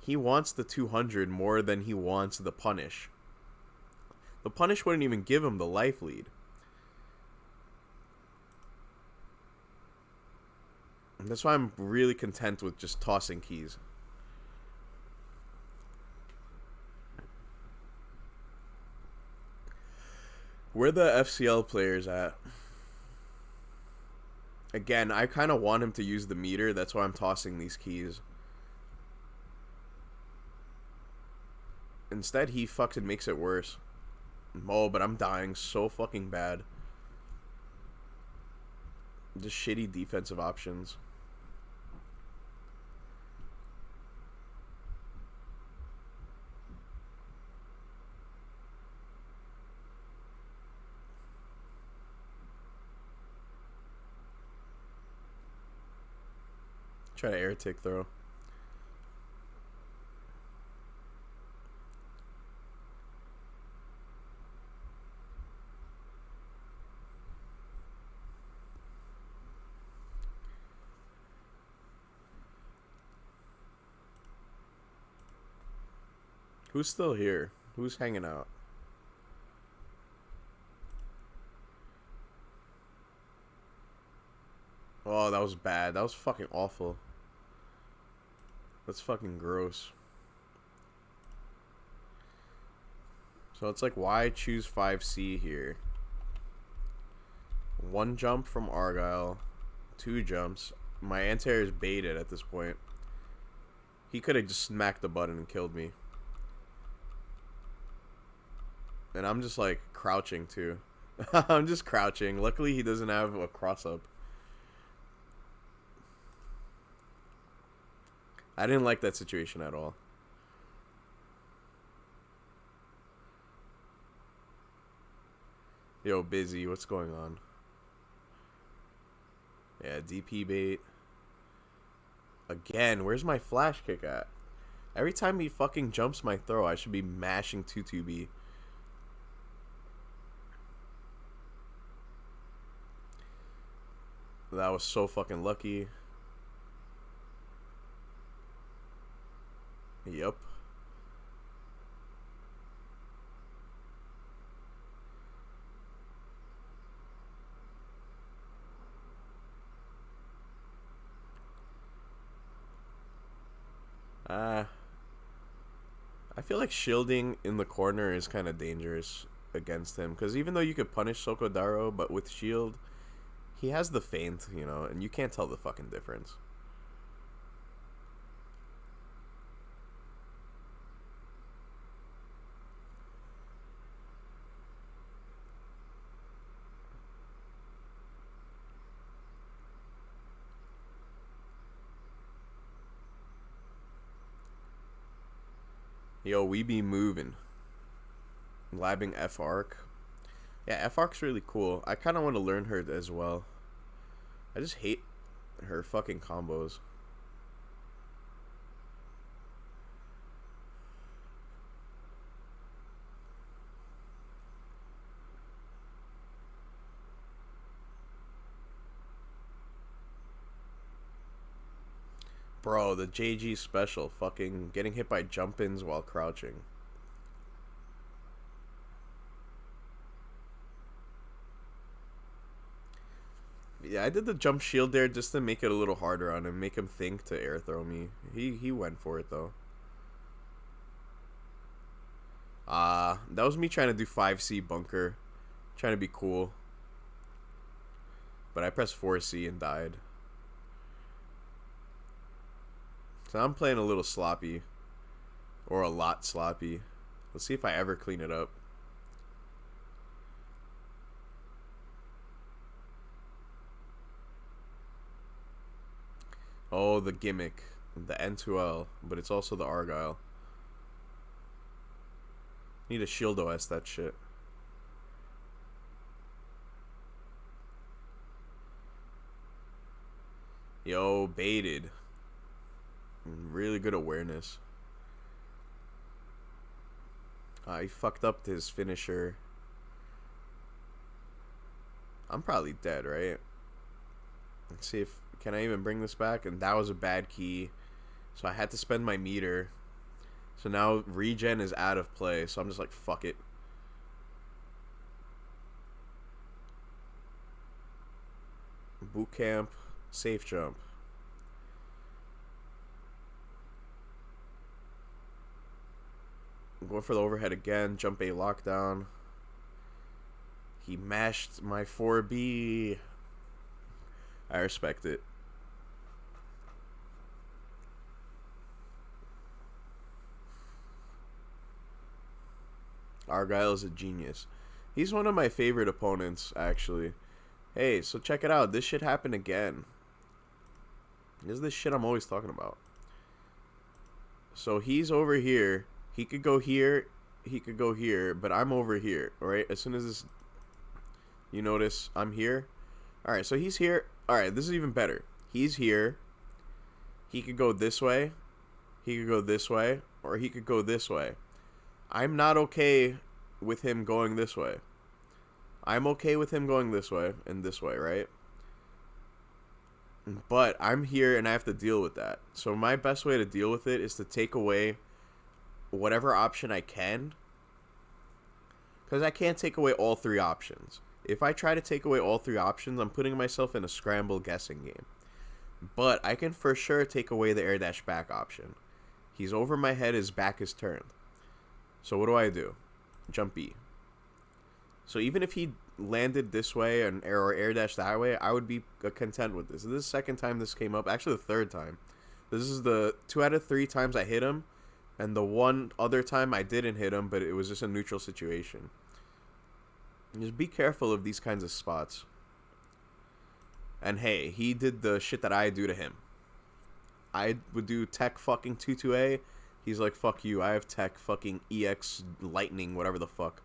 He wants the 200 more than he wants the punish. The punish wouldn't even give him the life lead. And that's why I'm really content with just tossing keys. Where the F-Ciel players at? Again, I kind of want him to use the meter. That's why I'm tossing these keys. Instead, he fucking makes it worse. Oh, but I'm dying so fucking bad. Just shitty defensive options. Try to air tick throw. Who's still here? Who's hanging out? Oh, that was bad. That was fucking awful. That's fucking gross. So it's like, why choose 5C here? 1 jump from Argyle. 2 jumps. My anti-air is baited at this point. He could have just smacked the button and killed me. And I'm just like crouching too. I'm just crouching. Luckily he doesn't have a cross up. I didn't like that situation at all. Yo, busy. What's going on? Yeah, DP bait. Again, where's my flash kick at? Every time he fucking jumps my throw, I should be mashing 2-2B. That was so fucking lucky. Yep. I feel like shielding in the corner is kind of dangerous against him. Because even though you could punish Sokodaro, but with shield, he has the feint, you know, and you can't tell the fucking difference. Yo, we be moving. Labbing F-Arc. Yeah, F-Arc's really cool. I kind of want to learn her as well. I just hate her fucking combos. Bro, the JG special. Fucking getting hit by jump-ins while crouching. Yeah, I did the jump shield there just to make it a little harder on him. Make him think to air throw me. He went for it, though. That was me trying to do 5C bunker. Trying to be cool. But I pressed 4C and died. So I'm playing a little sloppy. Or a lot sloppy. Let's see if I ever clean it up. Oh, the gimmick. The N2L, but it's also the argyle. Need a shield OS that shit. Yo, baited. Really good awareness. He fucked up his finisher. I'm probably dead, right? Let's see if... Can I even bring this back? And that was a bad key. So I had to spend my meter. So now regen is out of play. So I'm just like, fuck it. Boot camp. Safe jump. I'm going for the overhead again. Jump A lockdown. He mashed my 4B. I respect it. Argyle is a genius. He's one of my favorite opponents, actually. Hey, so check it out. This shit happened again. This is the shit I'm always talking about. So he's over here. He could go here. He could go here. But I'm over here. Alright? As soon as this... You notice I'm here. Alright, so he's here. Alright, this is even better. He's here. He could go this way. He could go this way. Or he could go this way. I'm not okay with him going this way. I'm okay with him going this way and this way, right? But I'm here and I have to deal with that. So my best way to deal with it is to take away whatever option I can. Because I can't take away all three options. If I try to take away all three options, I'm putting myself in a scramble guessing game. But I can for sure take away the air dash back option. He's over my head, his back is turned. So what do? Jump B. So even if he landed this way and air dash that way, I would be content with this. This is the second time this came up. Actually, the third time. This is the 2 out of 3 times I hit him. And the one other time I didn't hit him, but it was just a neutral situation. Just be careful of these kinds of spots. And hey, he did the shit that I do to him. I would do tech fucking 2-2A. He's like, fuck you, I have tech fucking EX lightning, whatever the fuck.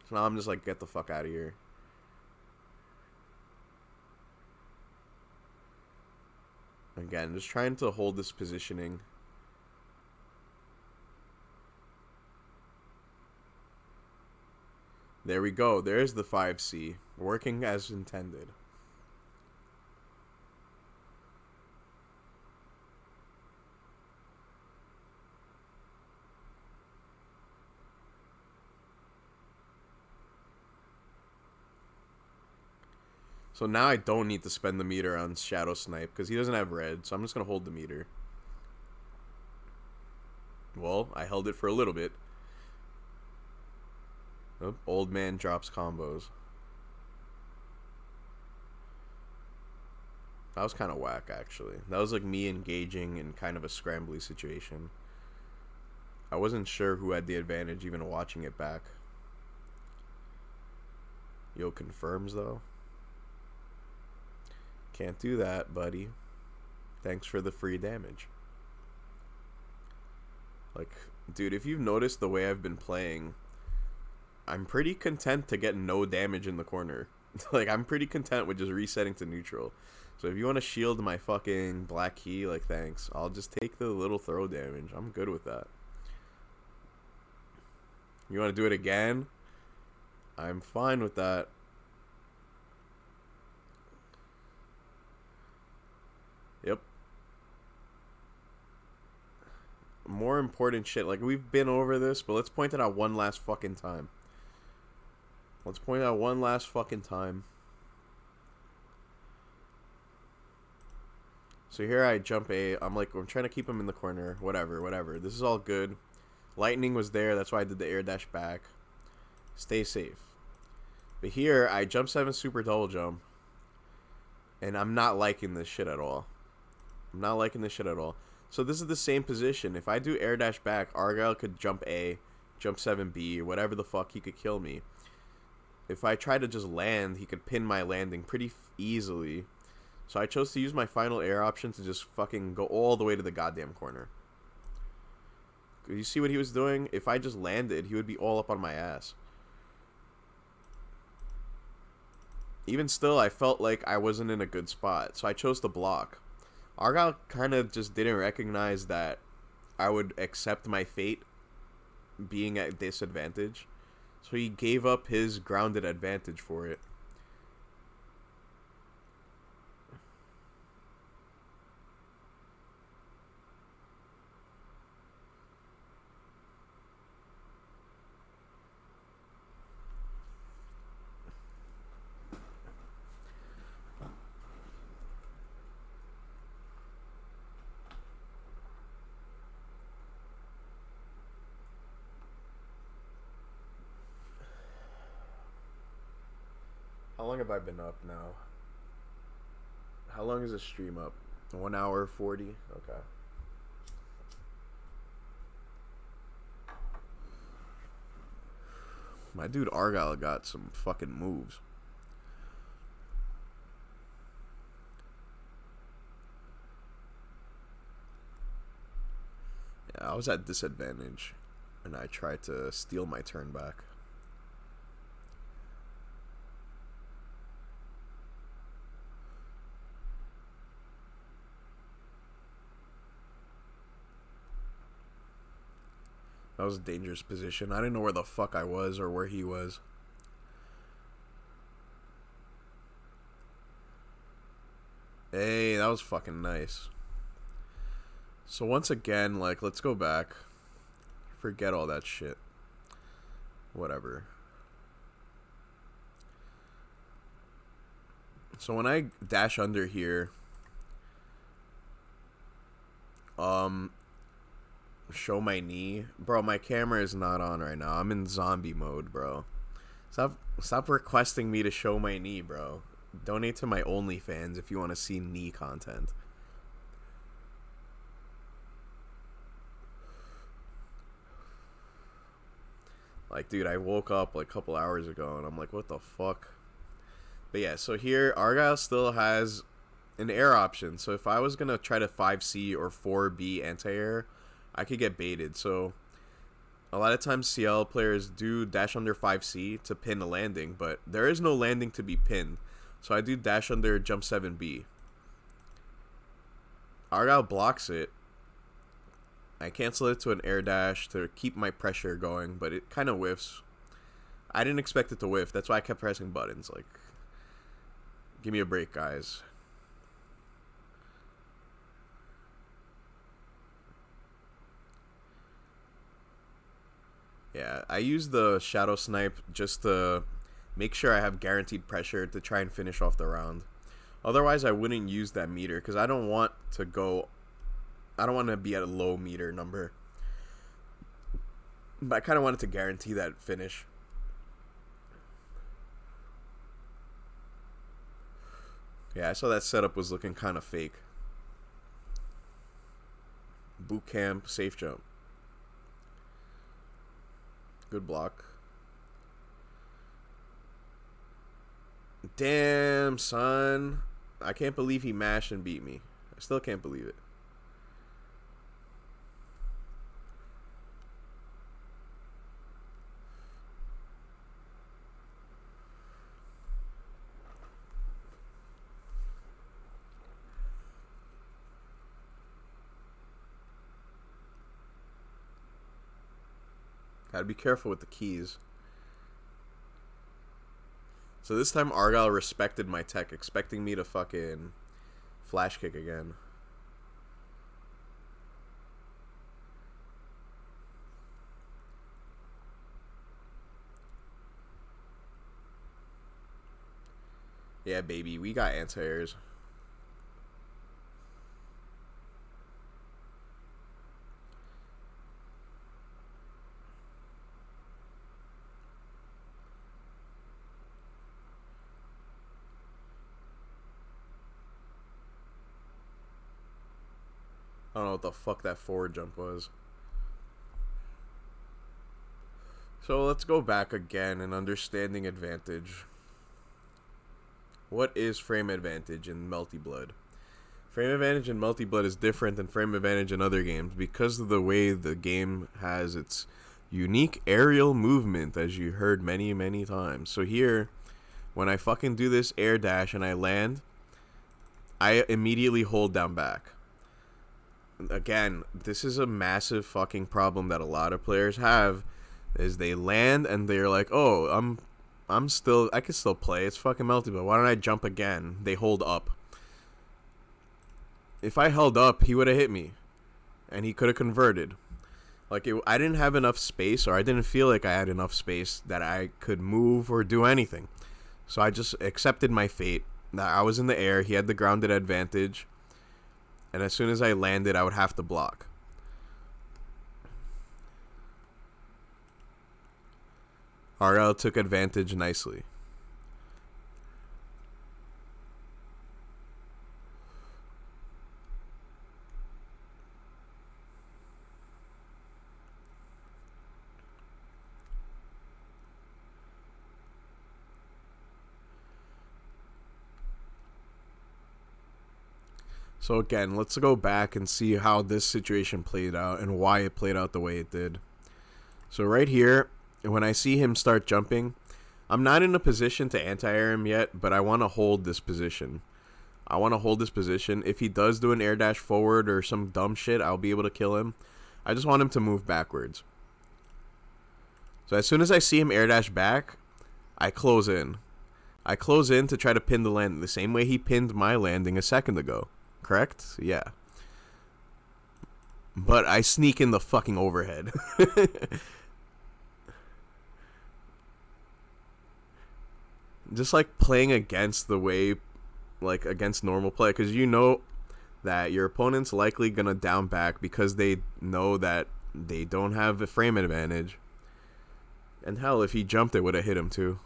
So now I'm just like, get the fuck out of here. Again, just trying to hold this positioning. There we go. There's the 5C. Working as intended. So now I don't need to spend the meter on Shadow Snipe because he doesn't have red, so I'm just going to hold the meter. Well, I held it for a little bit. Oh, old man drops combos. That was kind of whack, actually. That was like me engaging in kind of a scrambly situation. I wasn't sure who had the advantage even watching it back. Yo, confirms though. Can't do that, buddy. Thanks for the free damage. Like, dude, if you've noticed the way I've been playing, I'm pretty content to get no damage in the corner. Like, I'm pretty content with just resetting to neutral. So if you want to shield my fucking black key, like, thanks. I'll just take the little throw damage. I'm good with that. You want to do it again? I'm fine with that. Yep. More important shit. Like, we've been over this, but let's point it out one last fucking time. Let's point out one last fucking time. So here I jump A. I'm trying to keep him in the corner. Whatever. This is all good. Lightning was there. That's why I did the air dash back. Stay safe. But here, I jump 7 super double jump. And I'm not liking this shit at all. So this is the same position. If I do air dash back, Argyle could jump A, jump 7B, whatever the fuck, he could kill me. If I try to just land, he could pin my landing pretty easily. So I chose to use my final air option to just fucking go all the way to the goddamn corner. You see what he was doing? If I just landed, he would be all up on my ass. Even still, I felt like I wasn't in a good spot, so I chose to block. Argyle kind of just didn't recognize that I would accept my fate being at disadvantage, so he gave up his grounded advantage for it. How long have I been up now? How long is the stream up? 1 hour 40? Okay. My dude Argyle got some fucking moves. Yeah, I was at disadvantage, and I tried to steal my turn back. That was a dangerous position. I didn't know where the fuck I was or where he was. Hey, that was fucking nice. So once again, like, let's go back. Forget all that shit. Whatever. So when I dash under here, show my knee, bro, my camera is not on right now. I'm in zombie mode, bro. Stop requesting me to show my knee, bro. Donate to my OnlyFans if you want to see knee content. Like, dude, I woke up like a couple hours ago and I'm like, what the fuck? But yeah, so here Argyle still has an air option. So if I was gonna try to 5C or 4B anti-air, I could get baited. So a lot of times CL players do dash under 5C to pin a landing, but there is no landing to be pinned. So I do dash under jump 7B. Argyle blocks it. I cancel it to an air dash to keep my pressure going, but it kind of whiffs. I didn't expect it to whiff. That's why I kept pressing buttons. Like, give me a break, guys. Yeah, I use the shadow snipe just to make sure I have guaranteed pressure to try and finish off the round. Otherwise, I wouldn't use that meter because I don't want to be at a low meter number. But I kind of wanted to guarantee that finish. Yeah, I saw that setup was looking kind of fake. Boot camp, safe jump. Good block. Damn, son. I can't believe he mashed and beat me. I still can't believe it. Gotta be careful with the keys. So this time Argyle respected my tech, expecting me to fucking flash kick again. Yeah, baby, we got anti-airs. I don't know what the fuck that forward jump was. So let's go back again and understanding advantage. What is frame advantage in multi-blood? Frame advantage in multi-blood is different than frame advantage in other games because of the way the game has its unique aerial movement, as you heard many, many times. So here, when I fucking do this air dash and I land, I immediately hold down back. Again, this is a massive fucking problem that a lot of players have, is they land and they're like, oh, I can still play. It's fucking multi-blood. Why don't I jump again? They hold up. If I held up, he would have hit me, and he could have converted. I didn't have enough space, or I didn't feel like I had enough space that I could move or do anything. So I just accepted my fate. That I was in the air. He had the grounded advantage, and as soon as I landed, I would have to block. Argyle took advantage nicely. So again, let's go back and see how this situation played out and why it played out the way it did. So right here, when I see him start jumping, I'm not in a position to anti-air him yet, but I want to hold this position. If he does do an air dash forward or some dumb shit, I'll be able to kill him. I just want him to move backwards. So as soon as I see him air dash back, I close in. I close in to try to pin the landing the same way he pinned my landing a second ago. Correct? Yeah. But I sneak in the fucking overhead. Just like playing against the way, like against normal play, because you know that your opponent's likely gonna down back because they know that they don't have a frame advantage. And hell, if he jumped, it would have hit him too.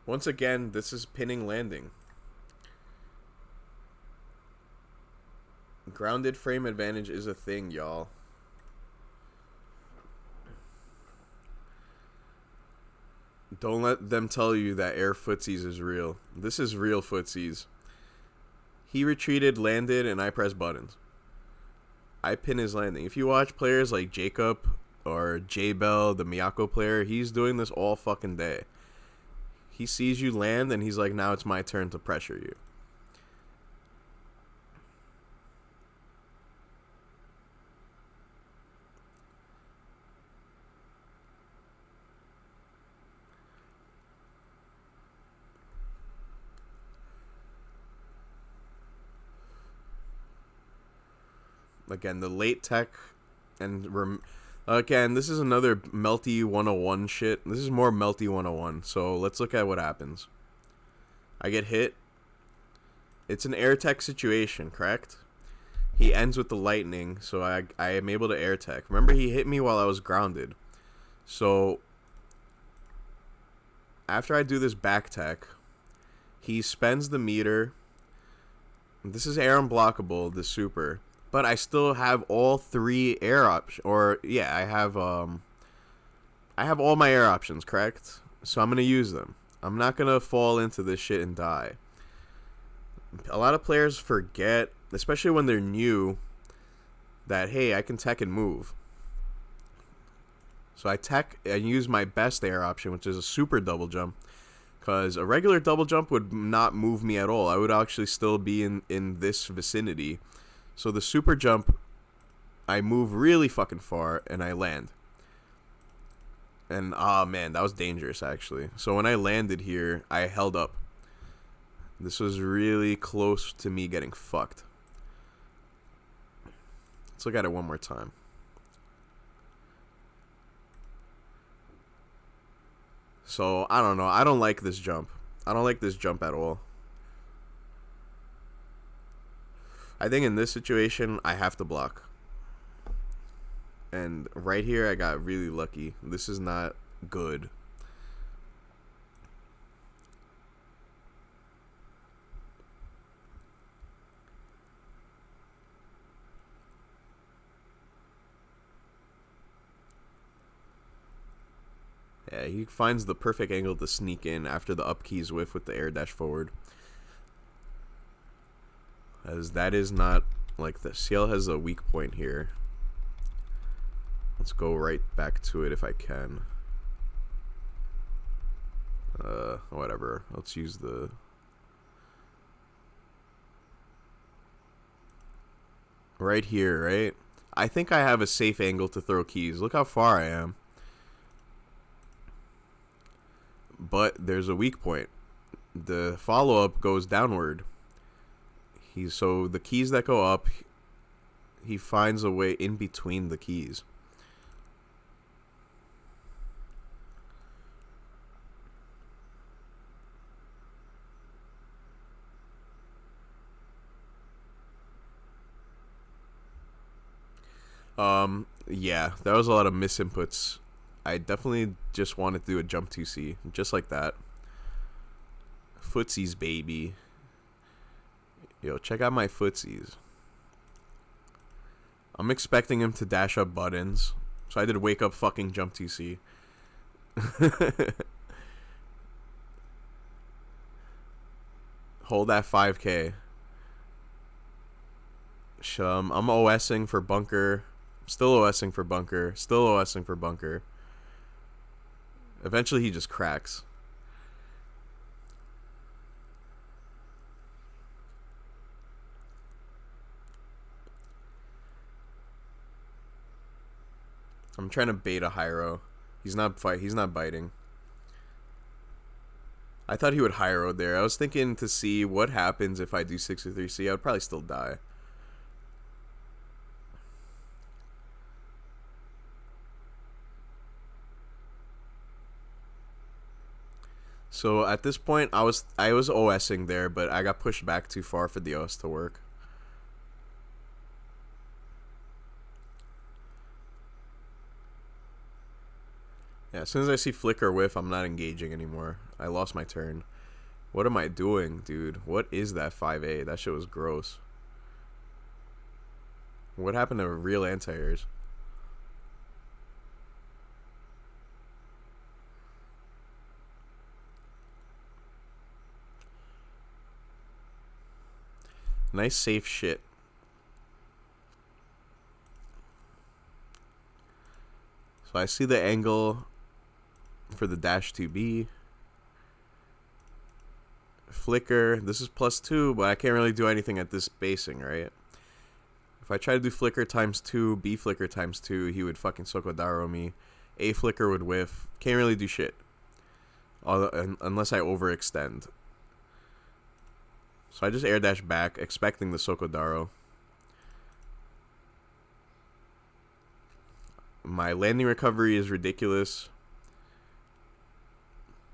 Once again, this is pinning landing. Grounded frame advantage is a thing, y'all. Don't let them tell you that air footsies is real. This is real footsies. He retreated, landed, and I pressed buttons. I pin his landing. If you watch players like Jacob or J-Bell, the Miyako player, he's doing this all fucking day. He sees you land, and he's like, now it's my turn to pressure you. Again, the late tech, and again, this is another Melty 101 shit. This is more Melty 101. So let's look at what happens. I get hit. It's an air tech situation, correct? He ends with the lightning, so I am able to air tech. Remember, he hit me while I was grounded. So after I do this back tech, he spends the meter. This is air unblockable, the super. But I still have all three air options, or yeah, I have all my air options, correct? So I'm gonna use them. I'm not gonna fall into this shit and die. A lot of players forget, especially when they're new, that hey, I can tech and move. So I use my best air option, which is a super double jump, because a regular double jump would not move me at all. I would actually still be in this vicinity. So the super jump, I move really fucking far, and I land. And, man, that was dangerous, actually. So when I landed here, I held up. This was really close to me getting fucked. Let's look at it one more time. So, I don't know. I don't like this jump. I don't like this jump at all. I think in this situation, I have to block. And right here, I got really lucky. This is not good. Yeah, he finds the perfect angle to sneak in after the up keys whiff with the air dash forward. As that is not, like, the F-Ciel has a weak point here. Let's go right back to it if I can. Whatever. Let's use the... Right here, right? I think I have a safe angle to throw keys. Look how far I am. But there's a weak point. The follow-up goes downward. So the keys that go up, he finds a way in between the keys. Yeah, that was a lot of misinputs. I definitely just wanted to do a jump 2C, just like that. Footsies, baby. Yo, check out my footsies. I'm expecting him to dash up buttons, so I did wake up fucking jump 2C. Hold that 5K. I'm OSing for bunker. Still OSing for bunker. Still OSing for bunker. Eventually he just cracks. I'm trying to bait a H-Roa. He's not biting. I thought he would H-Roa there. I was thinking to see what happens if I do 63C. I would probably still die. So at this point, I was OSing there, but I got pushed back too far for the OS to work. Yeah, as soon as I see flicker whiff, I'm not engaging anymore. I lost my turn. What am I doing, dude? What is that 5A? That shit was gross. What happened to real anti-airs? Nice safe shit. So I see the angle for the dash 2B. Flicker. This is +2, but I can't really do anything at this spacing, right? If I try to do flicker times 2, B flicker times 2, he would fucking Sokodaro me. A flicker would whiff. Can't really do shit. Unless I overextend. So I just air dash back, expecting the Sokodaro. My landing recovery is ridiculous.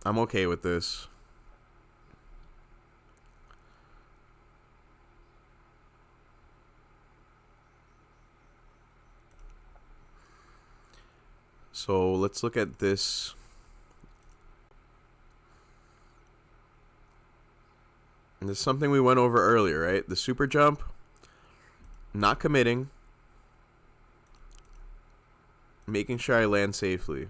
I'm okay with this. So let's look at this. And this is something we went over earlier, right? The super jump, not committing, making sure I land safely.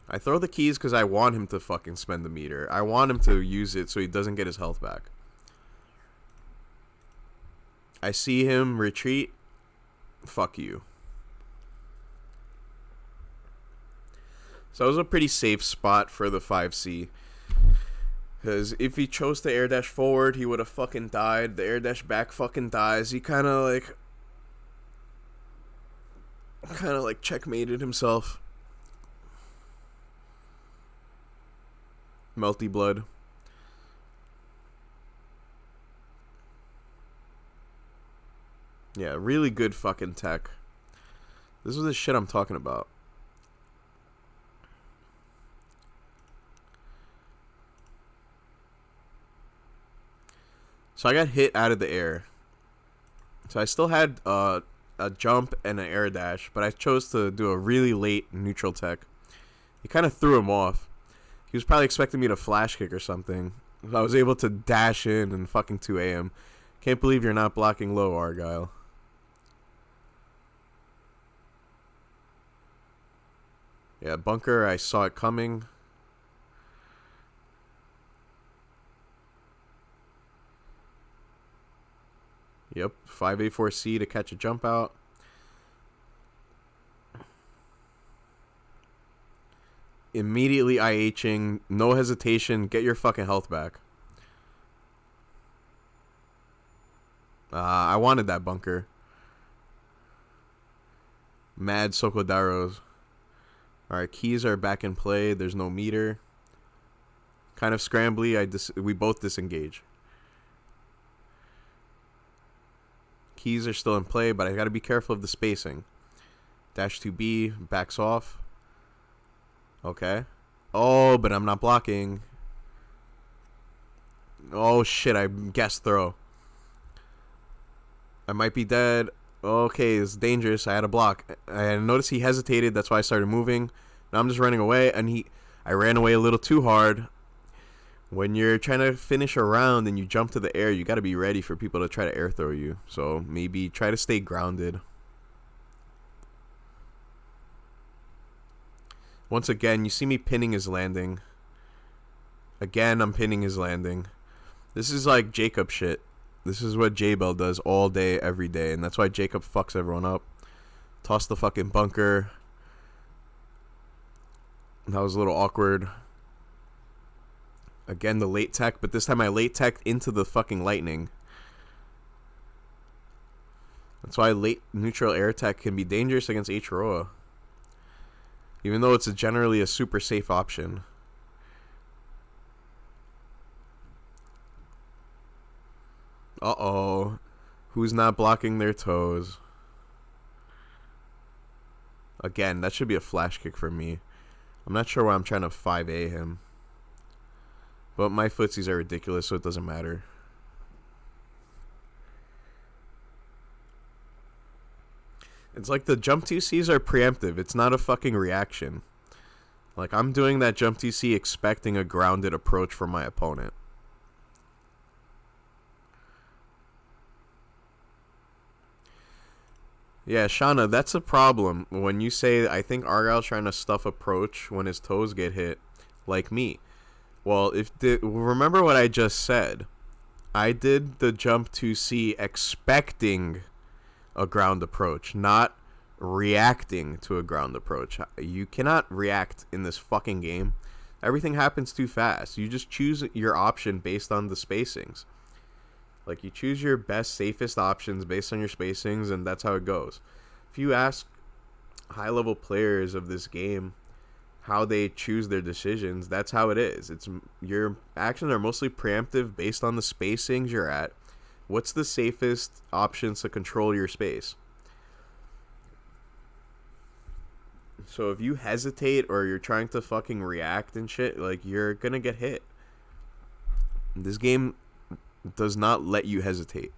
I throw the keys because I want him to fucking spend the meter. I want him to use it so he doesn't get his health back. I see him retreat. Fuck you. So it was a pretty safe spot for the 5C. Because if he chose to air dash forward, he would have fucking died. The air dash back fucking dies. He kind of like checkmated himself. Melty blood. Yeah, really good fucking tech. This is the shit I'm talking about. So I got hit out of the air. So I still had a jump and an air dash, but I chose to do a really late neutral tech. He kind of threw him off. He was probably expecting me to flash kick or something. I was able to dash in and fucking 2 a.m. Can't believe you're not blocking low, Argyle. Yeah, bunker, I saw it coming. Yep, 5A4C to catch a jump out. Immediately IHing, no hesitation, get your fucking health back. I wanted that bunker. Mad Sokodaros. Alright, keys are back in play. There's no meter. Kind of scrambly. We both disengage. Keys are still in play, but I gotta be careful of the spacing. Dash 2B, backs off. Okay. Oh, but I'm not blocking. Oh shit, I guessed throw. I might be dead. Okay, it's dangerous. I had a block. I noticed he hesitated. That's why I started moving. Now I'm just running away, and I ran away a little too hard. When you're trying to finish a round and you jump to the air, you got to be ready for people to try to air throw you. So maybe try to stay grounded. Once again, you see me pinning his landing. Again, I'm pinning his landing. This is like Jacob shit. This is what J-Bell does all day, every day. And that's why Jacob fucks everyone up. Toss the fucking bunker. That was a little awkward. Again, the late tech. But this time I late teched into the fucking lightning. That's why late neutral air tech can be dangerous against H-Roa. Even though it's generally a super safe option. Uh-oh. Who's not blocking their toes? Again, that should be a flash kick for me. I'm not sure why I'm trying to 5A him. But my footsies are ridiculous, so it doesn't matter. It's like the jump 2Cs are preemptive. It's not a fucking reaction. Like, I'm doing that jump 2C expecting a grounded approach from my opponent. Yeah, Shauna, that's a problem. When you say, I think Argyle's trying to stuff approach when his toes get hit, like me. Well, remember what I just said. I did the jump 2C expecting a ground approach, not reacting to a ground approach. You cannot react in this fucking game. Everything happens too fast. You just choose your option based on the spacings. Like, you choose your best, safest options based on your spacings, and that's how it goes. If you ask high-level players of this game how they choose their decisions, that's how it is. Your actions are mostly preemptive based on the spacings you're at. What's the safest options to control your space? So if you hesitate or you're trying to fucking react and shit, like, you're gonna get hit. This game does not let you hesitate.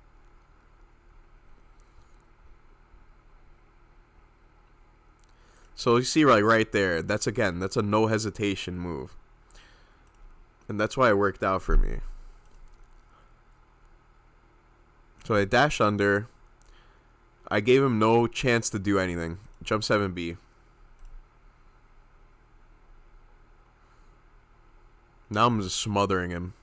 So you see, like, right there, that's a no hesitation move. And that's why it worked out for me. So I dash under. I gave him no chance to do anything. Jump 7B. Now I'm just smothering him.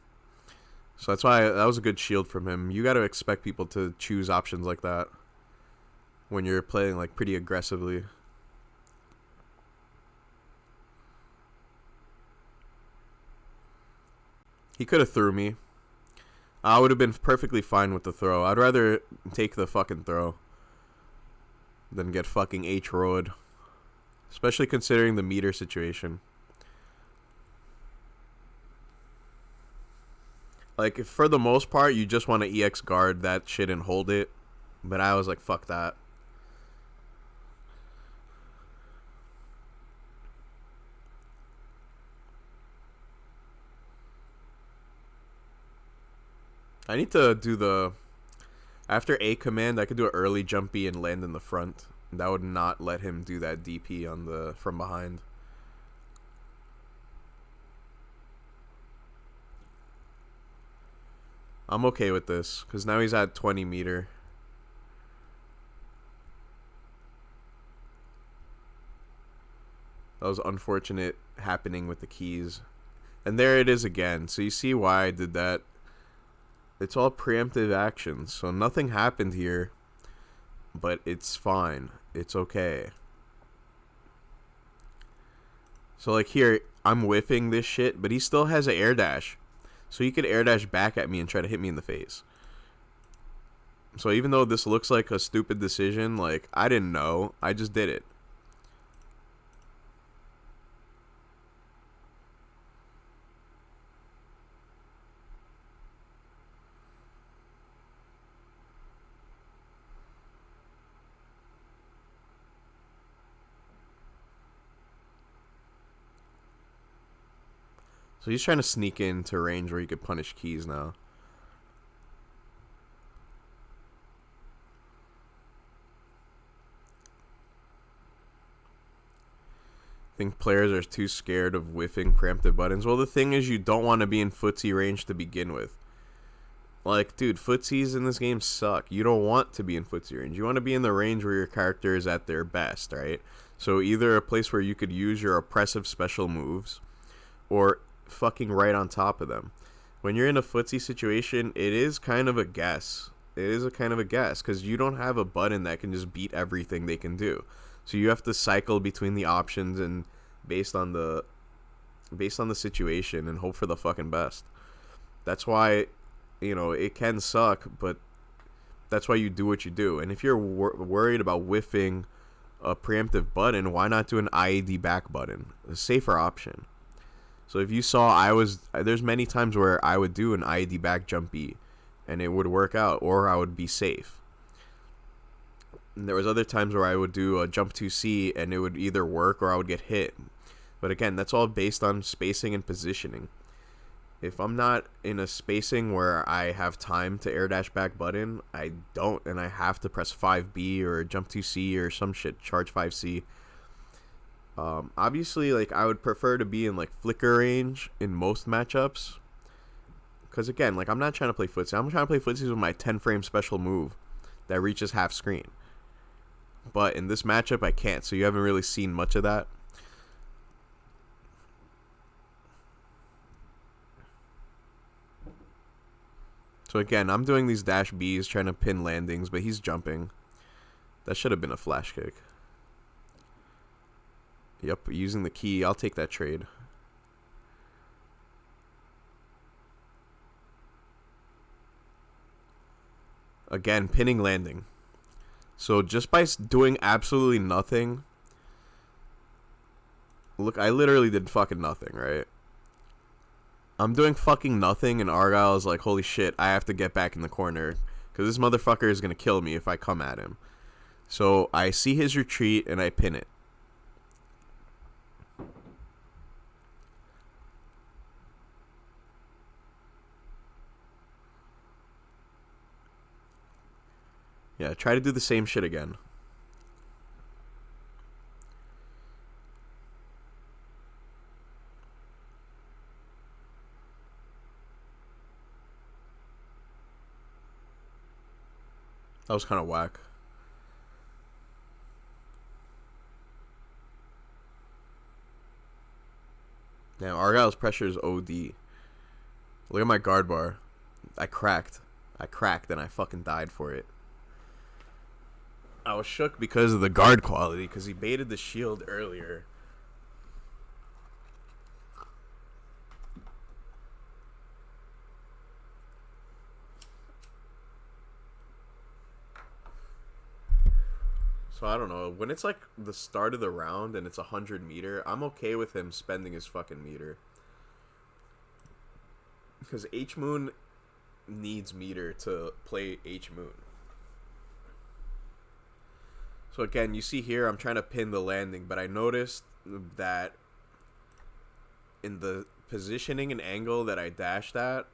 So that's why that was a good shield from him. You got to expect people to choose options like that when you're playing, like, pretty aggressively. He could have threw me. I would have been perfectly fine with the throw. I'd rather take the fucking throw than get fucking H-Roa'd. Especially considering the meter situation. Like, if for the most part, you just want to EX guard that shit and hold it. But I was like, fuck that. I need to do the... After A command, I could do an early jumpy and land in the front. That would not let him do that DP on the from behind. I'm okay with this, because now he's at 20 meter. That was unfortunate happening with the keys. And there it is again. So you see why I did that. It's all preemptive actions. So nothing happened here. But it's fine. It's okay. So like here, I'm whiffing this shit, but he still has an air dash. So he could air dash back at me and try to hit me in the face. So even though this looks like a stupid decision, like, I didn't know. I just did it. So he's trying to sneak into range where he could punish keys now. I think players are too scared of whiffing preemptive buttons. Well, the thing is, you don't want to be in footsie range to begin with. Like, dude, footsies in this game suck. You don't want to be in footsie range. You want to be in the range where your character is at their best, right? So either a place where you could use your oppressive special moves, or fucking right on top of them. When you're in a footsie situation, it is kind of a guess. It is a kind of a guess, because you don't have a button that can just beat everything they can do. So you have to cycle between the options and based on the situation and hope for the fucking best. That's why, you know, it can suck, but that's why you do what you do. And if you're worried about whiffing a preemptive button, why not do an IED back button? A safer option. So if you saw, there's many times where I would do an IED back jump B and it would work out, or I would be safe. And there was other times where I would do a jump 2C and it would either work or I would get hit. But again, that's all based on spacing and positioning. If I'm not in a spacing where I have time to air dash back button, I don't, and I have to press 5B or jump 2C or some shit, charge 5C. Obviously, like, I would prefer to be in like flicker range in most matchups. Because again, like, I'm not trying to play footsie. I'm trying to play footsies with my 10 frame special move that reaches half screen. But in this matchup, I can't, so you haven't really seen much of that. So again, I'm doing these dash Bs, trying to pin landings, but he's jumping. That should have been a flash kick. Yep, using the key. I'll take that trade. Again, pinning landing. So just by doing absolutely nothing. Look, I literally did fucking nothing, right? I'm doing fucking nothing, and Argyle is like, holy shit, I have to get back in the corner, because this motherfucker is going to kill me if I come at him. So I see his retreat, and I pin it. Yeah, try to do the same shit again. That was kind of whack. Damn, Argyle's pressure is OD. Look at my guard bar. I cracked and I fucking died for it. I was shook because of the guard quality, because he baited the shield earlier. So I don't know. When it's like the start of the round and it's 100-meter, I'm okay with him spending his fucking meter. Because H-Moon needs meter to play H-Moon. So again, you see here, I'm trying to pin the landing, but I noticed that in the positioning and angle that I dashed at,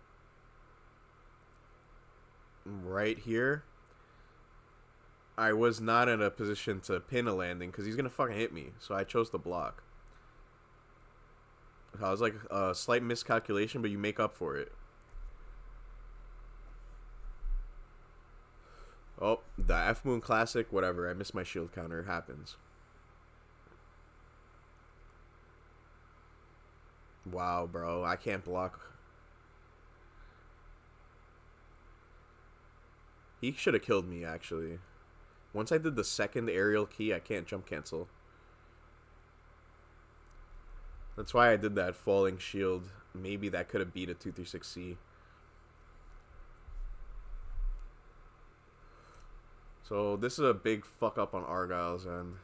right here, I was not in a position to pin a landing because he's going to fucking hit me. So I chose to block. I was like a slight miscalculation, but you make up for it. Oh, the F-Moon Classic, whatever. I missed my shield counter. It happens. Wow, bro. I can't block. He should have killed me, actually. Once I did the second aerial key, I can't jump cancel. That's why I did that falling shield. Maybe that could have beat a 236C. So this is a big fuck up on Argyle's end.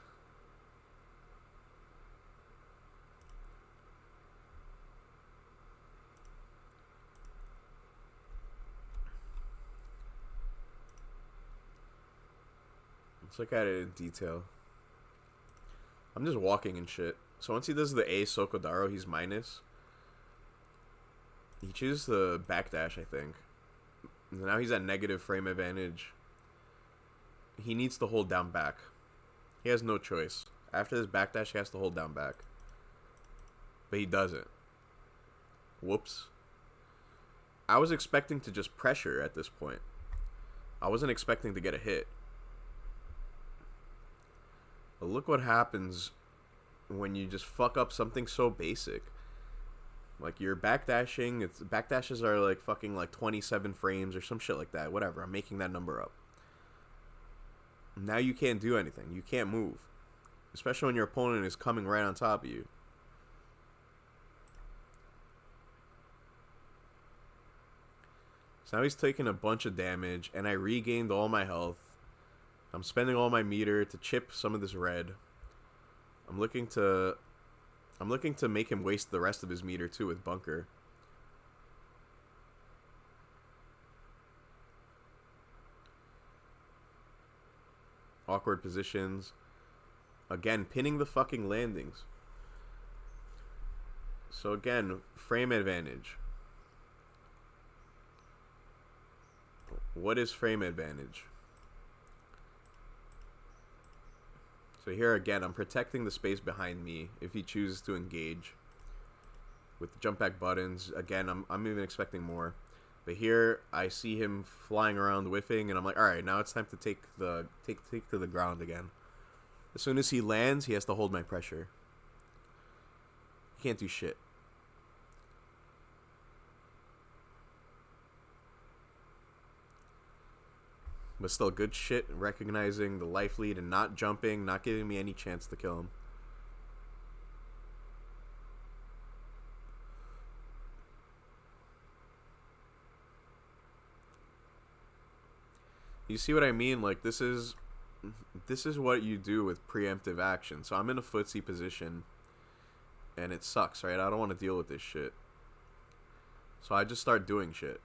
Let's look at it in detail. I'm just walking and shit. So once he does the A Sokodaro, he's minus. He chooses the backdash, I think. Now he's at negative frame advantage. He needs to hold down back. He has no choice. After this backdash, he has to hold down back. But he doesn't. Whoops. I was expecting to just pressure at this point. I wasn't expecting to get a hit. But look what happens when you just fuck up something so basic. Like you're backdashing. Backdashes are like fucking like 27 frames or some shit like that. Whatever. I'm making that number up. Now you can't do anything. You can't move. Especially when your opponent is coming right on top of you. So now he's taking a bunch of damage, and I regained all my health. I'm spending all my meter to chip some of this red. I'm looking to make him waste the rest of his meter too with bunker. Awkward positions. Again, pinning the fucking landings. So again, frame advantage. What is frame advantage? So here again, I'm protecting the space behind me if he chooses to engage. With the jump back buttons, again, I'm even expecting more. But here, I see him flying around whiffing, and I'm like, alright, now it's time to take to the ground again. As soon as he lands, he has to hold my pressure. He can't do shit. But still, good shit, recognizing the life lead and not jumping, not giving me any chance to kill him. You see what I mean? Like, this is what you do with preemptive action. So I'm in a footsie position, and it sucks, right? I don't want to deal with this shit. So I just start doing shit.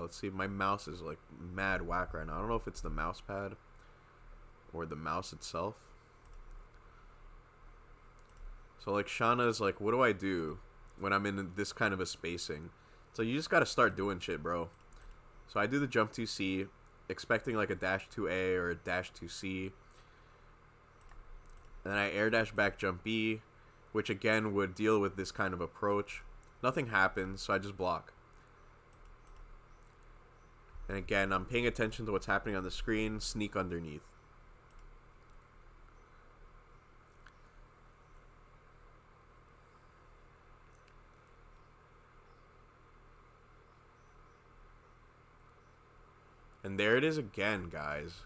Let's see, my mouse is like mad whack right now. I don't know if it's the mouse pad or the mouse itself. So like Shauna's like, what do I do when I'm in this kind of a spacing? So you just gotta start doing shit, bro. So I do the jump 2C, expecting like a dash 2A or a dash 2C. And then I air dash back jump B, which again would deal with this kind of approach. Nothing happens, so I just block. And again, I'm paying attention to what's happening on the screen, sneak underneath. And there it is again, guys.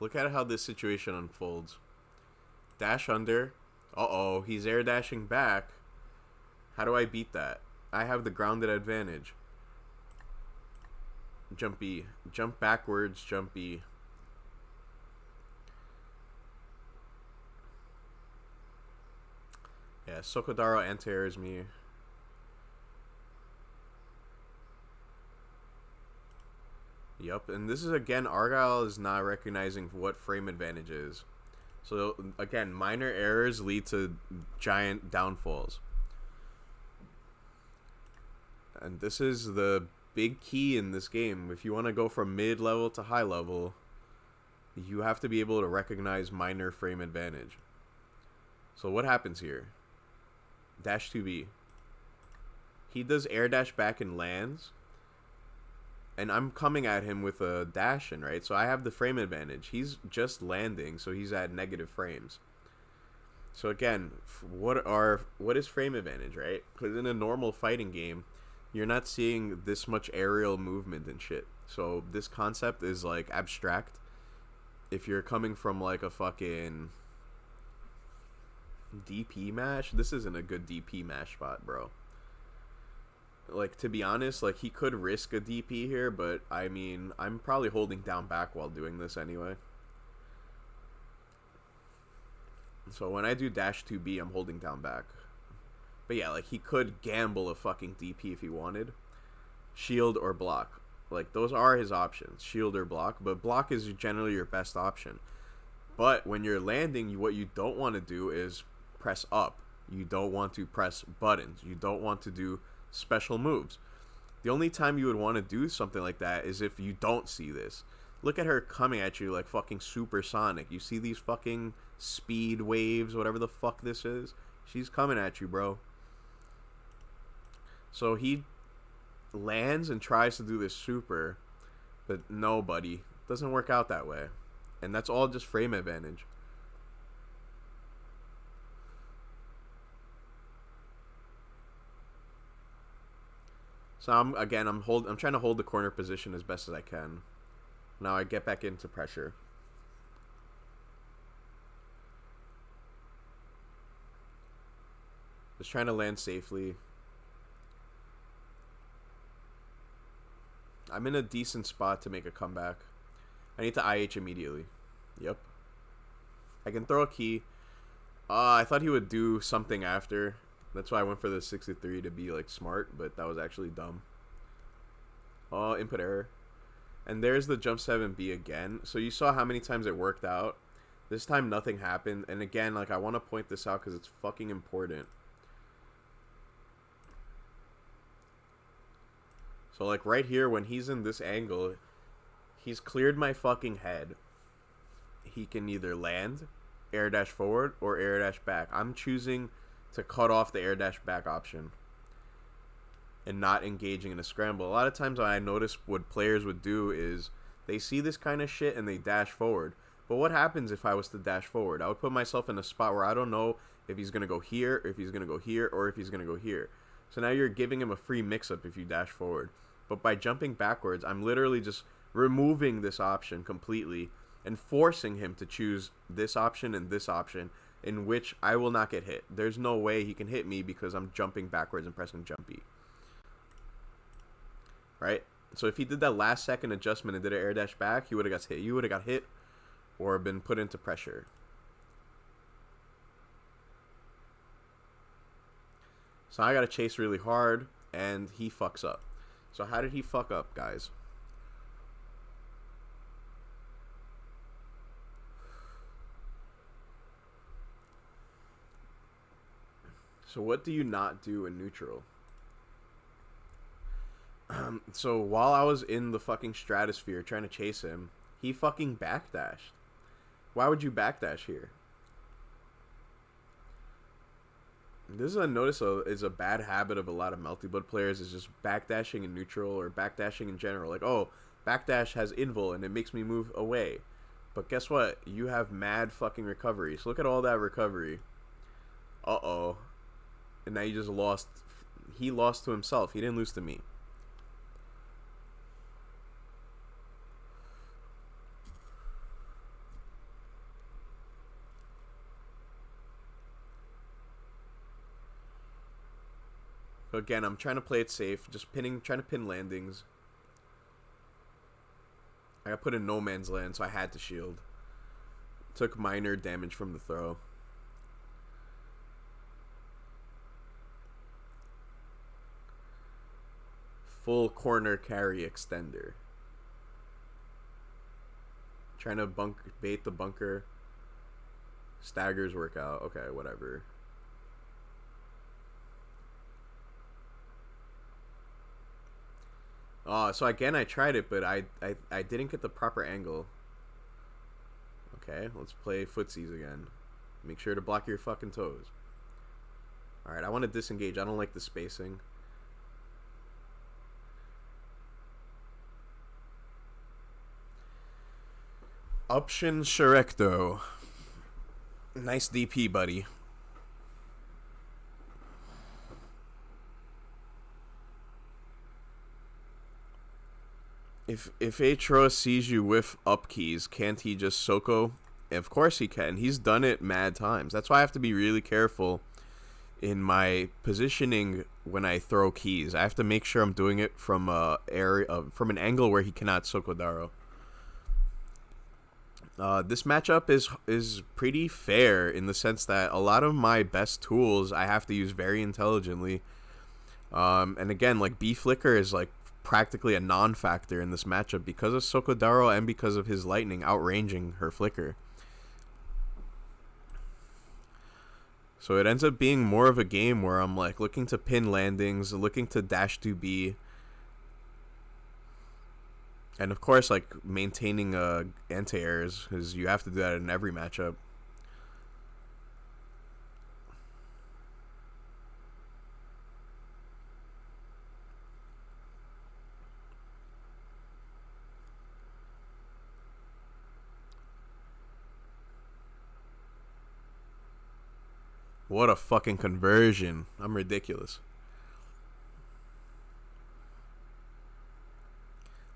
Look at how this situation unfolds. Dash under. Uh-oh, he's air dashing back. How do I beat that? I have the grounded advantage. Jump B. Jump backwards, jump B. Yeah, Sokodaro anti-airs me. Yup, and this is again, Argyle is not recognizing what frame advantage is. So again, minor errors lead to giant downfalls. And this is the big key in this game. If you want to go from mid-level to high level, you have to be able to recognize minor frame advantage. So what happens here? Dash 2B. He does air dash back and lands. and I'm coming at him with a dash in, right? So I have the frame advantage. He's just landing, so he's at negative frames. So again, what is frame advantage, right? Because in a normal fighting game, you're not seeing this much aerial movement and shit. So this concept is like abstract. If you're coming from like a fucking DP mash, this isn't a good DP mash spot, bro. Like, to be honest, like, he could risk a DP here, but I mean, I'm probably holding down back while doing this anyway. So when I do dash 2B, I'm holding down back. But yeah, like, he could gamble a fucking DP if he wanted. Shield or block. Like, those are his options. Shield or block. But block is generally your best option. But when you're landing, what you don't want to do is press up. You don't want to press buttons. You don't want to do special moves. The only time you would want to do something like that is if you don't see this. Look at her coming at you like fucking supersonic. You see these fucking speed waves, whatever the fuck this is? She's coming at you, bro. So he lands and tries to do this super, but no, buddy. It doesn't work out that way. And that's all just frame advantage. So I'm trying to hold the corner position as best as I can. Now I get back into pressure. Just trying to land safely. I'm in a decent spot to make a comeback. I need to IH immediately. Yep. I can throw a key. I thought he would do something after. That's why I went for the 63 to be like smart, but that was actually dumb. Oh, input error. And there's the jump 7B again. So you saw how many times it worked out. This time nothing happened. And again, like, I want to point this out because it's fucking important. So like right here, when he's in this angle, he's cleared my fucking head. He can either land, air dash forward, or air dash back. I'm choosing to cut off the air dash back option and not engaging in a scramble. A lot of times I notice what players would do is they see this kind of shit and they dash forward. But what happens if I was to dash forward? I would put myself in a spot where I don't know if he's going to go here, if he's going to go here, or if he's going to go here. So now you're giving him a free mix-up if you dash forward. But by jumping backwards, I'm literally just removing this option completely and forcing him to choose this option and this option, in which I will not get hit. There's no way he can hit me because I'm jumping backwards and pressing jump B. Right? So if he did that last second adjustment and did an air dash back, he would have got hit. You would have got hit or been put into pressure. So I got to chase really hard, and he fucks up. So how did he fuck up, guys? So what do you not do in neutral? So while I was in the fucking stratosphere trying to chase him, he fucking backdashed. Why would you backdash here? This is a bad habit of a lot of multi-blood players, is just backdashing in neutral or backdashing in general. Like, oh, backdash has invul and it makes me move away. But guess what? You have mad fucking recovery. So look at all that recovery. Uh-oh. And now you just lost. He lost to himself. He didn't lose to me. So again, I'm trying to play it safe. Just trying to pin landings. I got put in no man's land, so I had to shield. Took minor damage from the throw. Full corner carry extender. Trying to bait the bunker. Staggers work out. Okay, whatever. So again, I tried it, but I didn't get the proper angle. Okay, let's play footsies again. Make sure to block your fucking toes. Alright, I want to disengage. I don't like the spacing. Option Sharekto. Nice DP, buddy. If H-Roa sees you with up keys, can't he just Soko? Of course he can. He's done it mad times. That's why I have to be really careful in my positioning when I throw keys. I have to make sure I'm doing it from from an angle where he cannot Sokodaro. This matchup is pretty fair in the sense that a lot of my best tools I have to use very intelligently. And again, like B Flicker is like practically a non-factor in this matchup because of Sokodaro and because of his lightning outranging her Flicker. So it ends up being more of a game where I'm like looking to pin landings, looking to dash to B, and of course like maintaining anti-airs, because you have to do that in every matchup. What a fucking conversion. I'm ridiculous.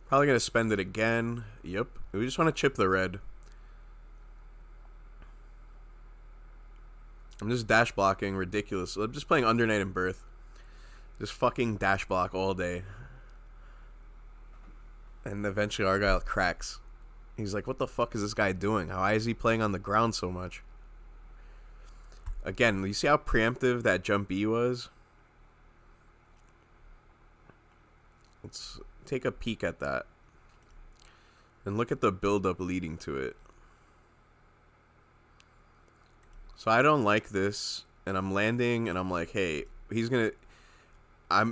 Probably going to spend it again. Yep. We just want to chip the red. I'm just dash blocking. Ridiculous. I'm just playing Under Night and Birth. Just fucking dash block all day. And eventually Argyle cracks. He's like, what the fuck is this guy doing? Why is he playing on the ground so much? Again, you see how preemptive that jump B was? Let's take a peek at that. And look at the build-up leading to it. So I don't like this. And I'm landing and I'm like, hey, he's gonna...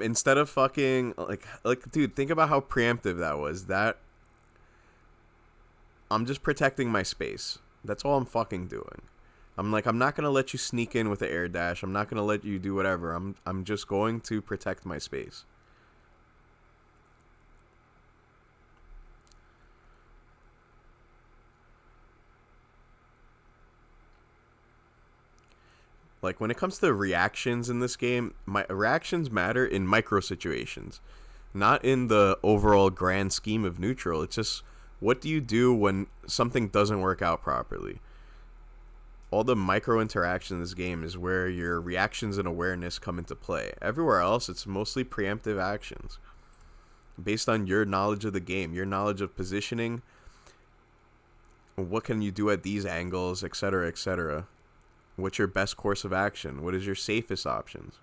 instead of fucking... Like, dude, think about how preemptive that was. I'm just protecting my space. That's all I'm fucking doing. I'm like, I'm not going to let you sneak in with the air dash. I'm not going to let you do whatever. I'm just going to protect my space. Like, when it comes to reactions in this game, my reactions matter in micro situations, not in the overall grand scheme of neutral. It's just, what do you do when something doesn't work out properly? All the micro interaction in this game is where your reactions and awareness come into play. Everywhere else, it's mostly preemptive actions based on your knowledge of the game, your knowledge of positioning, what can you do at these angles, etc., etc. What's your best course of action? What is your safest options?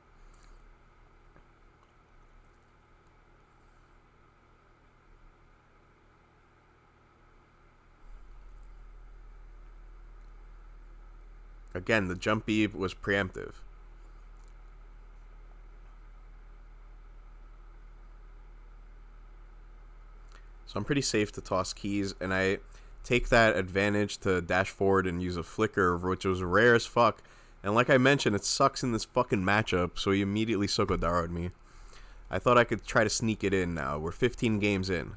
Again, the jump B was preemptive. So I'm pretty safe to toss keys, and I take that advantage to dash forward and use a flicker, which was rare as fuck. And like I mentioned, it sucks in this fucking matchup, so he immediately Sokodaro'd me. I thought I could try to sneak it in now. We're 15 games in.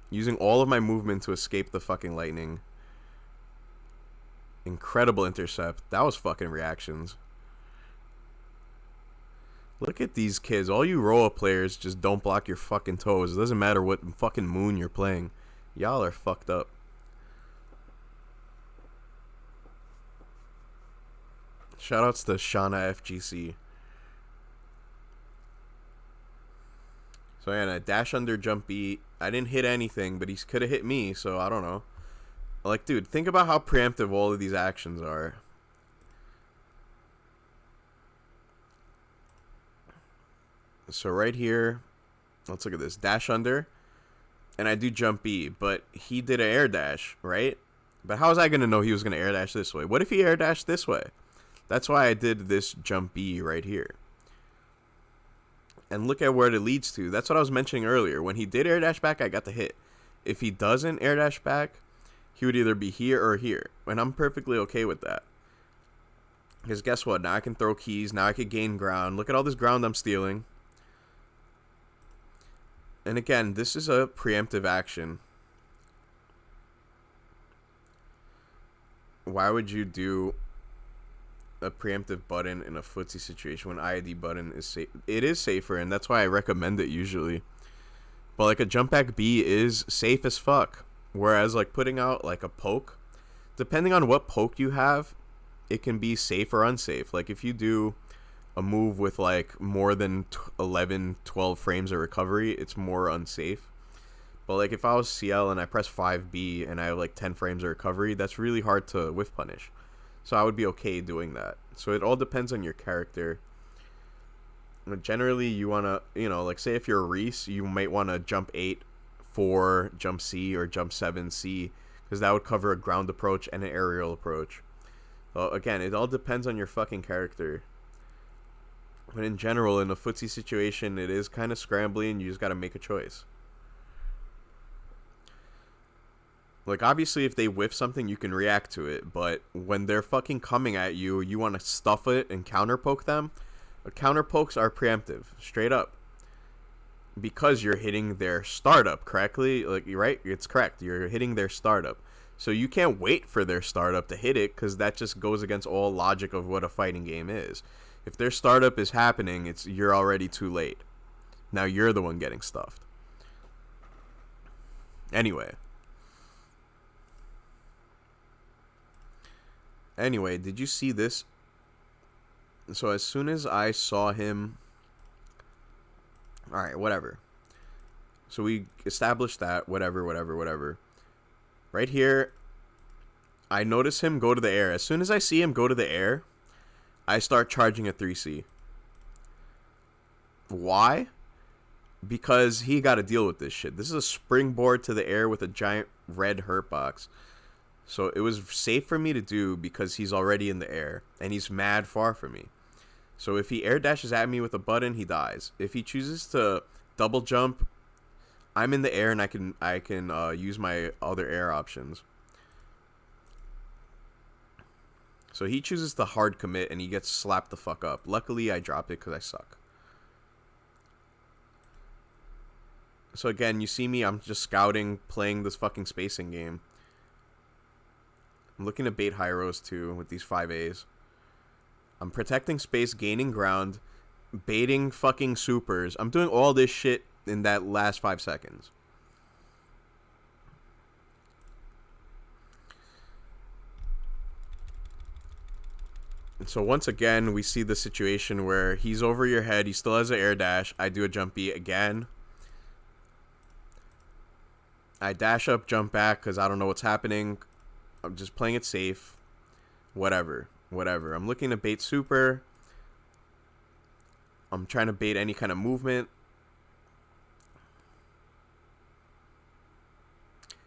Using all of my movement to escape the fucking lightning. Incredible intercept. That was fucking reactions. Look at these kids. All you Roa players just don't block your fucking toes. It doesn't matter what fucking moon you're playing. Y'all are fucked up. Shoutouts to Shauna FGC. So yeah, a dash under jump B. I didn't hit anything, but he could have hit me, so I don't know. Like, dude, think about how preemptive all of these actions are. So right here, let's look at this. Dash under, and I do jump B, but he did an air dash, right? But how was I going to know he was going to air dash this way? What if he air dashed this way? That's why I did this jump B right here. And look at where it leads to. That's what I was mentioning earlier. When he did air dash back, I got the hit. If he doesn't air dash back, he would either be here or here. And I'm perfectly okay with that. Because guess what? Now I can throw keys. Now I can gain ground. Look at all this ground I'm stealing. And again, this is a preemptive action. Why would you do a preemptive button in a footsie situation when IID button is safe? It is safer, and that's why I recommend it usually. But like a jump back B is safe as fuck. Whereas like putting out like a poke, depending on what poke you have, it can be safe or unsafe. Like if you do a move with like more than 11, 12 frames of recovery, it's more unsafe. But like if I was CL and I press 5B and I have like 10 frames of recovery, that's really hard to whiff punish. So I would be okay doing that. So it all depends on your character. But generally you want to, like say if you're a Reese, you might want to jump 8, 4, jump C, or jump 7, C, because that would cover a ground approach and an aerial approach. Again, it all depends on your fucking character. But in general, in a footsie situation, it is kind of scrambly and you just got to make a choice. Like, obviously, if they whiff something, you can react to it. But when they're fucking coming at you, you want to stuff it and counterpoke them. Counterpokes are preemptive, straight up. Because you're hitting their startup correctly. Like, right? It's correct. You're hitting their startup. So you can't wait for their startup to hit it, because that just goes against all logic of what a fighting game is. If their startup is happening, you're already too late. Now you're the one getting stuffed. Anyway, did you see this? So as soon as I saw him... Alright, whatever. So we established that. Whatever. Right here, I notice him go to the air. As soon as I see him go to the air, I start charging a 3C. Why? Because he got to deal with this shit. This is a springboard to the air with a giant red hurt box. So it was safe for me to do because he's already in the air. And he's mad far from me. So if he air dashes at me with a button, he dies. If he chooses to double jump, I'm in the air and I can use my other air options. So he chooses to hard commit and he gets slapped the fuck up. Luckily, I drop it because I suck. So again, you see me, I'm just scouting, playing this fucking spacing game. I'm looking to bait high rows too with these 5As. I'm protecting space, gaining ground, baiting fucking supers. I'm doing all this shit in that last 5 seconds. And so once again, we see the situation where he's over your head. He still has an air dash. I do a jump B again. I dash up, jump back because I don't know what's happening. I'm just playing it safe. Whatever. I'm looking to bait super. I'm trying to bait any kind of movement.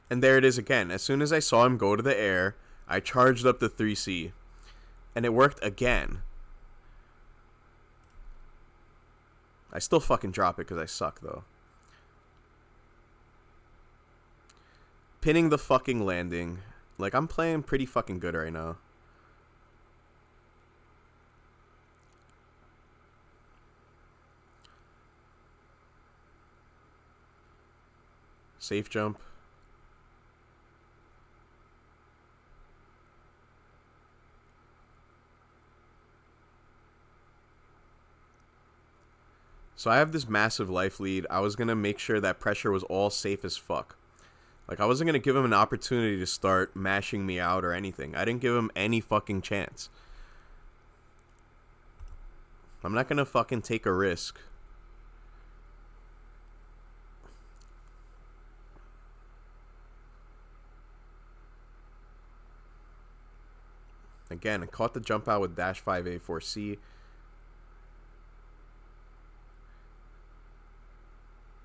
And there it is again. As soon as I saw him go to the air, I charged up the 3C. And it worked again. I still fucking drop it because I suck, though. Pinning the fucking landing. Like, I'm playing pretty fucking good right now. Safe jump. So I have this massive life lead. I was going to make sure that pressure was all safe as fuck. Like, I wasn't going to give him an opportunity to start mashing me out or anything. I didn't give him any fucking chance. I'm not going to fucking take a risk. Again, I caught the jump out with dash 5A 4C.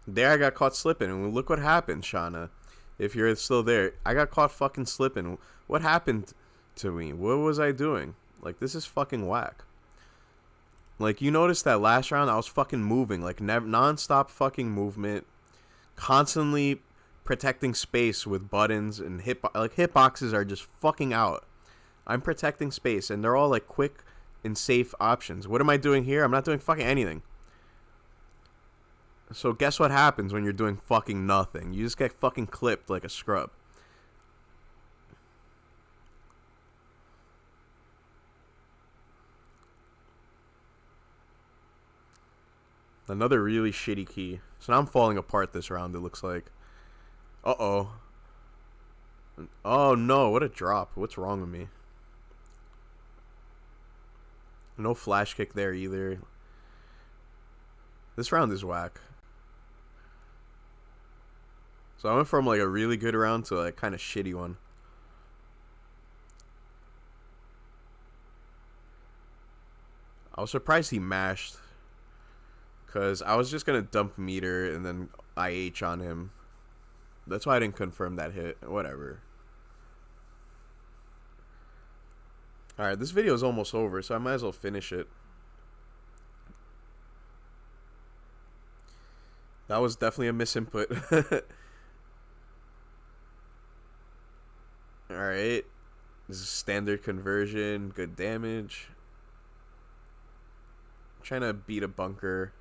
There I got caught slipping, and look what happened, Shauna. If you're still there, I got caught fucking slipping. What happened to me? What was I doing? Like, this is fucking whack. Like, you noticed that last round I was fucking moving, like non-stop fucking movement, constantly protecting space with buttons and hitboxes are just fucking out. I'm protecting space, and they're all like quick and safe options. What am I doing here? I'm not doing fucking anything. So guess what happens when you're doing fucking nothing? You just get fucking clipped like a scrub. Another really shitty key. So now I'm falling apart this round, it looks like. Uh-oh. Oh no, what a drop. What's wrong with me? No flash kick there either. This round is whack. So I went from like a really good round to like kind of shitty one. I was surprised he mashed. Because I was just going to dump meter and then IH on him. That's why I didn't confirm that hit. Whatever. Alright, this video is almost over, so I might as well finish it. That was definitely a misinput. Alright. This is standard conversion. Good damage. Trying to beat a bunker.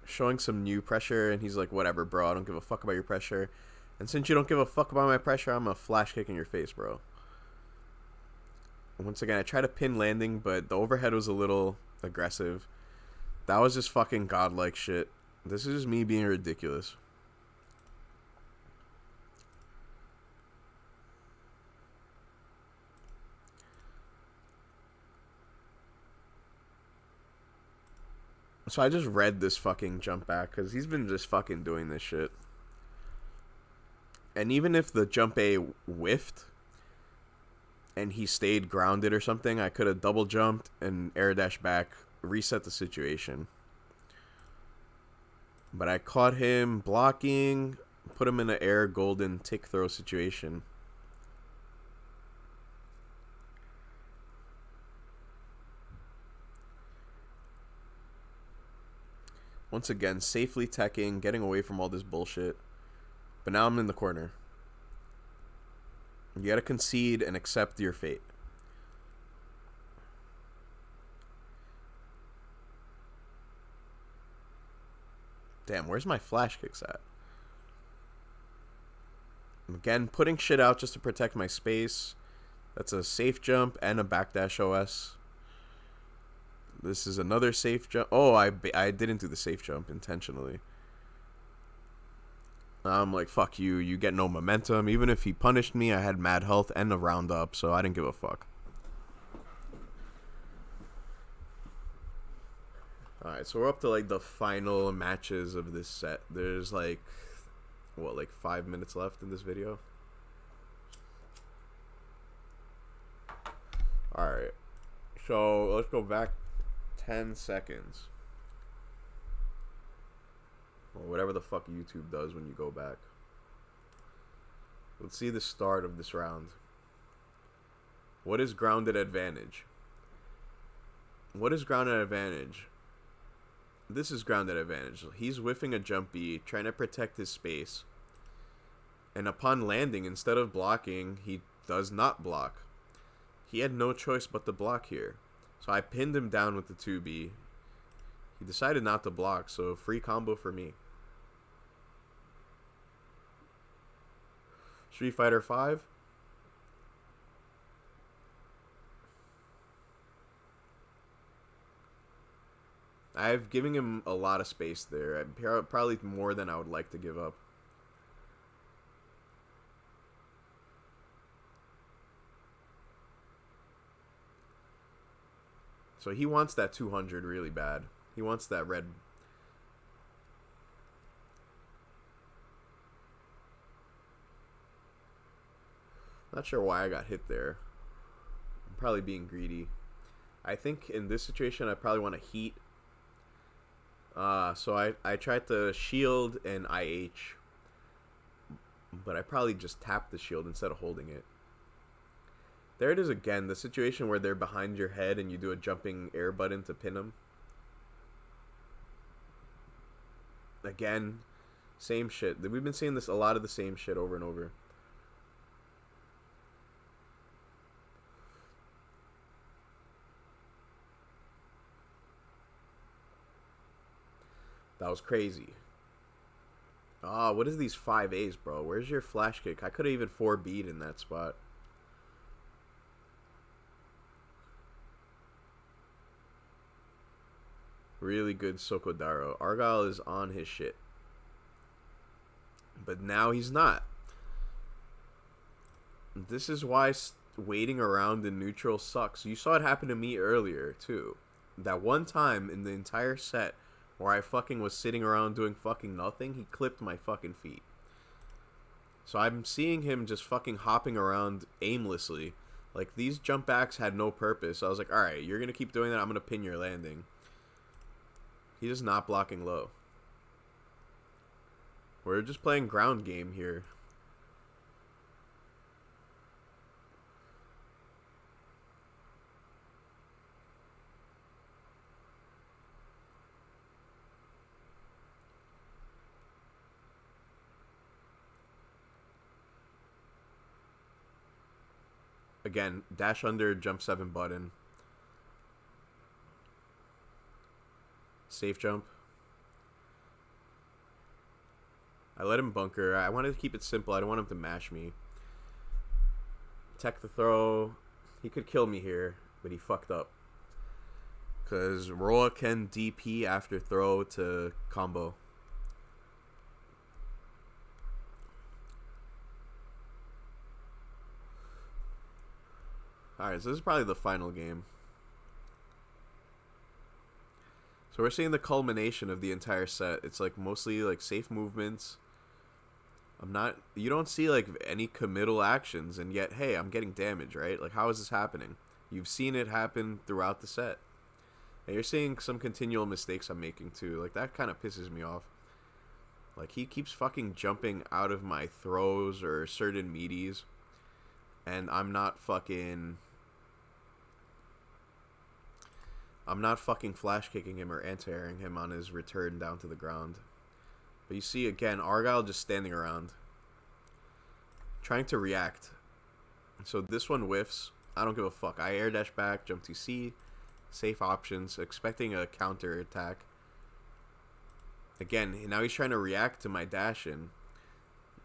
Showing some new pressure, and he's like, whatever, bro. I don't give a fuck about your pressure. And since you don't give a fuck about my pressure, I'm gonna flash kick in your face, bro. Once again, I tried to pin landing, but the overhead was a little aggressive. That was just fucking godlike shit. This is just me being ridiculous. So I just read this fucking jump back, because he's been just fucking doing this shit. And even if the jump A whiffed, and he stayed grounded or something, I could have double jumped and air dash back, reset the situation. But I caught him blocking, put him in an air golden tick throw situation. Once again, safely teching, getting away from all this bullshit. But now I'm in the corner. You gotta concede and accept your fate. Damn, where's my flash kicks at? Again, putting shit out just to protect my space. That's a safe jump and a backdash OS. This is another safe jump. Oh, I didn't do the safe jump intentionally. I'm like, fuck you. You get no momentum. Even if he punished me, I had mad health and a round up, so I didn't give a fuck. Alright, so we're up to like the final matches of this set. There's like, what, like 5 minutes left in this video? Alright. So let's go back 10 seconds. Or whatever the fuck YouTube does when you go back. Let's see the start of this round. What is grounded advantage? What is grounded advantage? This is grounded advantage. He's whiffing a jump B, trying to protect his space. And upon landing, instead of blocking, he does not block. He had no choice but to block here. So I pinned him down with the 2B. He decided not to block, so free combo for me. Street Fighter 5. I've given him a lot of space there. Probably more than I would like to give up. So he wants that 200 really bad. He wants that red. Not sure why I got hit there. I'm probably being greedy. I think in this situation I probably want to heat. So I tried to shield and IH. But I probably just tapped the shield instead of holding it. There it is again, the situation where they're behind your head and you do a jumping air button to pin them. Again, same shit. We've been seeing this, a lot of the same shit over and over. That was crazy. Ah, what is these 5As, bro? Where's your flash kick? I could have even 4B'd in that spot. Really good Sokodaro. Argyle is on his shit. But now he's not. This is why waiting around in neutral sucks. You saw it happen to me earlier, too. That one time in the entire set where I fucking was sitting around doing fucking nothing, he clipped my fucking feet. So I'm seeing him just fucking hopping around aimlessly. Like, these jump backs had no purpose. So I was like, alright, you're gonna keep doing that, I'm gonna pin your landing. He's just not blocking low. We're just playing ground game here. Again, dash under, jump 7 button. Safe jump. I let him bunker. I wanted to keep it simple. I don't want him to mash me. Tech the throw. He could kill me here, but he fucked up. Because Roa can DP after throw to combo. Alright, so this is probably the final game. So we're seeing the culmination of the entire set. It's like mostly like safe movements. You don't see like any committal actions, and yet, hey, I'm getting damage, right? Like, how is this happening? You've seen it happen throughout the set. And you're seeing some continual mistakes I'm making too. Like, that kind of pisses me off. Like, he keeps fucking jumping out of my throws or certain meaties, and I'm not fucking flash kicking him or anti-airing him on his return down to the ground. But you see, again, Argyle just standing around, trying to react. So this one whiffs. I don't give a fuck. I air dash back, jump to C, safe options, expecting a counter attack. Again, now he's trying to react to my dash in,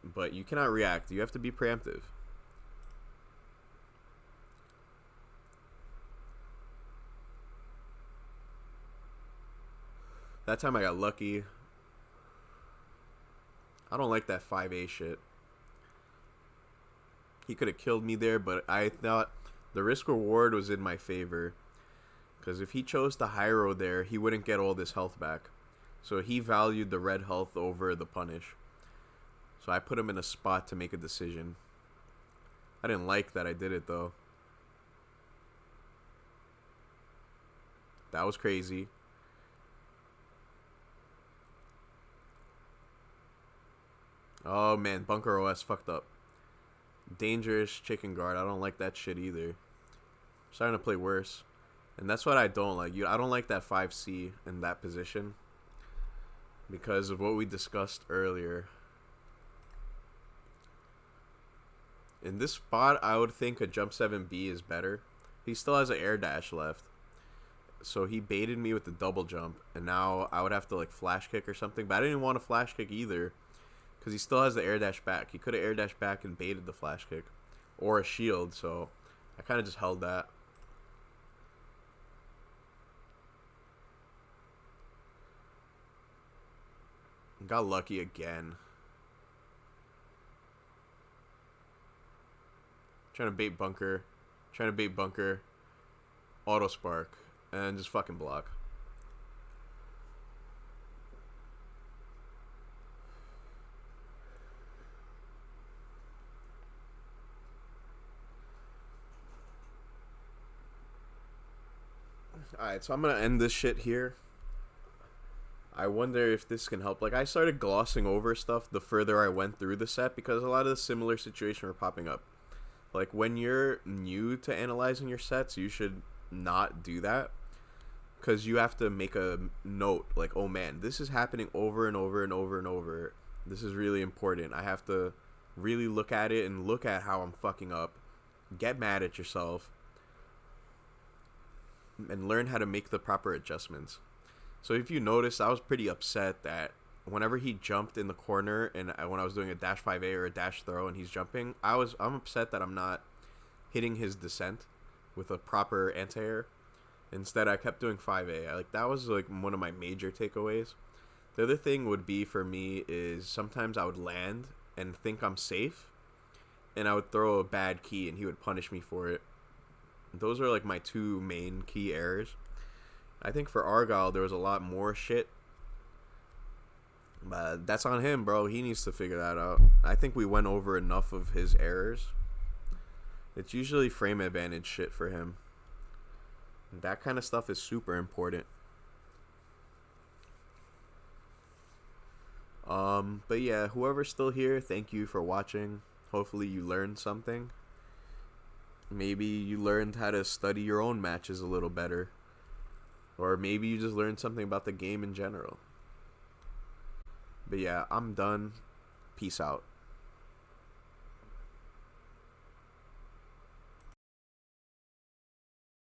but you cannot react. You have to be preemptive. That time I got lucky. I don't like that 5A shit. He could have killed me there, but I thought the risk reward was in my favor. Because if he chose to H-Roa there, he wouldn't get all this health back. So he valued the red health over the punish. So I put him in a spot to make a decision. I didn't like that I did it, though. That was crazy. Oh, man. Bunker OS fucked up. Dangerous chicken guard. I don't like that shit either. I'm starting to play worse. And that's what I don't like. I don't like that 5C in that position, because of what we discussed earlier. In this spot, I would think a jump 7B is better. He still has an air dash left. So he baited me with the double jump, and now I would have to like flash kick or something. But I didn't want to flash kick either, because he still has the air dash back. He could have air dash back and baited the flash kick, or a shield. So I kind of just held that. Got lucky again. Trying to bait bunker. Auto spark. And just fucking block. Alright, so I'm going to end this shit here. I wonder if this can help. Like, I started glossing over stuff the further I went through the set, because a lot of the similar situations were popping up. Like, when you're new to analyzing your sets, you should not do that, because you have to make a note, like, oh man, this is happening over and over and over and over. This is really important. I have to really look at it and look at how I'm fucking up. Get mad at yourself. And learn how to make the proper adjustments. So if you notice, I was pretty upset that whenever he jumped in the corner and when I was doing a dash 5A or a dash throw and he's jumping, I'm upset that I'm not hitting his descent with a proper anti-air. Instead, I kept doing 5A. Like that was like one of my major takeaways. The other thing would be for me is sometimes I would land and think I'm safe, and I would throw a bad key and he would punish me for it. Those are like my two main key errors. I think for Argyle there was a lot more shit, but that's on him, bro. He needs to figure that out. I think we went over enough of his errors. It's usually frame advantage shit for him. That kind of stuff is super important. But yeah, whoever's still here, thank you for watching. Hopefully you learned something. Maybe you learned how to study your own matches a little better. Or maybe you just learned something about the game in general. But yeah, I'm done. Peace out.